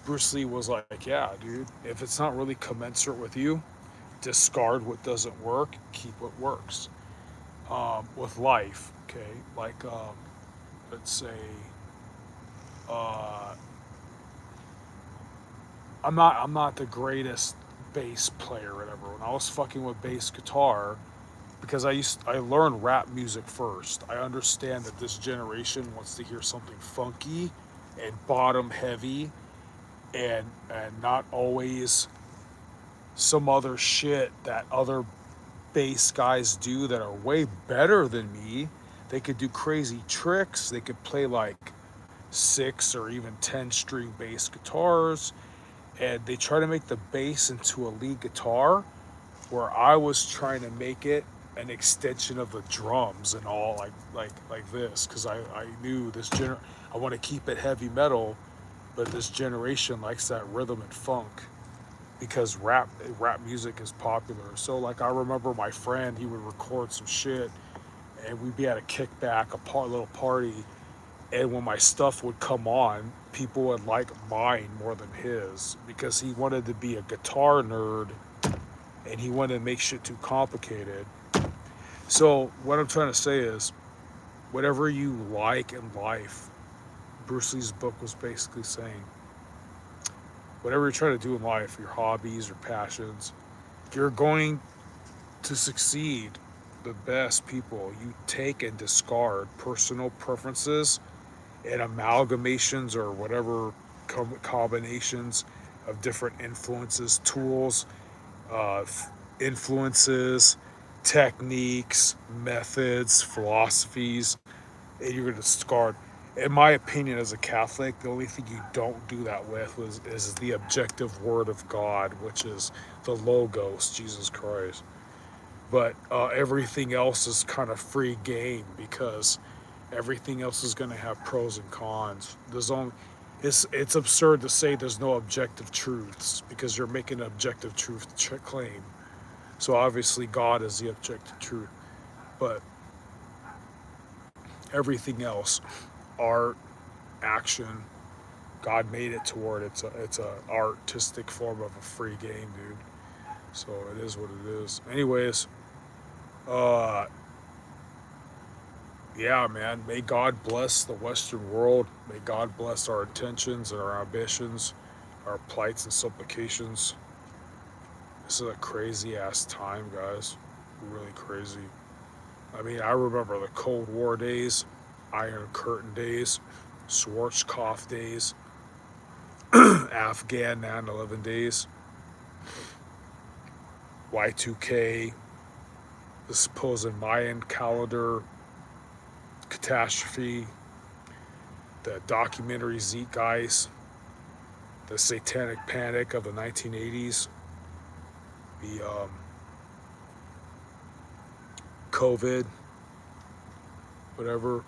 Bruce Lee was like, yeah, dude, if it's not really commensurate with you, discard what doesn't work, keep what works. With life, okay, like let's say uh, I'm not the greatest bass player or whatever. When I was fucking with bass guitar, because I learned rap music first. I understand that this generation wants to hear something funky and bottom heavy and not always some other shit that other bass guys do that are way better than me. They could do crazy tricks. They could play like 6 or even 10 string bass guitars, and they try to make the bass into a lead guitar, where I was trying to make it an extension of the drums and all like this, because I knew I want to keep it heavy metal, but this generation likes that rhythm and funk because rap music is popular. So like I remember my friend, he would record some shit, and we'd be at a kickback, little party, and when my stuff would come on, people would like mine more than his because he wanted to be a guitar nerd and he wanted to make shit too complicated. So what I'm trying to say is, whatever you like in life, Bruce Lee's book was basically saying, whatever you're trying to do in life, your hobbies, your passions, you're going to succeed. The best people, you take and discard personal preferences and amalgamations or whatever combinations of different influences, tools, uh, influences, techniques, methods, philosophies, and you're going to discard. In my opinion, as a Catholic, the only thing you don't do that with is the objective Word of God, which is the Logos, Jesus Christ. But everything else is kind of free game because everything else is going to have pros and cons. It's absurd to say there's no objective truths because you're making an objective truth claim. So obviously God is the objective truth, but everything else, art, action, God made it to where it's a artistic form of a free game, dude. So it is what it is. Anyways, uh, yeah, man. May God bless the Western world. May God bless our intentions and our ambitions, our plights and supplications. This is a crazy ass time, guys. Really crazy. I mean, I remember the Cold War days, Iron Curtain days, Schwarzkopf days, Afghan 9/11 days, Y2K, the supposed Mayan calendar catastrophe, the documentary Zeitgeist, the satanic panic of the 1980s, the COVID, whatever,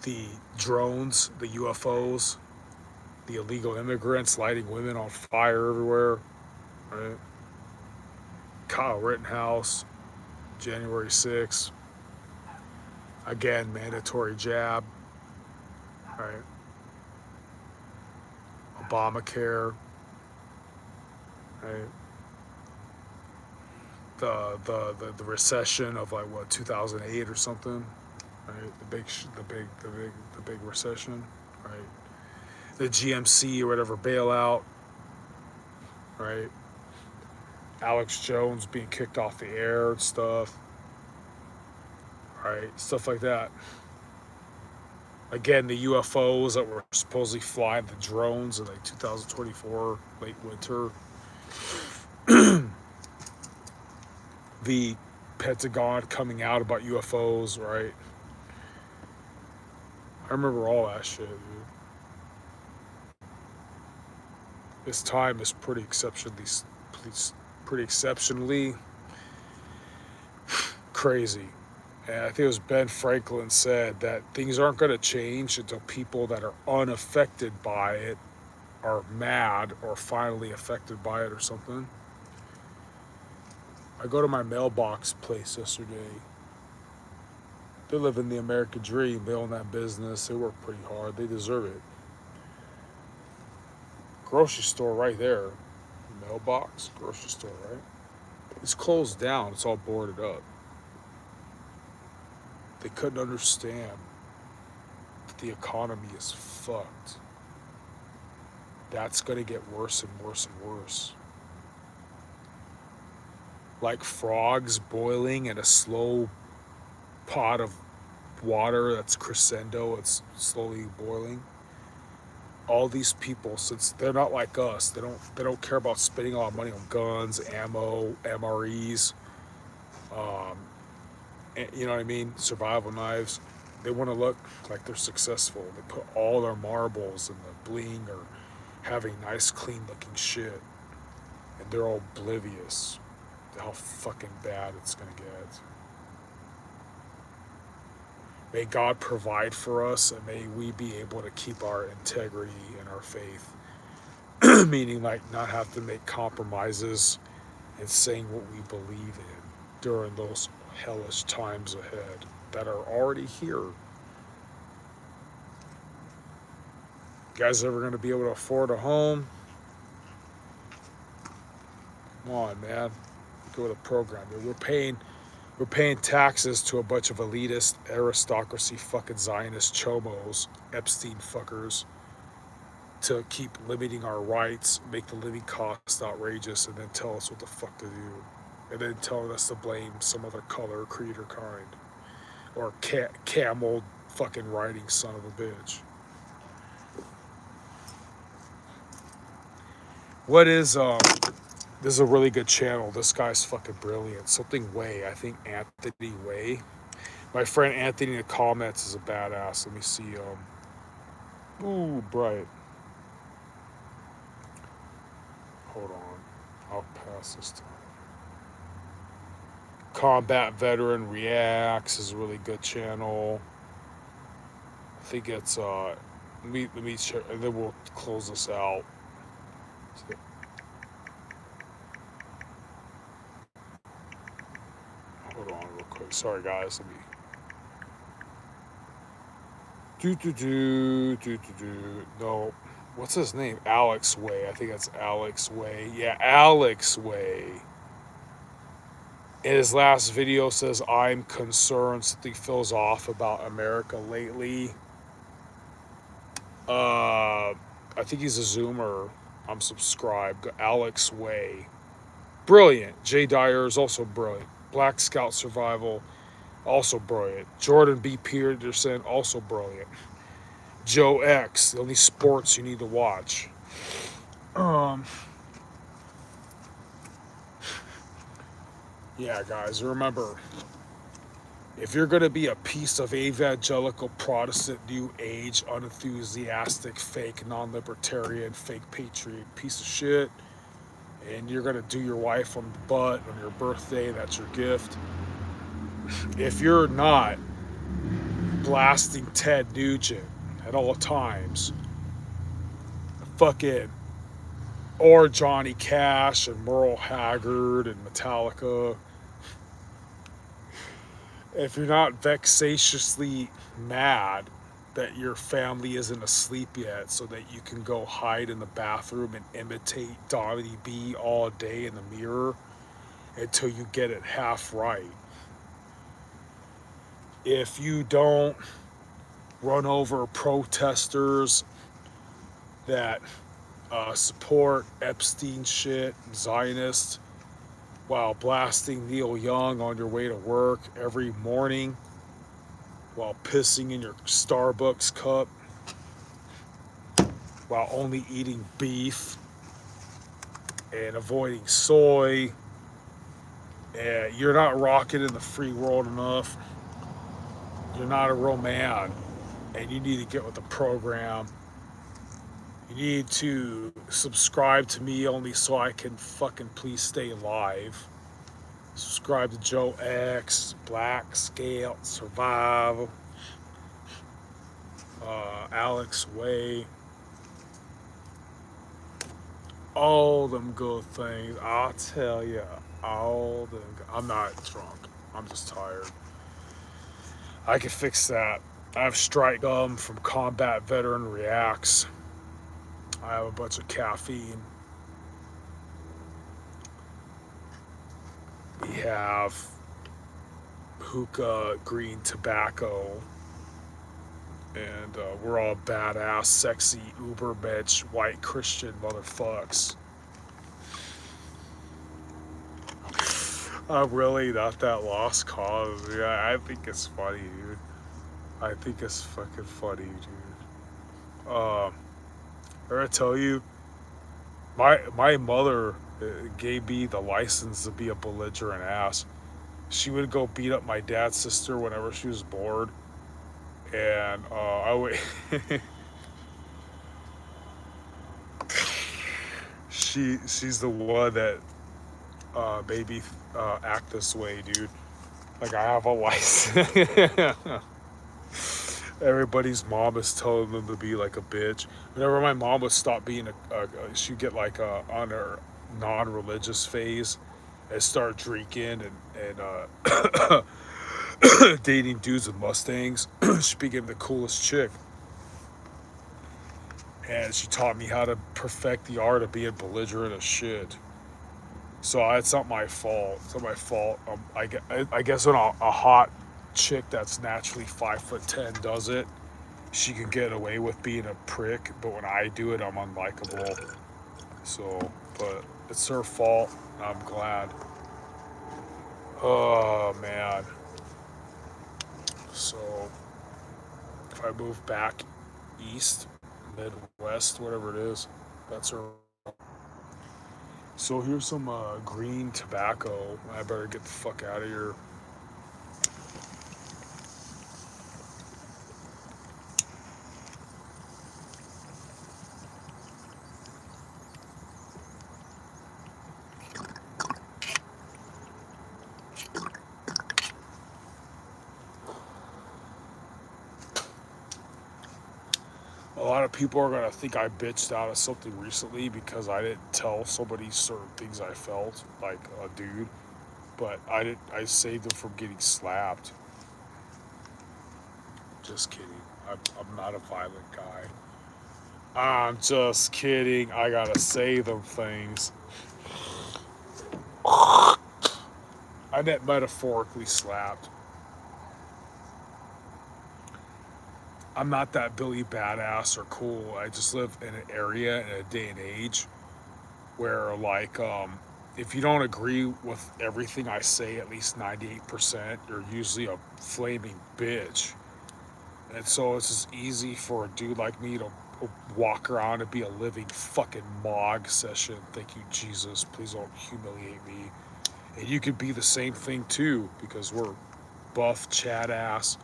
the drones, the UFOs, the illegal immigrants lighting women on fire everywhere, right? Kyle Rittenhouse, January 6th, again, mandatory jab, right? Obamacare, right? The recession of like what 2008 or something, right? The big recession, right? The GMC or whatever bailout, right? Alex Jones being kicked off the air and stuff, right? Stuff like that. Again, the UFOs that were supposedly flying the drones in like 2024 late winter. The Pentagon coming out about UFOs, right? I remember all that shit, dude. This time is pretty exceptionally crazy. And I think it was Ben Franklin said that things aren't going to change until people that are unaffected by it are mad or finally affected by it or something. I go to my mailbox place yesterday. They live in the American dream. They own that business. They work pretty hard. They deserve it. Grocery store right there. Mailbox, grocery store, right? It's closed down. It's all boarded up. They couldn't understand that the economy is fucked. That's going to get worse and worse and worse. Like frogs boiling in a slow pot of water that's crescendo, it's slowly boiling. All these people, since they're not like us, they don't care about spending a lot of money on guns, ammo, MREs, um, you know what I mean, survival knives. They want to look like they're successful. They put all their marbles and the bling or having nice, clean looking shit, and they're all oblivious to how fucking bad it's gonna get. May God provide for us, and may we be able to keep our integrity and our faith. Meaning, like, not have to make compromises and saying what we believe in during those hellish times ahead that are already here. You guys ever going to be able to afford a home? Come on, man. Go to the program. We're paying taxes to a bunch of elitist aristocracy fucking Zionist chomos, Epstein fuckers, to keep limiting our rights, make the living costs outrageous, and then tell us what the fuck to do. And then telling us to blame some other color, creed, or kind. Or camel fucking riding son of a bitch. What is, this is a really good channel. This guy's fucking brilliant. Something Way, I think Anthony Way. My friend Anthony in the comments is a badass. Let me see, ooh, bright. Hold on. I'll pass this time. Combat Veteran Reacts is a really good channel. I think it's let me check, and then we'll close this out. So, hold on real quick. Sorry guys, let me do. No, what's his name? Alex Way. I think that's Alex Way. Yeah, Alex Way. In his last video says, I'm concerned. Something feels off about America lately. I think he's a Zoomer. I'm subscribed. Alex Way. Brilliant. Jay Dyer is also brilliant. Black Scout Survival, also brilliant. Jordan B. Peterson, also brilliant. Joe X, the only sports you need to watch. Um, yeah, guys, remember, if you're going to be a piece of evangelical Protestant New Age, unenthusiastic, fake, non libertarian, fake patriot piece of shit, and you're going to do your wife on the butt on your birthday, that's your gift. If you're not blasting Ted Nugent at all times, fucking, or Johnny Cash and Merle Haggard and Metallica, if you're not vexatiously mad that your family isn't asleep yet so that you can go hide in the bathroom and imitate Donnie B all day in the mirror until you get it half right. If you don't run over protesters that support Epstein shit, Zionists, while blasting Neil Young on your way to work every morning, while pissing in your Starbucks cup, while only eating beef and avoiding soy, and you're not rocking in the free world enough. You're not a real man, and you need to get with the program. You need to subscribe to me only so I can fucking please stay alive. Subscribe to Joe X, Black Scale, Survival, Alex Way, all them good things. I'll tell you, all them. I'm not drunk. I'm just tired. I can fix that. I have strike gum from Combat Veteran Reacts. I have a bunch of caffeine. We have hookah, green tobacco, and we're all badass, sexy, uber bitch, white Christian motherfucks. I'm really not that lost cause. Yeah, I think it's funny, dude. I think it's fucking funny, dude. I gotta tell you, my mother gave me the license to be a belligerent ass. She would go beat up my dad's sister whenever she was bored, and I would. She's the one that made me act this way, dude. Like I have a license. Everybody's mom is telling them to be like a bitch. Whenever my mom would stop being she'd get like on her non-religious phase and start drinking and dating dudes with Mustangs. She became the coolest chick, and she taught me how to perfect the art of being belligerent as shit. So it's not my fault. It's not my fault. I guess when a hot chick that's naturally 5'10" does it, she can get away with being a prick. But when I do it, I'm unlikable. So, but it's her fault. I'm glad. Oh man. So if I move back east, Midwest, whatever it is, that's her. So here's some green tobacco. I better get the fuck out of here. people are gonna think I bitched out of something recently because I didn't tell somebody certain things I felt, like a dude. But I didn't. I saved them from getting slapped. Just kidding. I'm not a violent guy. I'm just kidding. I gotta say them things. I meant metaphorically slapped. I'm not that Billy Badass or cool. I just live in an area in a day and age where, like, if you don't agree with everything I say, at least 98%, you're usually a flaming bitch. And so it's just easy for a dude like me to walk around and be a living fucking mog session thinking, Jesus, please don't humiliate me. And you could be the same thing too, because we're buff, Chad ass,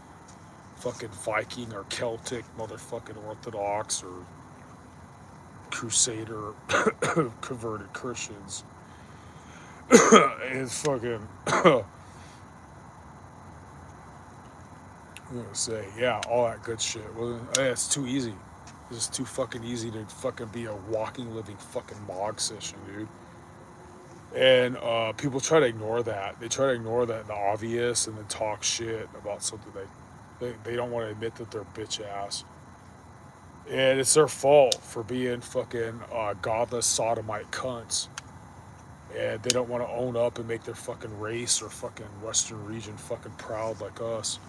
fucking Viking or Celtic, motherfucking Orthodox or Crusader converted Christians. And fucking, I'm gonna say, yeah, all that good shit. Well, it's too easy. It's too fucking easy to fucking be a walking, living fucking mog session, dude. And people try to ignore that. They try to ignore that the obvious and then talk shit about something they don't want to admit that they're bitch ass. And it's their fault for being fucking godless sodomite cunts. And they don't want to own up and make their fucking race or fucking Western region fucking proud like us.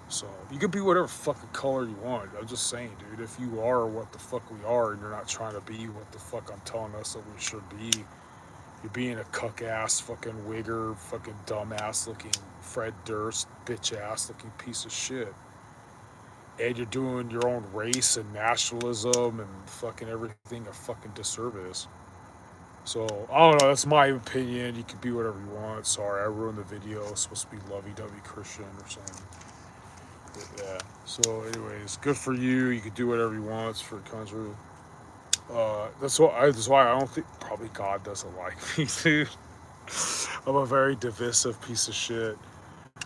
So you can be whatever fucking color you want. I'm just saying, dude, if you are what the fuck we are and you're not trying to be what the fuck I'm telling us that we should be, you're being a cuck ass fucking wigger, fucking dumbass looking Fred Durst, bitch ass looking piece of shit. And you're doing your own race and nationalism and fucking everything a fucking disservice. So, I don't know, that's my opinion. You can be whatever you want. Sorry, I ruined the video. It's supposed to be lovey-dovey Christian or something. But yeah. So, anyways, good for you. You can do whatever you want. It's for the country. That's why I don't think probably God doesn't like me, dude. I'm a very divisive piece of shit.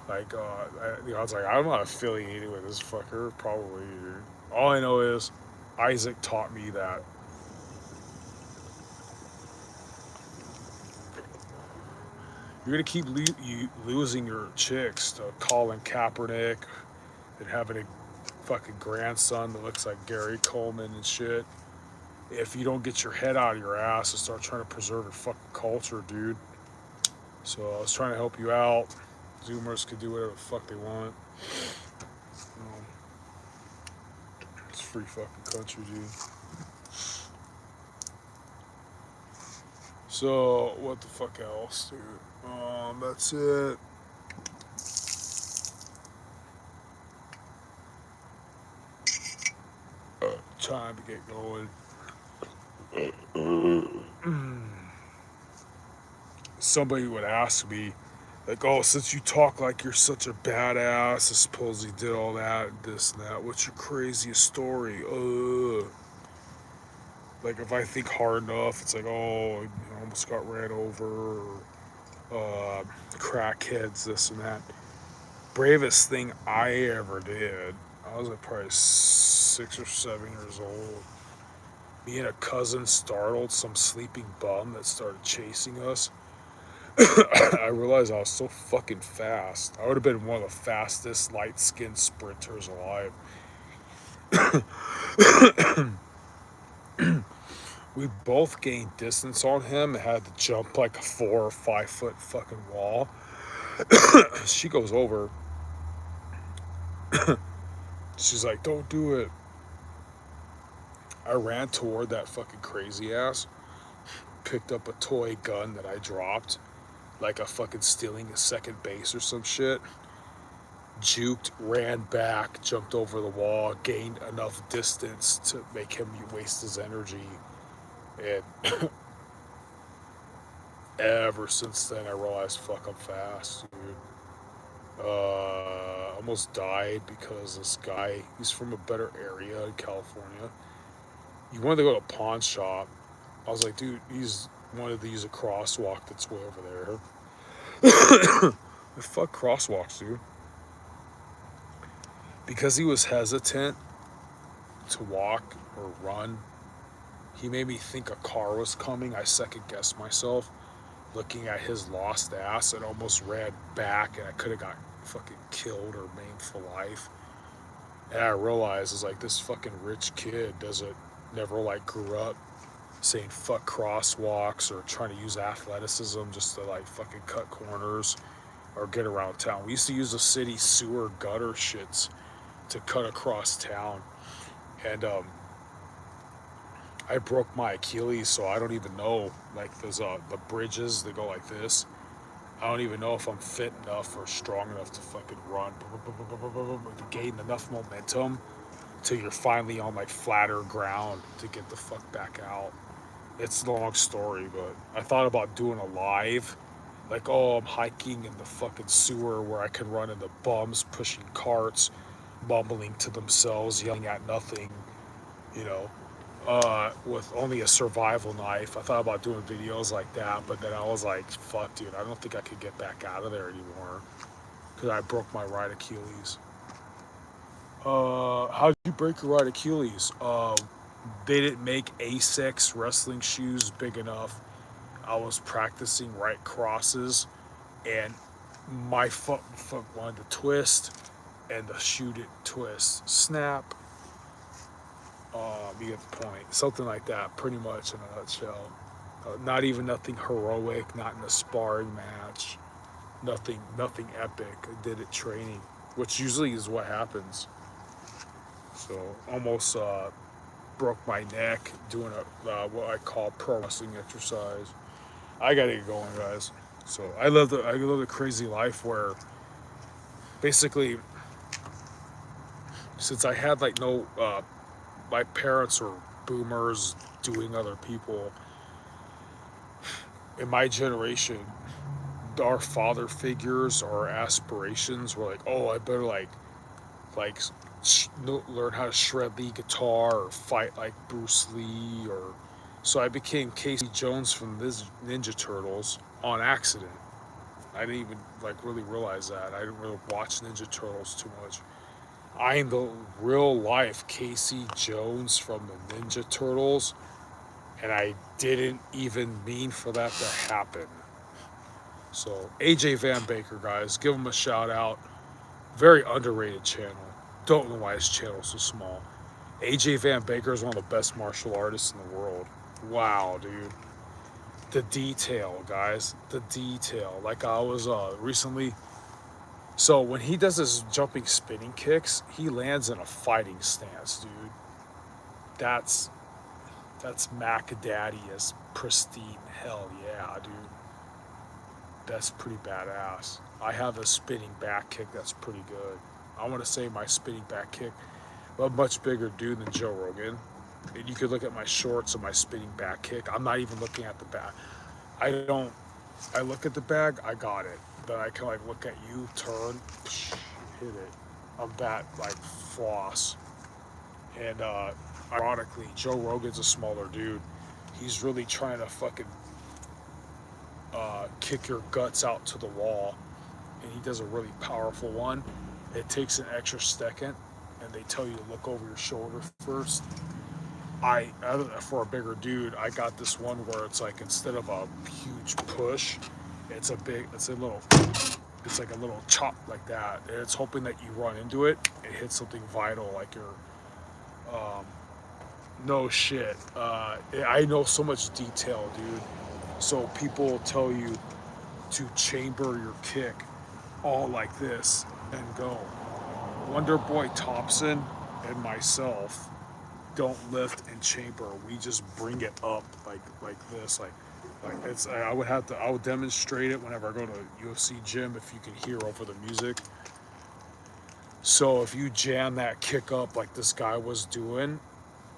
Like, I was like, I'm not affiliated with this fucker. Probably, dude. All I know is Isaac taught me that you're gonna keep losing your chicks to Colin Kaepernick and having a fucking grandson that looks like Gary Coleman and shit. If you don't get your head out of your ass and start trying to preserve your fucking culture, dude. So I was trying to help you out. Zoomers can do whatever the fuck they want. It's free fucking country, dude. So what the fuck else, dude? That's it. Time to get going. Somebody would ask me, like, oh, since you talk like you're such a badass, I suppose you did all that, this and that. What's your craziest story? Like, if I think hard enough, it's like, oh, you know, almost got ran over, or crackheads, this and that. Bravest thing I ever did, I was like probably 6 or 7 years old. Me and a cousin startled some sleeping bum that started chasing us. I realized I was so fucking fast. I would have been one of the fastest light-skinned sprinters alive. We both gained distance on him and had to jump like a 4 or 5 foot fucking wall. She goes over. She's like, don't do it. I ran toward that fucking crazy ass, picked up a toy gun that I dropped, like a fucking stealing a second base or some shit. Juked, ran back, jumped over the wall, gained enough distance to make him waste his energy. And ever since then, I realized, fuck, I'm fast, dude. Almost died because this guy, he's from a better area in California. He wanted to go to a pawn shop. I was like, dude, he's wanted to use a crosswalk that's way over there. Fuck crosswalks, dude. Because he was hesitant, to walk or run. He made me think a car was coming. I second guessed myself, looking at his lost ass, and almost ran back, and I could have got fucking killed or maimed for life. And I realized it's like this fucking rich kid doesn't never like grew up saying fuck crosswalks or trying to use athleticism just to like fucking cut corners or get around town. We used to use the city sewer gutter shits to cut across town, and I broke my Achilles, so I don't even know. Like there's the bridges that go like this. I don't even know if I'm fit enough or strong enough to fucking run, to gain enough momentum till you're finally on like flatter ground to get the fuck back out. It's a long story, but I thought about doing a live, like, oh, I'm hiking in the fucking sewer where I can run into bums pushing carts, mumbling to themselves, yelling at nothing, you know, with only a survival knife. I thought about doing videos like that, but then I was like, fuck, dude, I don't think I could get back out of there anymore because I broke my right Achilles. How did you break your right Achilles? They didn't make Asics wrestling shoes big enough. I was practicing right crosses, and my foot wanted to twist, and the shoe didn't twist. Snap. You get the point. Something like that, pretty much in a nutshell. Not even nothing heroic. Not in a sparring match. Nothing epic. I did it training, which usually is what happens. So almost broke my neck doing a what I call pro wrestling exercise. I gotta get going, guys. So I live a crazy life where basically, since I had like no my parents were boomers doing other people in my generation, our father figures or aspirations were like, oh, I better like learn how to shred the guitar or fight like Bruce Lee, or so I became Casey Jones from Ninja Turtles on accident. I didn't even like really realize that. I didn't really watch Ninja Turtles too much. I am the real life Casey Jones from the Ninja Turtles, and I didn't even mean for that to happen. So AJ Van Baker, guys, give him a shout out. Very underrated channel. Don't know why his channel is so small. AJ Van Baker is one of the best martial artists in the world. Wow, dude. The detail, guys. The detail. Like I was recently. So when he does his jumping spinning kicks, he lands in a fighting stance, dude. That's that's Macadaddy pristine. Hell yeah, dude. That's pretty badass. I have a spinning back kick that's pretty good. I want to say my spinning back kick. I'm a much bigger dude than Joe Rogan. And you could look at my shorts and my spinning back kick. I'm not even looking at the bag. I don't. I look at the bag. I got it. Then I can like look at you, turn, hit it. I'm that like floss. And ironically, Joe Rogan's a smaller dude. He's really trying to fucking kick your guts out to the wall, and he does a really powerful one. It takes an extra second, and they tell you to look over your shoulder first. I for a bigger dude, I got this one where it's like instead of a huge push, it's like a little chop like that. And it's hoping that you run into it, it hits something vital like your no shit. I know so much detail, dude. So people tell you to chamber your kick all like this and go. Wonder Boy Thompson and myself don't lift and chamber. We just bring it up like this, like it's. I would demonstrate it whenever I go to a UFC gym if you can hear over the music. So if you jam that kick up like this guy was doing,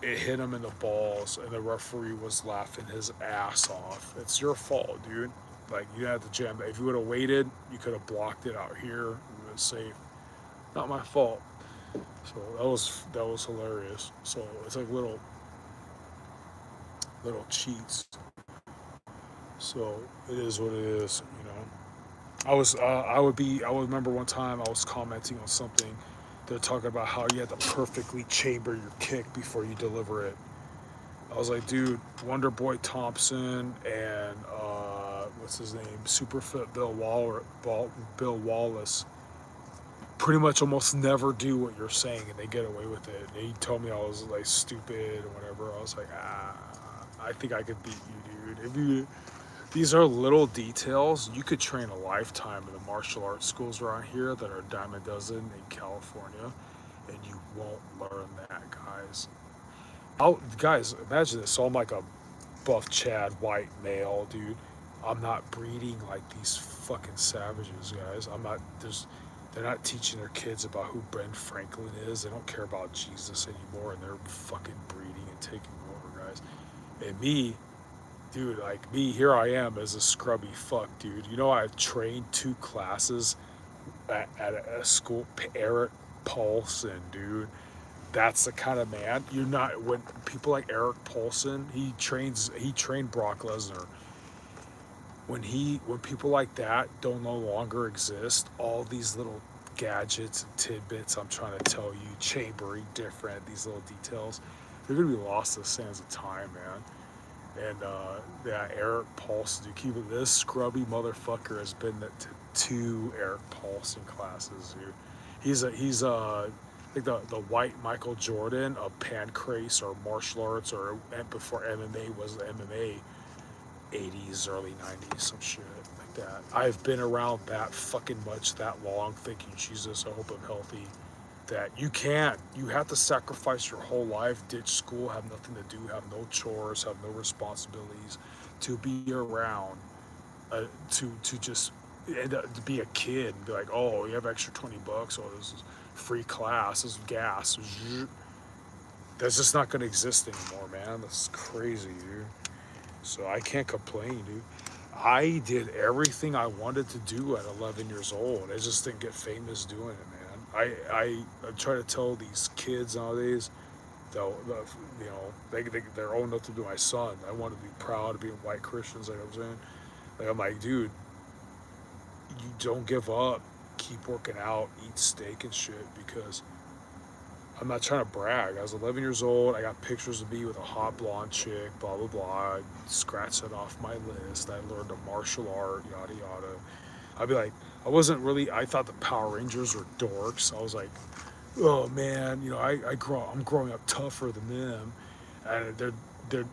it hit him in the balls, and the referee was laughing his ass off. It's your fault, dude. Like you had to jam that. If you would have waited, you could have blocked it out here. You would have safe. Not my fault. So that was hilarious. So it's like little cheats. So it is what it is, you know. I would remember one time I was commenting on something, they're talking about how you have to perfectly chamber your kick before you deliver it. I was like, dude, Wonder Boy Thompson and what's his name, Superfit Bill Wallace, pretty much almost never do what you're saying, and they get away with it. And he told me I was like stupid or whatever. I was like, I think I could beat you, dude. If you, these are little details. You could train a lifetime in the martial arts schools around here that are a dime a dozen in California, and you won't learn that, guys. Guys, imagine this. So I'm like a buff Chad white male, dude. I'm not breeding like these fucking savages, guys. I'm not. They're not teaching their kids about who Ben Franklin is. They don't care about Jesus anymore, and they're fucking breeding and taking over, guys. And me, dude, like me, here I am as a scrubby fuck, dude. You know, I've trained 2 classes at a school. Eric Paulson, dude. That's the kind of man you're not. When people like Eric Paulson, he trained Brock Lesnar. When people like that don't no longer exist, all these little gadgets and tidbits I'm trying to tell you, chambering different, these little details, they're gonna be lost to the sands of time, man. And yeah, Eric Paulson, you keep it. This scrubby motherfucker has been to 2 Eric Paulson classes, dude. He's like the white Michael Jordan of pancrase or martial arts, or before MMA was the MMA, 80s, early 90s, some shit like that. I've been around that fucking much that long, thinking, Jesus, I hope I'm healthy. That you have to sacrifice your whole life, ditch school, have nothing to do, have no chores, have no responsibilities, to be around, to just to be a kid and be like, oh, you have extra $20, oh, this is free class, this is gas. That's just not gonna exist anymore, man. That's crazy, dude. So I can't complain, dude. I did everything I wanted to do at 11 years old. I just didn't get famous doing it, man. I try to tell these kids nowadays, you know, they're old enough to be my son. I want to be proud of being white Christians, like I'm saying. Like, I'm like, dude, you don't give up. Keep working out, eat steak and shit, because I'm not trying to brag. I was 11 years old. I got pictures of me with a hot blonde chick, blah, blah, blah. I scratched it off my list. I learned a martial art, yada, yada. I'd be like, I thought the Power Rangers were dorks. I was like, oh man, you know, I'm growing up tougher than them. And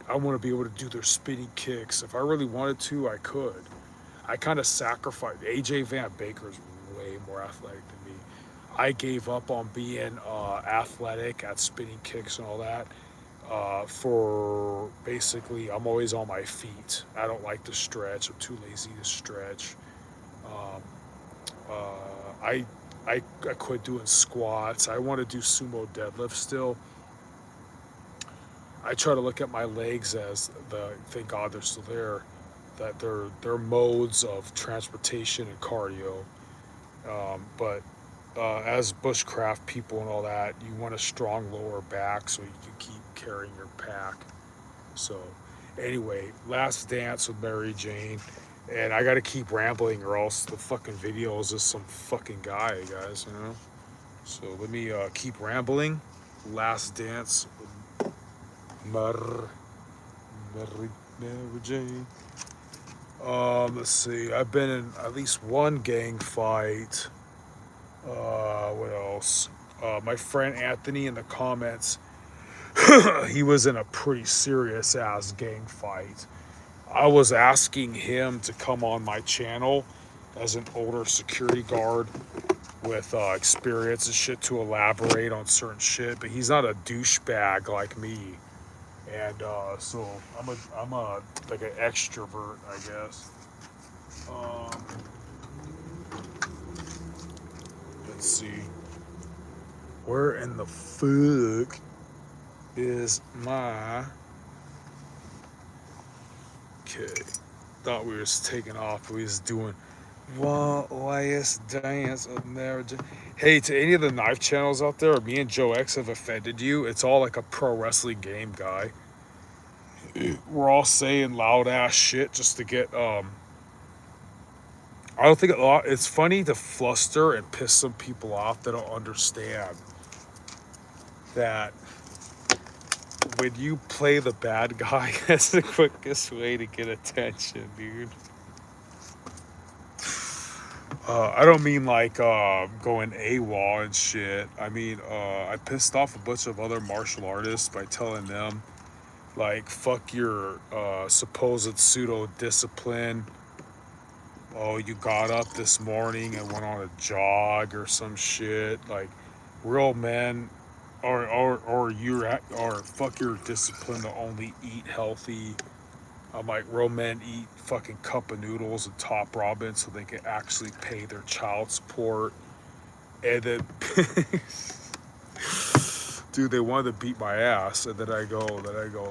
I want to be able to do their spinning kicks. If I really wanted to, I could. I kind of sacrificed. AJ Van Baker's way more athletic than me. I gave up on being athletic at spinning kicks and all that for basically, I'm always on my feet. I don't like to stretch. I'm too lazy to stretch. Um, uh, I, I quit doing squats. I want to do sumo deadlift still. I try to look at my legs as thank God they're still there, that they're modes of transportation and cardio. But as bushcraft people and all that, you want a strong lower back so you can keep carrying your pack. So, anyway, Last Dance with Mary Jane, and I got to keep rambling or else the fucking video is just some fucking guy, guys. You know. So let me keep rambling. Last Dance with Mary Jane. Let's see. I've been in at least one gang fight. What else? My friend Anthony in the comments, he was in a pretty serious ass gang fight. I was asking him to come on my channel as an older security guard with experience and shit to elaborate on certain shit, but he's not a douchebag like me. And so I'm a like an extrovert, I guess. Um, let's see. Where in the fuck is my... Okay. Thought we was taking off. We was doing one last dance of marriage. Hey, to any of the knife channels out there, me and Joe X have offended you. It's all like a pro wrestling game, guy. We're all saying loud ass shit just to get I don't think a lot. It's funny to fluster and piss some people off that don't understand that when you play the bad guy, that's the quickest way to get attention, dude. I don't mean like going AWOL and shit. I mean, I pissed off a bunch of other martial artists by telling them, like, fuck your supposed pseudo discipline. Oh, you got up this morning and went on a jog or some shit. Like, real men, or fuck your discipline to only eat healthy. I'm like, real men eat fucking cup of noodles and top ramen so they can actually pay their child support. And then, dude, they wanted to beat my ass. And then I go,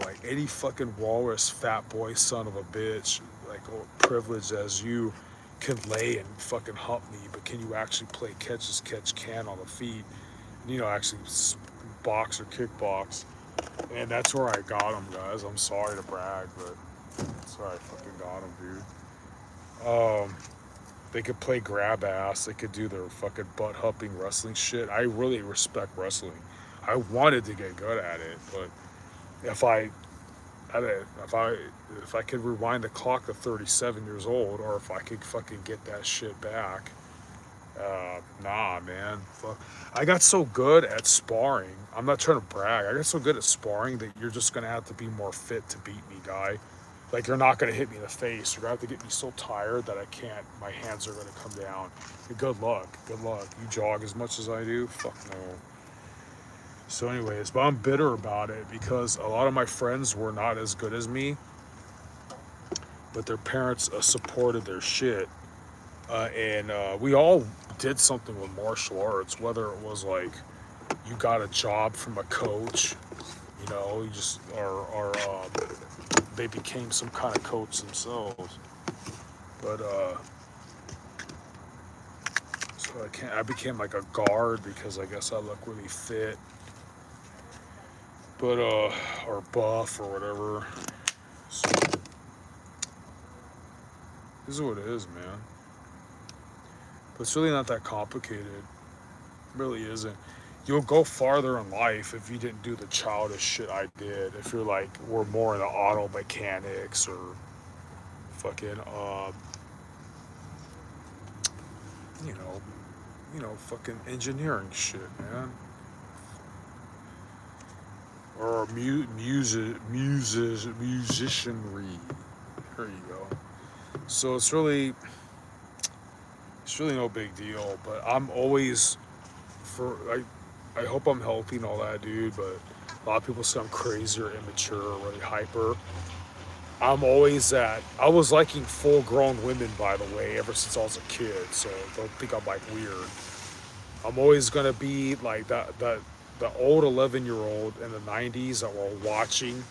like, any fucking walrus fat boy son of a bitch, like, oh, privileged as you, can lay and fucking hump me, but can you actually play catch as catch can on the feet? And, actually box or kickbox. And that's where I got him, guys. I'm sorry to brag, but that's where I fucking got him, dude. They could play grab ass. They could do their fucking butt humping wrestling shit. I really respect wrestling. I wanted to get good at it, but if I if I could rewind the clock to 37 years old, or if I could fucking get that shit back, nah, man. Fuck. I got so good at sparring. I'm not trying to brag. I got so good at sparring that you're just gonna have to be more fit to beat me, guy. Like, you're not gonna hit me in the face. You're gonna have to get me so tired that I can't. My hands are gonna come down. Good luck. Good luck. You jog as much as I do? Fuck no. So, anyways, but I'm bitter about it because a lot of my friends were not as good as me, but their parents supported their shit. And we all did something with martial arts, whether it was like you got a job from a coach, you just, or they became some kind of coach themselves. But, so I became like a guard because I guess I look really fit, but, or buff or whatever. So, this is what it is, man. But it's really not that complicated. It really isn't. You'll go farther in life if you didn't do the childish shit I did. If you're like, we're more into auto mechanics or fucking, you know, fucking engineering shit, man. Or musicianry. There you go. So it's really no big deal. But I'm always I hope I'm healthy and all that, dude. But a lot of people say I'm crazy or immature or really hyper. I'm always that. I was liking full-grown women, by the way, ever since I was a kid. So don't think I'm like weird. I'm always gonna be like the old 11-year-old in the 90s that were watching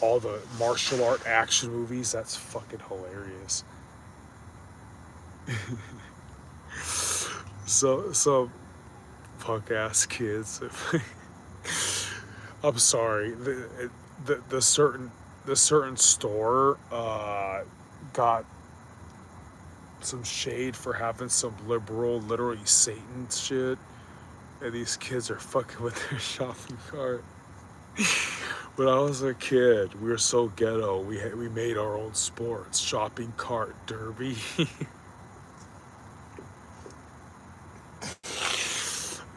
all the martial art action movies. That's fucking hilarious. So punk ass kids. I'm sorry. The certain store got some shade for having some liberal, literally Satan shit, and these kids are fucking with their shopping cart. When I was a kid, we were so ghetto. We made our own sports, shopping cart derby.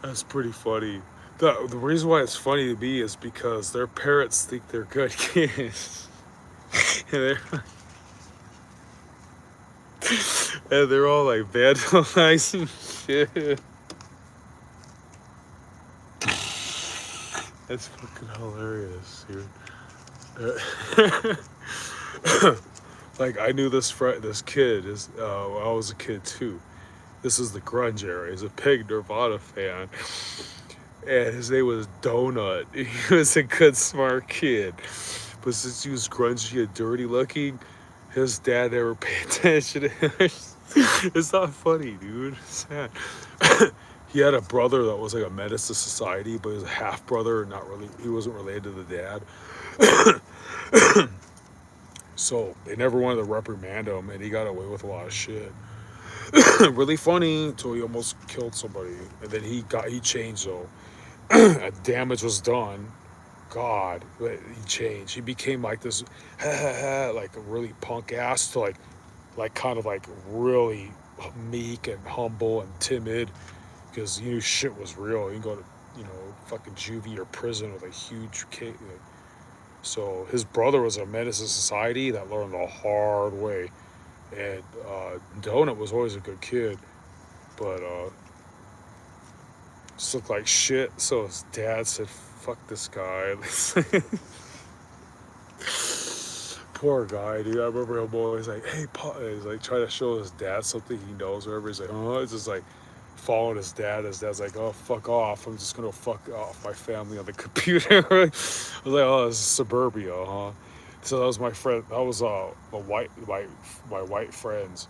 That's pretty funny. The reason why it's funny to me is because their parents think they're good kids, and they're all like vandalizing shit. That's fucking hilarious, dude. Like, I knew this kid is I was a kid too. This is the grunge era. He's a big Nirvana fan, and his name was Donut. He was a good, smart kid, but since he was grungy and dirty looking, his dad never paid attention to him. It's not funny, dude. It's sad. He had a brother that was like a menace to society, but he was a half brother, not really. He wasn't related to the dad. So they never wanted to reprimand him, and he got away with a lot of shit. Really funny until he almost killed somebody, and then he changed though. Damage was done. God, but he changed. He became like this, like a really punk ass to like kind of like really meek and humble and timid because he knew shit was real. You can go to fucking juvie or prison with a huge case. So his brother was a menace to society that learned the hard way. And Donut was always a good kid, but just looked like shit. So his dad said, "Fuck this guy." Poor guy, dude. I remember him always like, "Hey, Pa," he's like trying to show his dad something he knows. Whatever. He's like, "Oh," it's just like following his dad. His dad's like, "Oh, fuck off. I'm just gonna fuck off my family on the computer." I was like, "Oh, this is suburbia, huh?" So that was my friend. That was my white friends,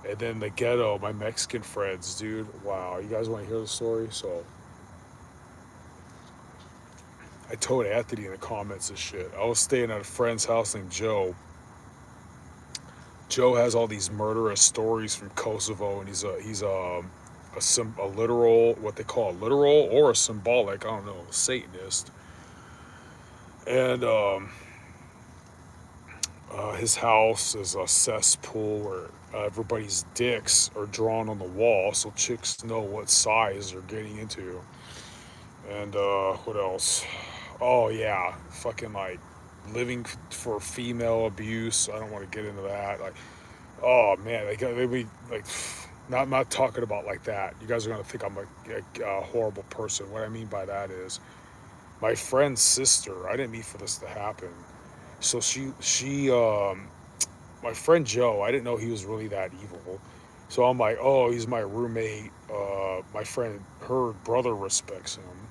and then the ghetto, my Mexican friends, dude. Wow, you guys want to hear the story? So I told Anthony in the comments and shit. I was staying at a friend's house named Joe. Joe has all these murderous stories from Kosovo, and he's a literal, what they call a literal or a symbolic, I don't know, Satanist. And his house is a cesspool where everybody's dicks are drawn on the wall, so chicks know what size they're getting into. And what else? Oh yeah, fucking like living for female abuse. I don't want to get into that. Like, oh man, they be like, not talking about like that. You guys are gonna think I'm a horrible person. What I mean by that is my friend's sister. I didn't mean for this to happen. So my friend Joe. I didn't know he was really that evil. So I'm like, oh, he's my roommate. My friend, her brother respects him.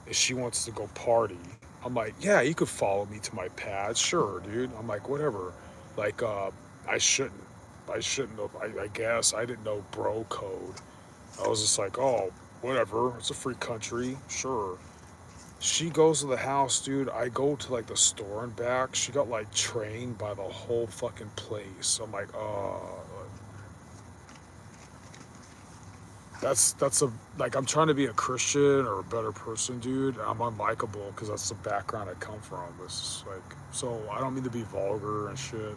If she wants to go party, I'm like, yeah, you could follow me to my pad, sure, dude. I'm like, whatever. Like, I shouldn't. I shouldn't have. I guess I didn't know bro code. I was just like, oh, whatever. It's a free country, sure. She goes to the house, dude. I go to like the store and back. She got like trained by the whole fucking place. I'm like, oh, that's a like I'm trying to be a Christian or a better person, dude. I'm unlikable because that's the background I come from. It's like so I don't mean to be vulgar and shit.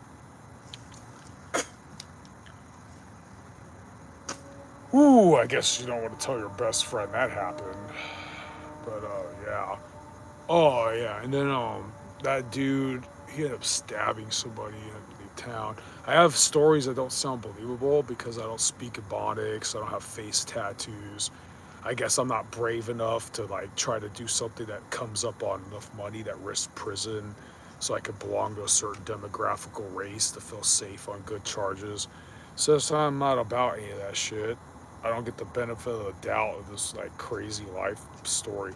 Ooh, I guess you don't want to tell your best friend that happened, but yeah. Oh yeah, and then that dude he ended up stabbing somebody in the town. I have stories that don't sound believable because I don't speak Ebonics. I don't have face tattoos. I guess I'm not brave enough to like try to do something that comes up on enough money that risks prison so I could belong to a certain demographical race to feel safe on good charges. So I'm not about any of that shit. I don't get the benefit of the doubt of this like crazy life story.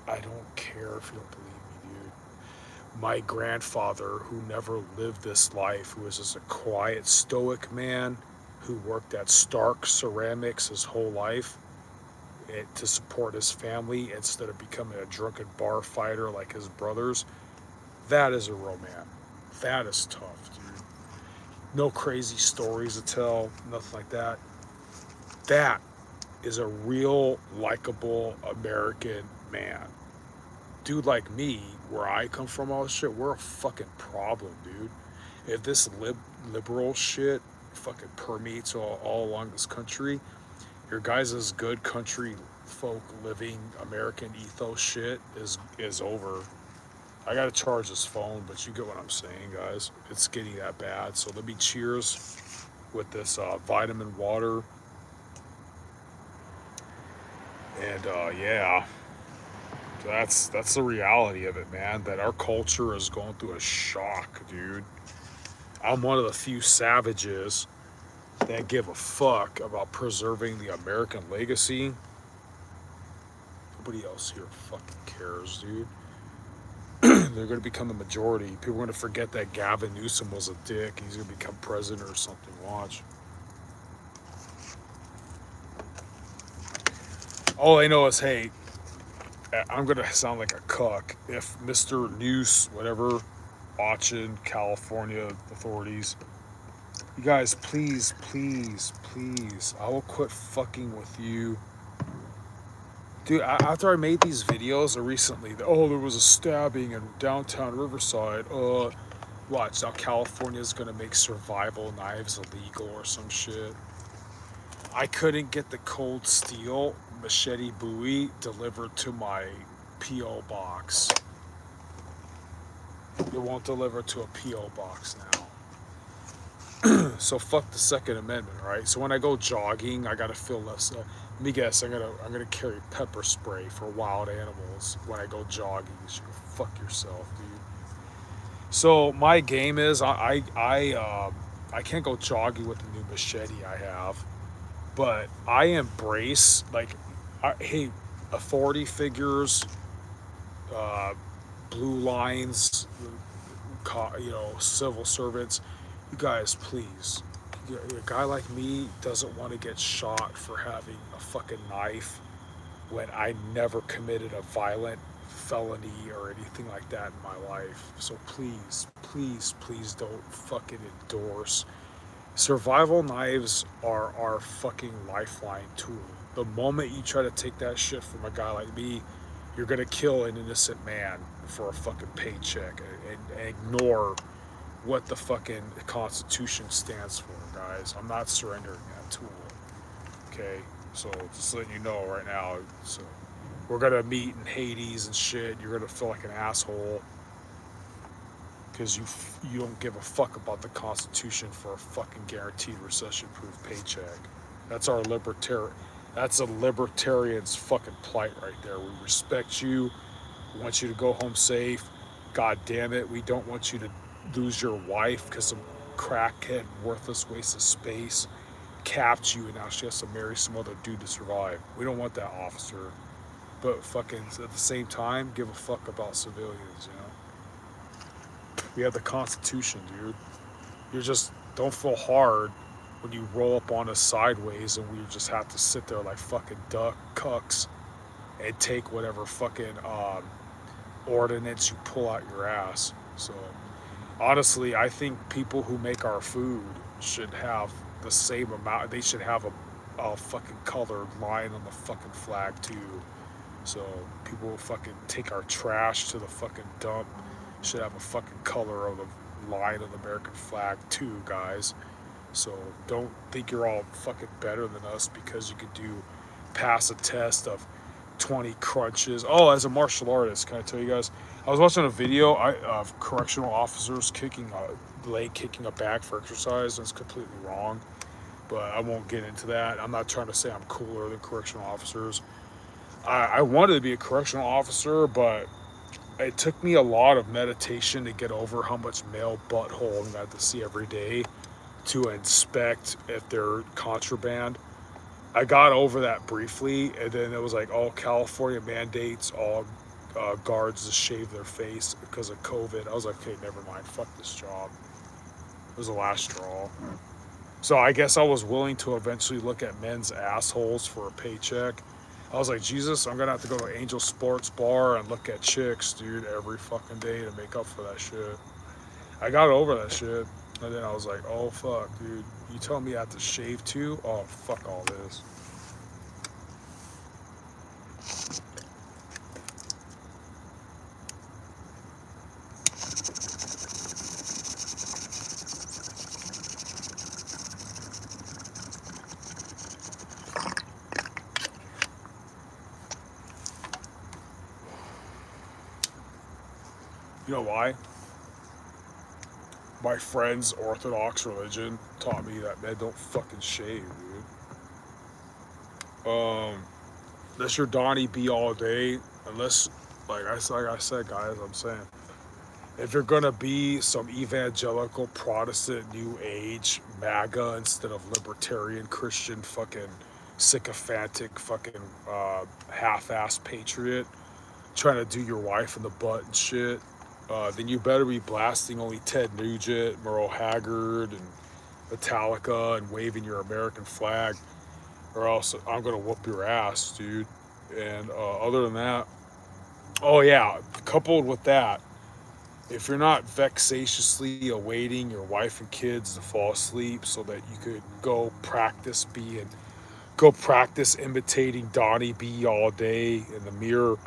I don't care if you don't believe me, dude. My grandfather, who never lived this life, who was just a quiet, stoic man who worked at Stark Ceramics his whole life, to support his family instead of becoming a drunken bar fighter like his brothers. That is a real man. That is tough, dude. No crazy stories to tell, nothing like that. That is a real, likable American man. Dude like me, where I come from, all this shit, we're a fucking problem, dude. If this liberal shit fucking permeates all along this country, your guys' good country folk living American ethos shit is over. I gotta charge this phone, but you get what I'm saying, guys. It's getting that bad. So let me cheers with this vitamin water. And yeah, that's the reality of it, man. That our culture is going through a shock, dude. I'm one of the few savages that give a fuck about preserving the American legacy. Nobody else here fucking cares, dude. They're going to become the majority. People are going to forget that Gavin Newsom was a dick. He's going to become president or something. Watch. All I know is, hey, I'm going to sound like a cuck if Mr. News, whatever, watching California authorities You guys, please, please, please, I will quit fucking with you. Dude, after I made these videos recently, oh, there was a stabbing in downtown Riverside. Watch, now California's gonna make survival knives illegal or some shit. I couldn't get the cold steel machete buoy delivered to my P.O. box. It won't deliver to a P.O. box now. So fuck the Second Amendment, right? So when I go jogging, I gotta feel less. Let me guess, I'm gonna carry pepper spray for wild animals when I go jogging. You go fuck yourself, dude. So my game is I can't go jogging with the new machete I have, but I embrace hey, authority figures, uh, blue lines, civil servants. You guys, please. A guy like me doesn't want to get shot for having a fucking knife when I never committed a violent felony or anything like that in my life. So please, please, please don't fucking endorse. Survival knives are our fucking lifeline tool. The moment you try to take that shit from a guy like me, you're gonna kill an innocent man for a fucking paycheck and ignore what the fucking Constitution stands for, guys. I'm not surrendering that tool. Okay, so just letting you know right now. So we're gonna meet in Hades and shit. You're gonna feel like an asshole because you don't give a fuck about the Constitution for a fucking guaranteed recession-proof paycheck. That's our libertarian. That's a libertarian's fucking plight right there. We respect you. We want you to go home safe. God damn it, we don't want you to lose your wife because some crackhead, worthless waste of space capped you and now she has to marry some other dude to survive. We don't want that, officer. But fucking at the same time, give a fuck about civilians, you know? We have the Constitution, dude. You just don't feel hard when you roll up on us sideways and we just have to sit there like fucking duck cucks and take whatever fucking ordinance you pull out your ass. So honestly, I think people who make our food should have the same amount. They should have a fucking colored line on the fucking flag too. So people who fucking take our trash to the fucking dump should have a fucking color of the line of the American flag too, guys. So don't think you're all fucking better than us because you could pass a test of 20 crunches. Oh, as a martial artist, can I tell you guys? I was watching a video of correctional officers kicking a bag for exercise, and it's completely wrong. But I won't get into that. I'm not trying to say I'm cooler than correctional officers. I wanted to be a correctional officer, but it took me a lot of meditation to get over how much male butthole I'm gonna have to see every day to inspect if they're contraband. I got over that briefly, and then it was like, oh, California mandates all guards to shave their face because of COVID. I was like, okay, never mind, fuck this job. It was the last straw. So I guess I was willing to eventually look at men's assholes for a paycheck. I was like, Jesus, I'm gonna have to go to Angel Sports Bar and look at chicks, dude, every fucking day to make up for that shit. I got over that shit, and then I was like, oh fuck, dude, you telling me I have to shave too? Oh, fuck all this. You know why? My friend's Orthodox religion taught me that men don't fucking shave, dude. Unless you're Donnie B all day, unless, like I said, guys, I'm saying, if you're gonna be some evangelical Protestant New Age MAGA instead of libertarian Christian fucking sycophantic fucking half-ass patriot trying to do your wife in the butt and shit, then you better be blasting only Ted Nugent, Merle Haggard, and Metallica and waving your American flag, or else I'm gonna whoop your ass, dude. And other than that, oh yeah, coupled with that, if you're not vexatiously awaiting your wife and kids to fall asleep so that you could go practice imitating Donnie B all day in the mirror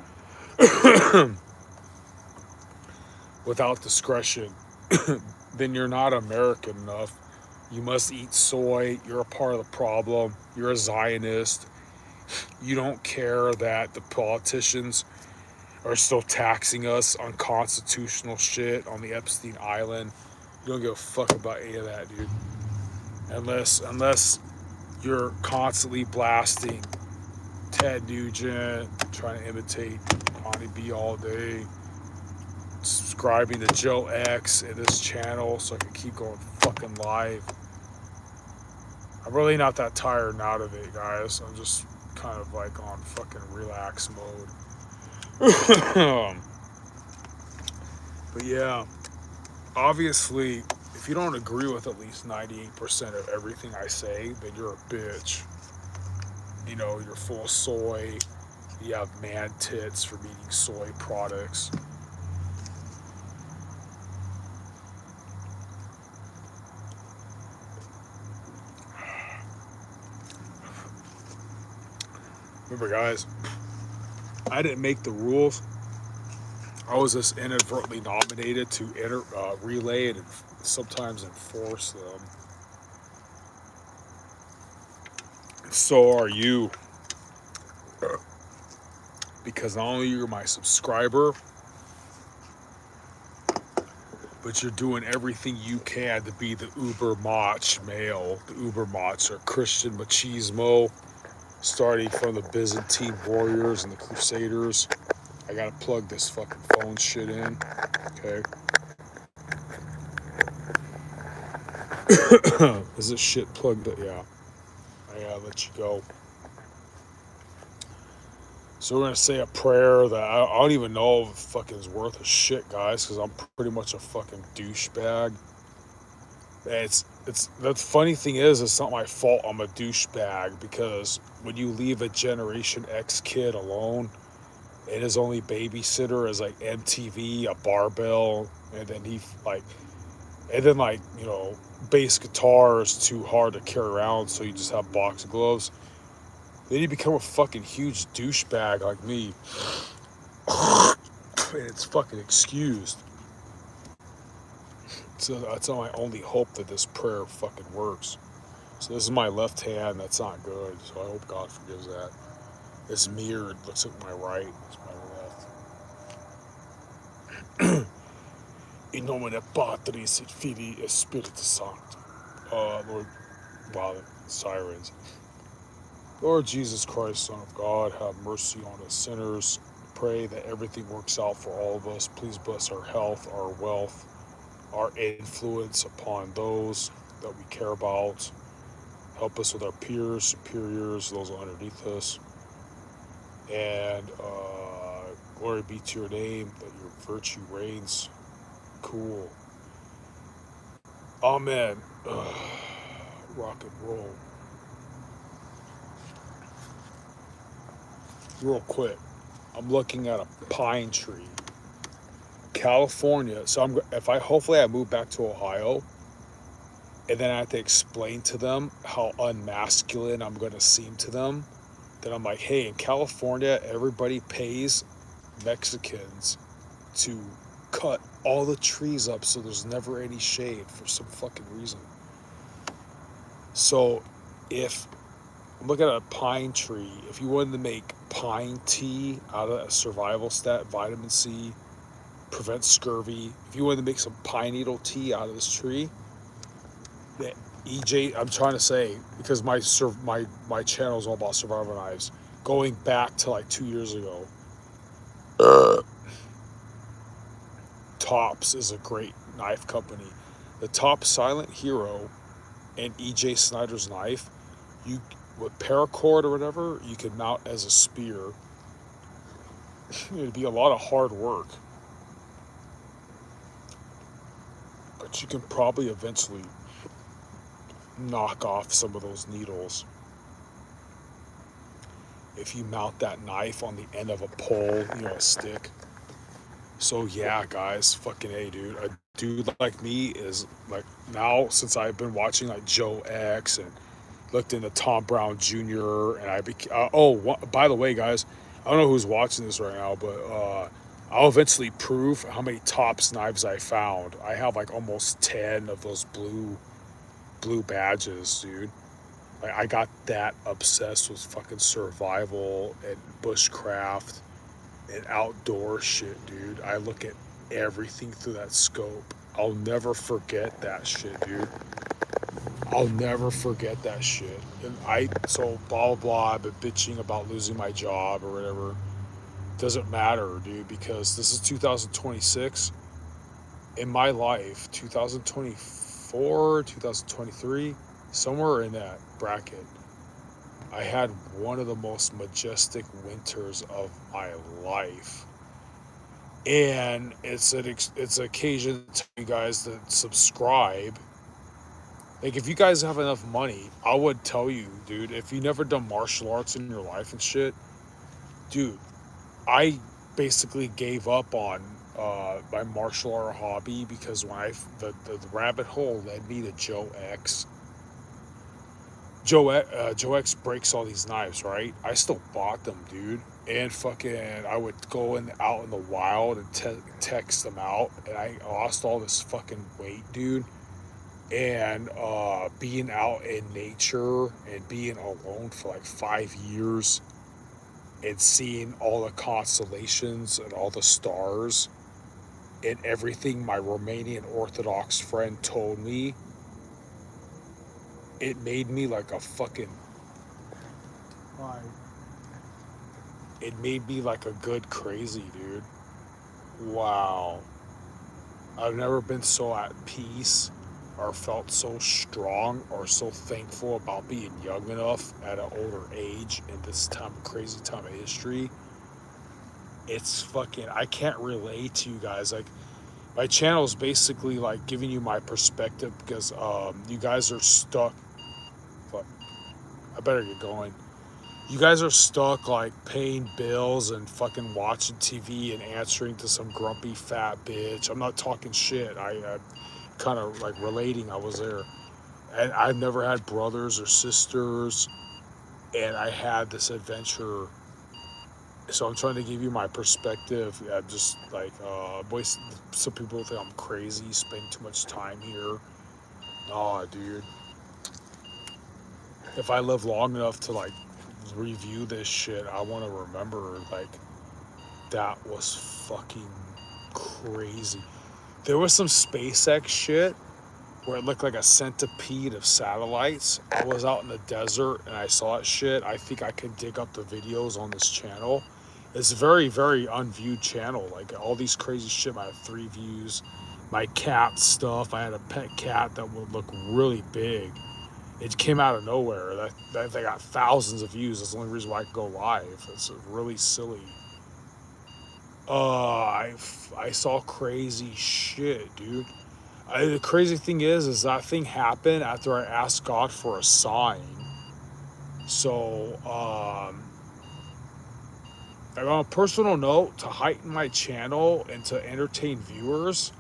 without discretion, then you're not American enough. You must eat soy. You're a part of the problem. You're a Zionist. You don't care that the politicians are still taxing us on constitutional shit on the Epstein Island. You don't give a fuck about any of that, dude. Unless you're constantly blasting Ted Nugent, trying to imitate Connie B all day, subscribing to Joe X and this channel so I can keep going fucking live. I'm really not that tired and out of it, guys. I'm just kind of like on fucking relax mode. But yeah, obviously, if you don't agree with at least 98% of everything I say, then you're a bitch. You know, you're full of soy. You have man tits from eating soy products. Remember, guys, I didn't make the rules. I was just inadvertently nominated to relay and sometimes enforce them. So are you. Because not only you're my subscriber, but you're doing everything you can to be the uber mach male. The uber mach or Christian machismo, starting from the Byzantine warriors and the Crusaders. I gotta plug this fucking phone shit in. Okay. Is this shit plugged in? Yeah. I gotta let you go. So we're gonna say a prayer that I don't even know if fucking is worth a shit, guys, because I'm pretty much a fucking douchebag. It's the funny thing is it's not my fault I'm a douchebag because when you leave a Generation X kid alone and his only babysitter is like MTV, a barbell, and then you know, bass guitar is too hard to carry around, so you just have box gloves. Then you become a fucking huge douchebag like me. And it's fucking excused. So that's my only hope that this prayer fucking works. So this is my left hand. That's not good. So I hope God forgives that. It's mirrored. Looks like my right. It's my left. In nomine Patris et Filii et Spiritus Sancti. Lord, wow, sirens. Lord Jesus Christ, Son of God, have mercy on us sinners. Pray that everything works out for all of us. Please bless our health, our wealth, our influence upon those that we care about. Help us with our peers, superiors, those underneath us. And glory be to your name, that your virtue reigns. Cool. Amen. Rock and roll. Real quick, I'm looking at a pine tree. California. So hopefully I move back to Ohio, and then I have to explain to them how unmasculine I'm going to seem to them. Then I'm like, hey, in California, everybody pays Mexicans to cut all the trees up so there's never any shade for some fucking reason. So if I'm looking at a pine tree, if you wanted to make pine tea out of a survival stat, vitamin C, prevent scurvy, if you wanted to make some pine needle tea out of this tree, that I'm trying to say, because my channel is all about survival knives, going back to like 2 years ago, Tops is a great knife company. The Top Silent Hero and EJ Snyder's knife, you with paracord or whatever, you could mount as a spear. It'd be a lot of hard work, but you can probably eventually knock off some of those needles if you mount that knife on the end of a pole, you know, a stick. So yeah, guys, fucking A, dude. A dude like me is like, now since I've been watching like Joe X and looked into Tom Brown Jr. and I became. By the way, guys, I don't know who's watching this right now, but I'll eventually prove how many Tops knives I found. I have like almost 10 of those blue badges, dude. Like I got that obsessed with fucking survival and bushcraft and outdoor shit, dude. I look at everything through that scope. I'll never forget that shit, dude. I'll never forget that shit. And so blah blah blah. I've been bitching about losing my job or whatever. Doesn't matter, dude, because this is 2026. In my life, 2024, 2023, somewhere in that bracket, I had one of the most majestic winters of my life. And it's an occasion to you guys to subscribe. Like, if you guys have enough money, I would tell you, dude, if you never done martial arts in your life and shit, dude, I basically gave up on my martial art hobby because when the rabbit hole led me to Joe X. Joe X breaks all these knives, right? I still bought them, dude, and fucking I would go out in the wild and text them out, and I lost all this fucking weight, dude. And being out in nature and being alone for like 5 years and seeing all the constellations and all the stars and everything my Romanian Orthodox friend told me, it made me like a fucking, like, it made me like a good crazy, dude. Wow. I've never been so at peace or felt so strong or so thankful about being young enough at an older age in this time, crazy time of history. It's fucking, I can't relate to you guys. Like, my channel is basically like giving you my perspective because you guys are stuck. Fuck, I better get going. You guys are stuck like paying bills and fucking watching TV and answering to some grumpy fat bitch. I'm not talking shit. I kind of like relating. I was there, and I've never had brothers or sisters, and I had this adventure. So I'm trying to give you my perspective. Just like boys, some people think I'm crazy, spending too much time here. Nah, dude. If I live long enough to like review this shit, I want to remember like that was fucking crazy. There was some SpaceX shit where it looked like a centipede of satellites. I was out in the desert and I saw that shit. I think I could dig up the videos on this channel. It's a very, very unviewed channel. Like all these crazy shit. I have 3 views. My cat stuff. I had a pet cat that would look really big. It came out of nowhere. That they got thousands of views. That's the only reason why I could go live. It's really silly. I saw crazy shit, dude. The crazy thing is that thing happened after I asked God for a sign. So, like on a personal note, to heighten my channel and to entertain viewers,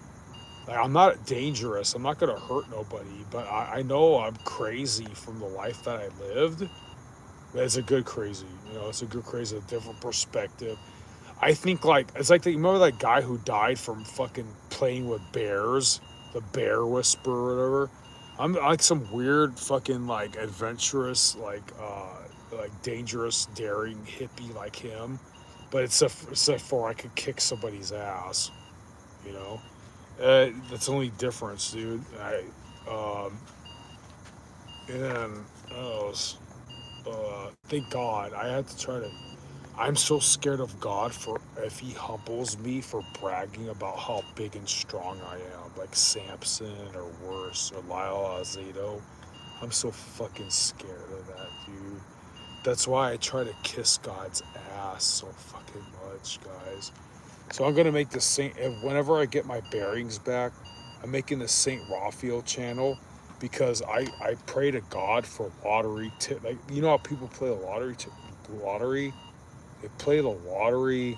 like I'm not dangerous. I'm not gonna hurt nobody, but I know I'm crazy from the life that I lived. But it's a good crazy, it's a good crazy, a different perspective. I think like it's like you remember that guy who died from fucking playing with bears, the bear whisperer or whatever. I'm like some weird fucking like adventurous like dangerous daring hippie like him, but except for I could kick somebody's ass, you know. That's the only difference, dude. And thank God I had to try to. I'm so scared of God for if he humbles me for bragging about how big and strong I am, like Samson or worse, or Lyle Alzado. I'm so fucking scared of that, dude. That's why I try to kiss God's ass so fucking much, guys. So I'm gonna make the Saint. Whenever I get my bearings back, I'm making the Saint Raphael channel because I pray to God for lottery. Like you know how people play the lottery. Lottery. They play the lottery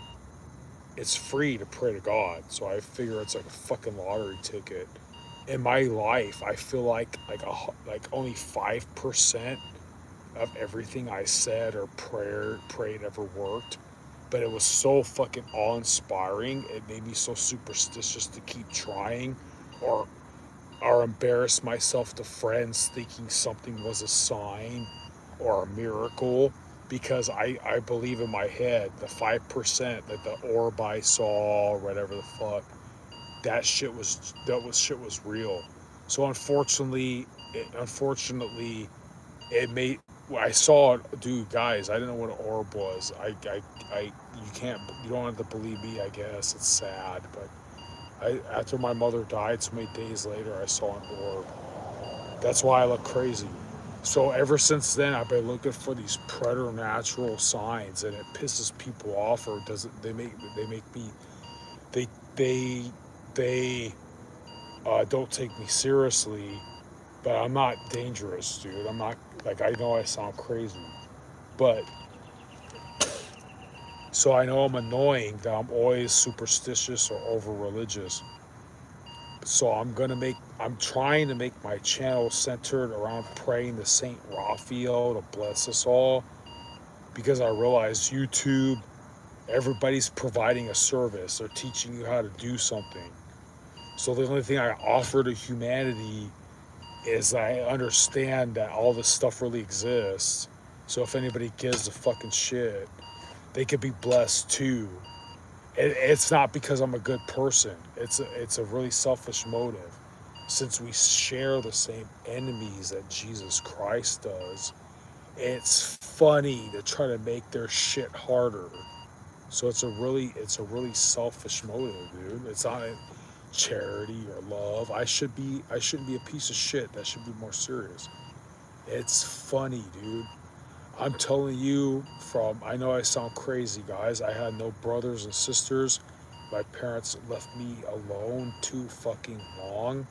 it's free to pray to God. So I figure it's like a fucking lottery ticket. In my life, I feel like only 5% of everything I said or prayed ever worked. But it was so fucking awe inspiring. It made me so superstitious to keep trying, or embarrass myself to friends thinking something was a sign or a miracle, because I believe in my head the 5% that the orb I saw or whatever the fuck, that shit was real. So it made, I saw it, dude, guys. I didn't know what an orb was. You can't, you don't have to believe me. I guess it's sad, but after my mother died, so many days later, I saw an orb. That's why I look crazy. So ever since then, I've been looking for these preternatural signs, and it pisses people off, or doesn't. They make me, they they they don't take me seriously. But I'm not dangerous, dude. I'm not, like, I know I sound crazy, but so I know I'm annoying that I'm always superstitious or over religious. So I'm trying to make my channel centered around praying to Saint Raphael to bless us all, because I realize YouTube, everybody's providing a service. They're teaching you how to do something. So the only thing I offer to humanity is I understand that all this stuff really exists. So if anybody gives a fucking shit, they could be blessed too. It's not because I'm a good person. It's a really selfish motive. Since we share the same enemies that Jesus Christ does, it's funny to try to make their shit harder. So it's a really selfish motive, dude. It's not charity or love. I shouldn't be a piece of shit. That should be more serious. It's funny, dude. I'm telling you, I know I sound crazy, guys. I had no brothers and sisters. My parents left me alone too fucking long,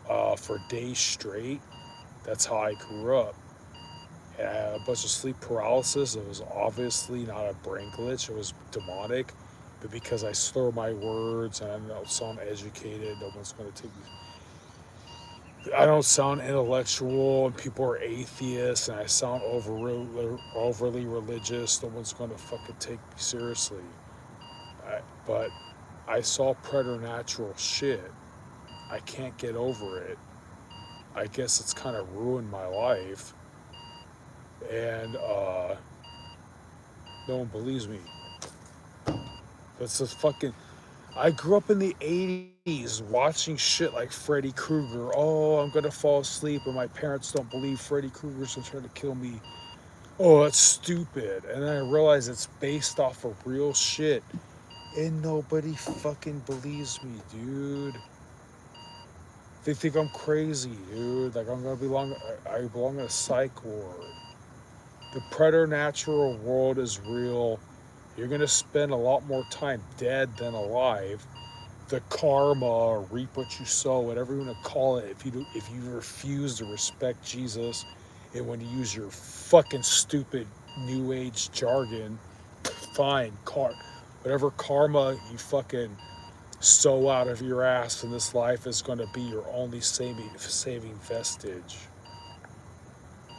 for days straight. That's how I grew up. And I had a bunch of sleep paralysis. It was obviously not a brain glitch, it was demonic. But because I slur my words and I don't sound educated, no one's going to take me. I don't sound intellectual, and people are atheists, and I sound overly religious. No one's going to fucking take me seriously. But I saw preternatural shit. I can't get over it. I guess it's kind of ruined my life, and no one believes me. That's just fucking. I grew up in the 80s watching shit like Freddy Krueger. Oh, I'm gonna fall asleep, and my parents don't believe Freddy Krueger's gonna try to kill me. Oh, that's stupid. And then I realize it's based off of real shit. And nobody fucking believes me, dude. They think I'm crazy, dude. Like I belong in a psych ward. The preternatural world is real. You're gonna spend a lot more time dead than alive. The karma, or reap what you sow, whatever you want to call it. If you refuse to respect Jesus, and when you use your fucking stupid new age jargon, fine, whatever karma you fucking sow out of your ass in this life is going to be your only saving vestige.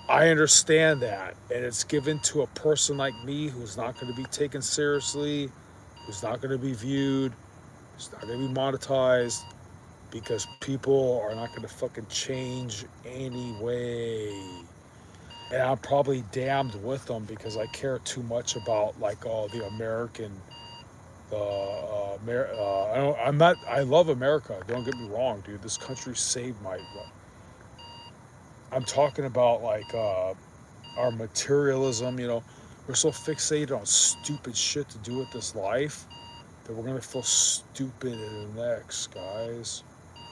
I understand that, and it's given to a person like me who's not going to be taken seriously, who's not going to be viewed, who's not going to be monetized, because people are not going to fucking change anyway. And I'm probably damned with them because I care too much about, like, all the American. I'm not. I love America. Don't get me wrong, dude. This country saved my. I'm talking about, like, our materialism. We're so fixated on stupid shit to do with this life that we're gonna feel stupid in the next, guys.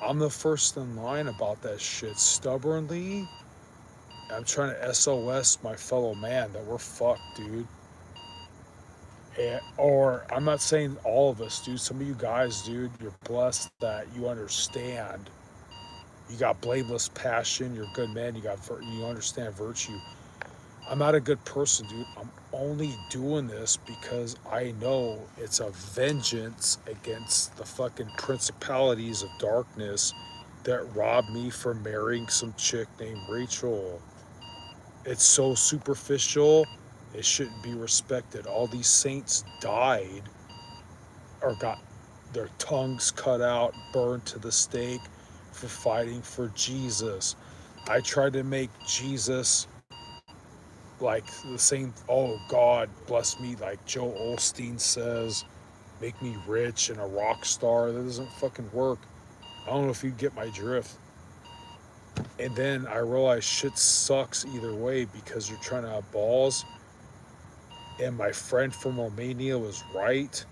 I'm the first in line about that shit. Stubbornly, I'm trying to SOS my fellow man that we're fucked, dude. Or I'm not saying all of us, dude. Some of you guys, dude, you're blessed that you understand. You got blameless passion. You're good men. You understand virtue. I'm not a good person, dude. I'm only doing this because I know it's a vengeance against the fucking principalities of darkness that robbed me from marrying some chick named Rachel. It's so superficial, it shouldn't be respected. All these saints died or got their tongues cut out, burned to the stake for fighting for Jesus. I tried to make Jesus like the same, oh God bless me, like Joe Osteen says, make me rich and a rock star. That doesn't fucking work. I don't know if you get my drift. And then I realized shit sucks either way because you're trying to have balls. And my friend from Romania was right.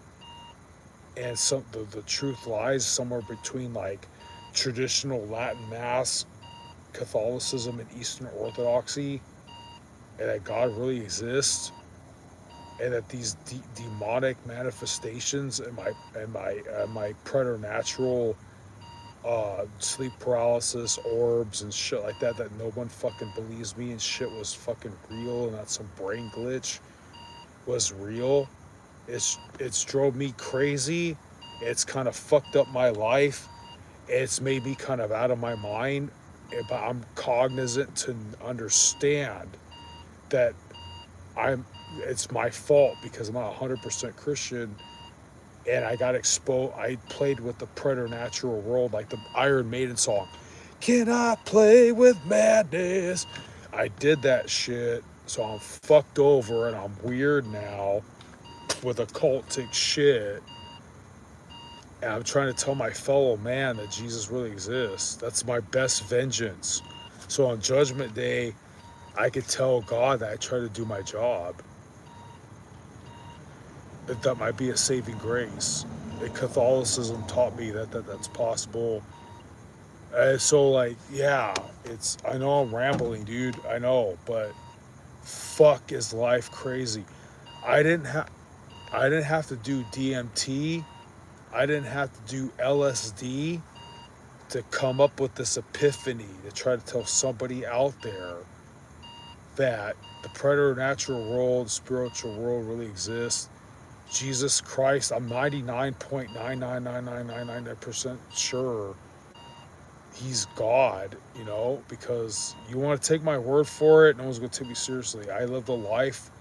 And the truth lies somewhere between like traditional Latin Mass, Catholicism, and Eastern Orthodoxy, and that God really exists, and that these demonic manifestations and my preternatural sleep paralysis, orbs, and shit like that no one fucking believes me and shit was fucking real and not some brain glitch was real. It's drove me crazy. It's kind of fucked up my life. It's made me kind of out of my mind. But I'm cognizant to understand that I'm it's my fault because I'm not 100% Christian, and I got exposed. I played with the preternatural world like the Iron Maiden song. Can I play with madness? I did that shit, so I'm fucked over and I'm weird now with occultic shit. And I'm trying to tell my fellow man that Jesus really exists. That's my best vengeance. So on Judgment Day, I could tell God that I try to do my job. That might be a saving grace. And Catholicism taught me that's possible. So like, yeah, it's. I know I'm rambling, dude. I know, but fuck, is life crazy? I didn't have. I didn't have to do DMT. I didn't have to do LSD to come up with this epiphany to try to tell somebody out there that the preternatural world, spiritual world really exists. Jesus Christ, I'm 99.9999999% sure he's God, because you want to take my word for it, no one's going to take me seriously. I lived a life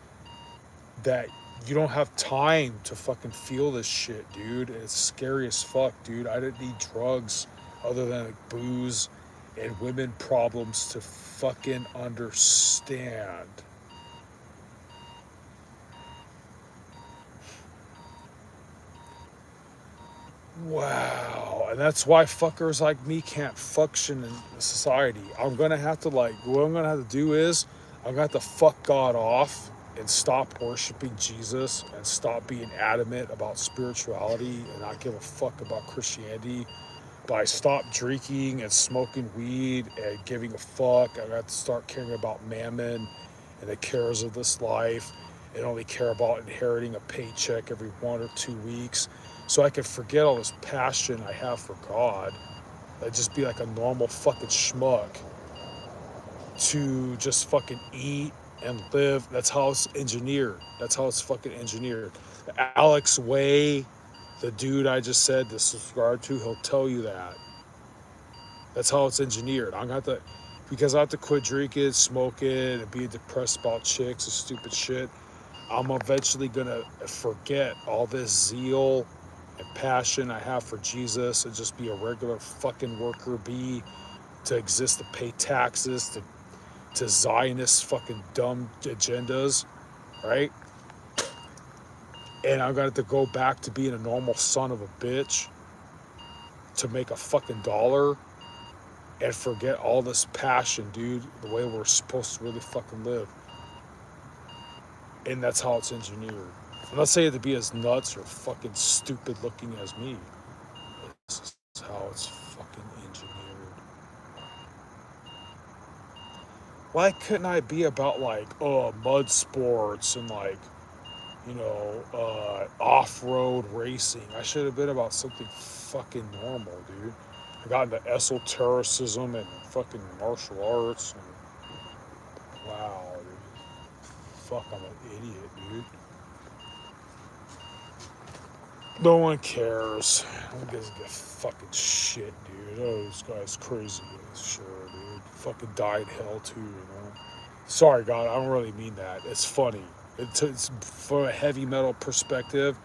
that you don't have time to fucking feel this shit, dude. It's scary as fuck, dude. I didn't need drugs other than like booze and women problems to fucking understand. Wow. And that's why fuckers like me can't function in society. I'm gonna have to what I'm gonna have to do is I'm gonna have to fuck God off and stop worshiping Jesus and stop being adamant about spirituality and not give a fuck about Christianity. But I stop drinking and smoking weed and giving a fuck. I got to start caring about mammon and the cares of this life and only care about inheriting a paycheck every 1 or 2 weeks so I can forget all this passion I have for God. I just be like a normal fucking schmuck to just fucking eat and live. That's how it's engineered. That's how it's fucking engineered. Alex Way, the dude I just said to subscribe to, he'll tell you that. That's how it's engineered. I'm gonna have to, because I have to quit drinking, smoking, and being depressed about chicks and stupid shit. I'm eventually gonna forget all this zeal and passion I have for Jesus and just be a regular fucking worker bee to exist to pay taxes to Zionist fucking dumb agendas, right? And I'm gonna have to go back to being a normal son of a bitch to make a fucking dollar and forget all this passion, dude, the way we're supposed to really fucking live. And that's how it's engineered. I'm not saying to be as nuts or fucking stupid looking as me. This is how it's fucking engineered. Why couldn't I be about like mud sports and like off-road racing? I should have been about something fucking normal, dude. I got into esotericism and fucking martial arts and wow, dude. fuck, I'm an idiot, dude. No one cares. No one gives a fucking shit, dude. Oh, this guy's crazy. Sure, dude. Fucking died hell too, you know. Sorry, God, I don't really mean that. It's funny. It's from a heavy metal perspective.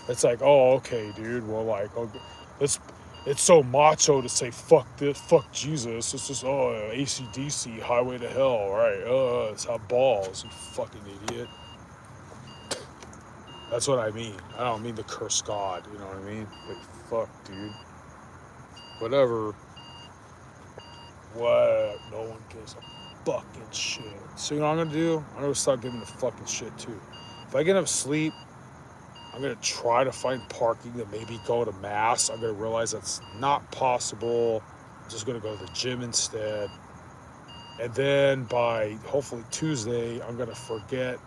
It's like, oh, okay, dude. Well, like, okay, it's it's so macho to say fuck this, fuck Jesus. It's just ACDC, Highway to Hell, right? It's how balls, you fucking idiot. That's what I mean. I don't mean to curse God, you know what I mean? Like, fuck, dude. Whatever. What? No one gives a fucking shit. So, you know what I'm gonna do? I'm gonna start giving a fucking shit too. If I get enough sleep, I'm gonna try to find parking to maybe go to mass. I'm gonna realize that's not possible. I'm just gonna go to the gym instead. And then by hopefully Tuesday, I'm gonna forget.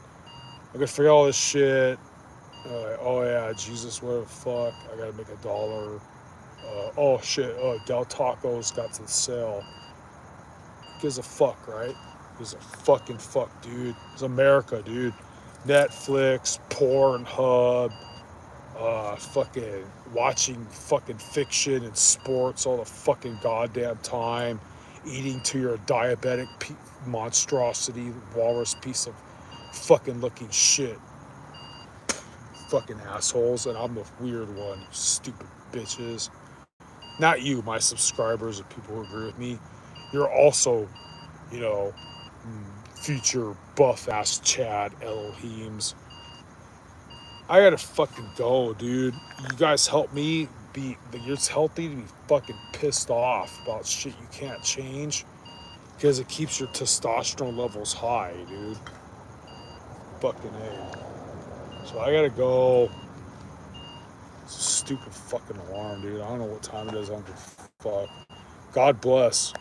I'm gonna forget all this shit. Oh yeah, Jesus, what the fuck? I gotta make $1. Oh shit, Del Taco's got to sale. Who gives a fuck, right? Gives a fucking fuck, dude. It's America, dude. Netflix, Pornhub, fucking watching fucking fiction and sports all the fucking goddamn time, eating to your diabetic monstrosity, walrus piece of fucking looking shit. Fucking assholes, and I'm the weird one, you stupid bitches. Not you, my subscribers and people who agree with me. You're also, you know, future buff ass Chad Elohims. I gotta fucking go, dude. You guys help me be. It's healthy to be fucking pissed off about shit you can't change because it keeps your testosterone levels high, dude. Fucking A. So I gotta go. It's a stupid fucking alarm, dude. I don't know what time it is. I don't give a fuck. God bless.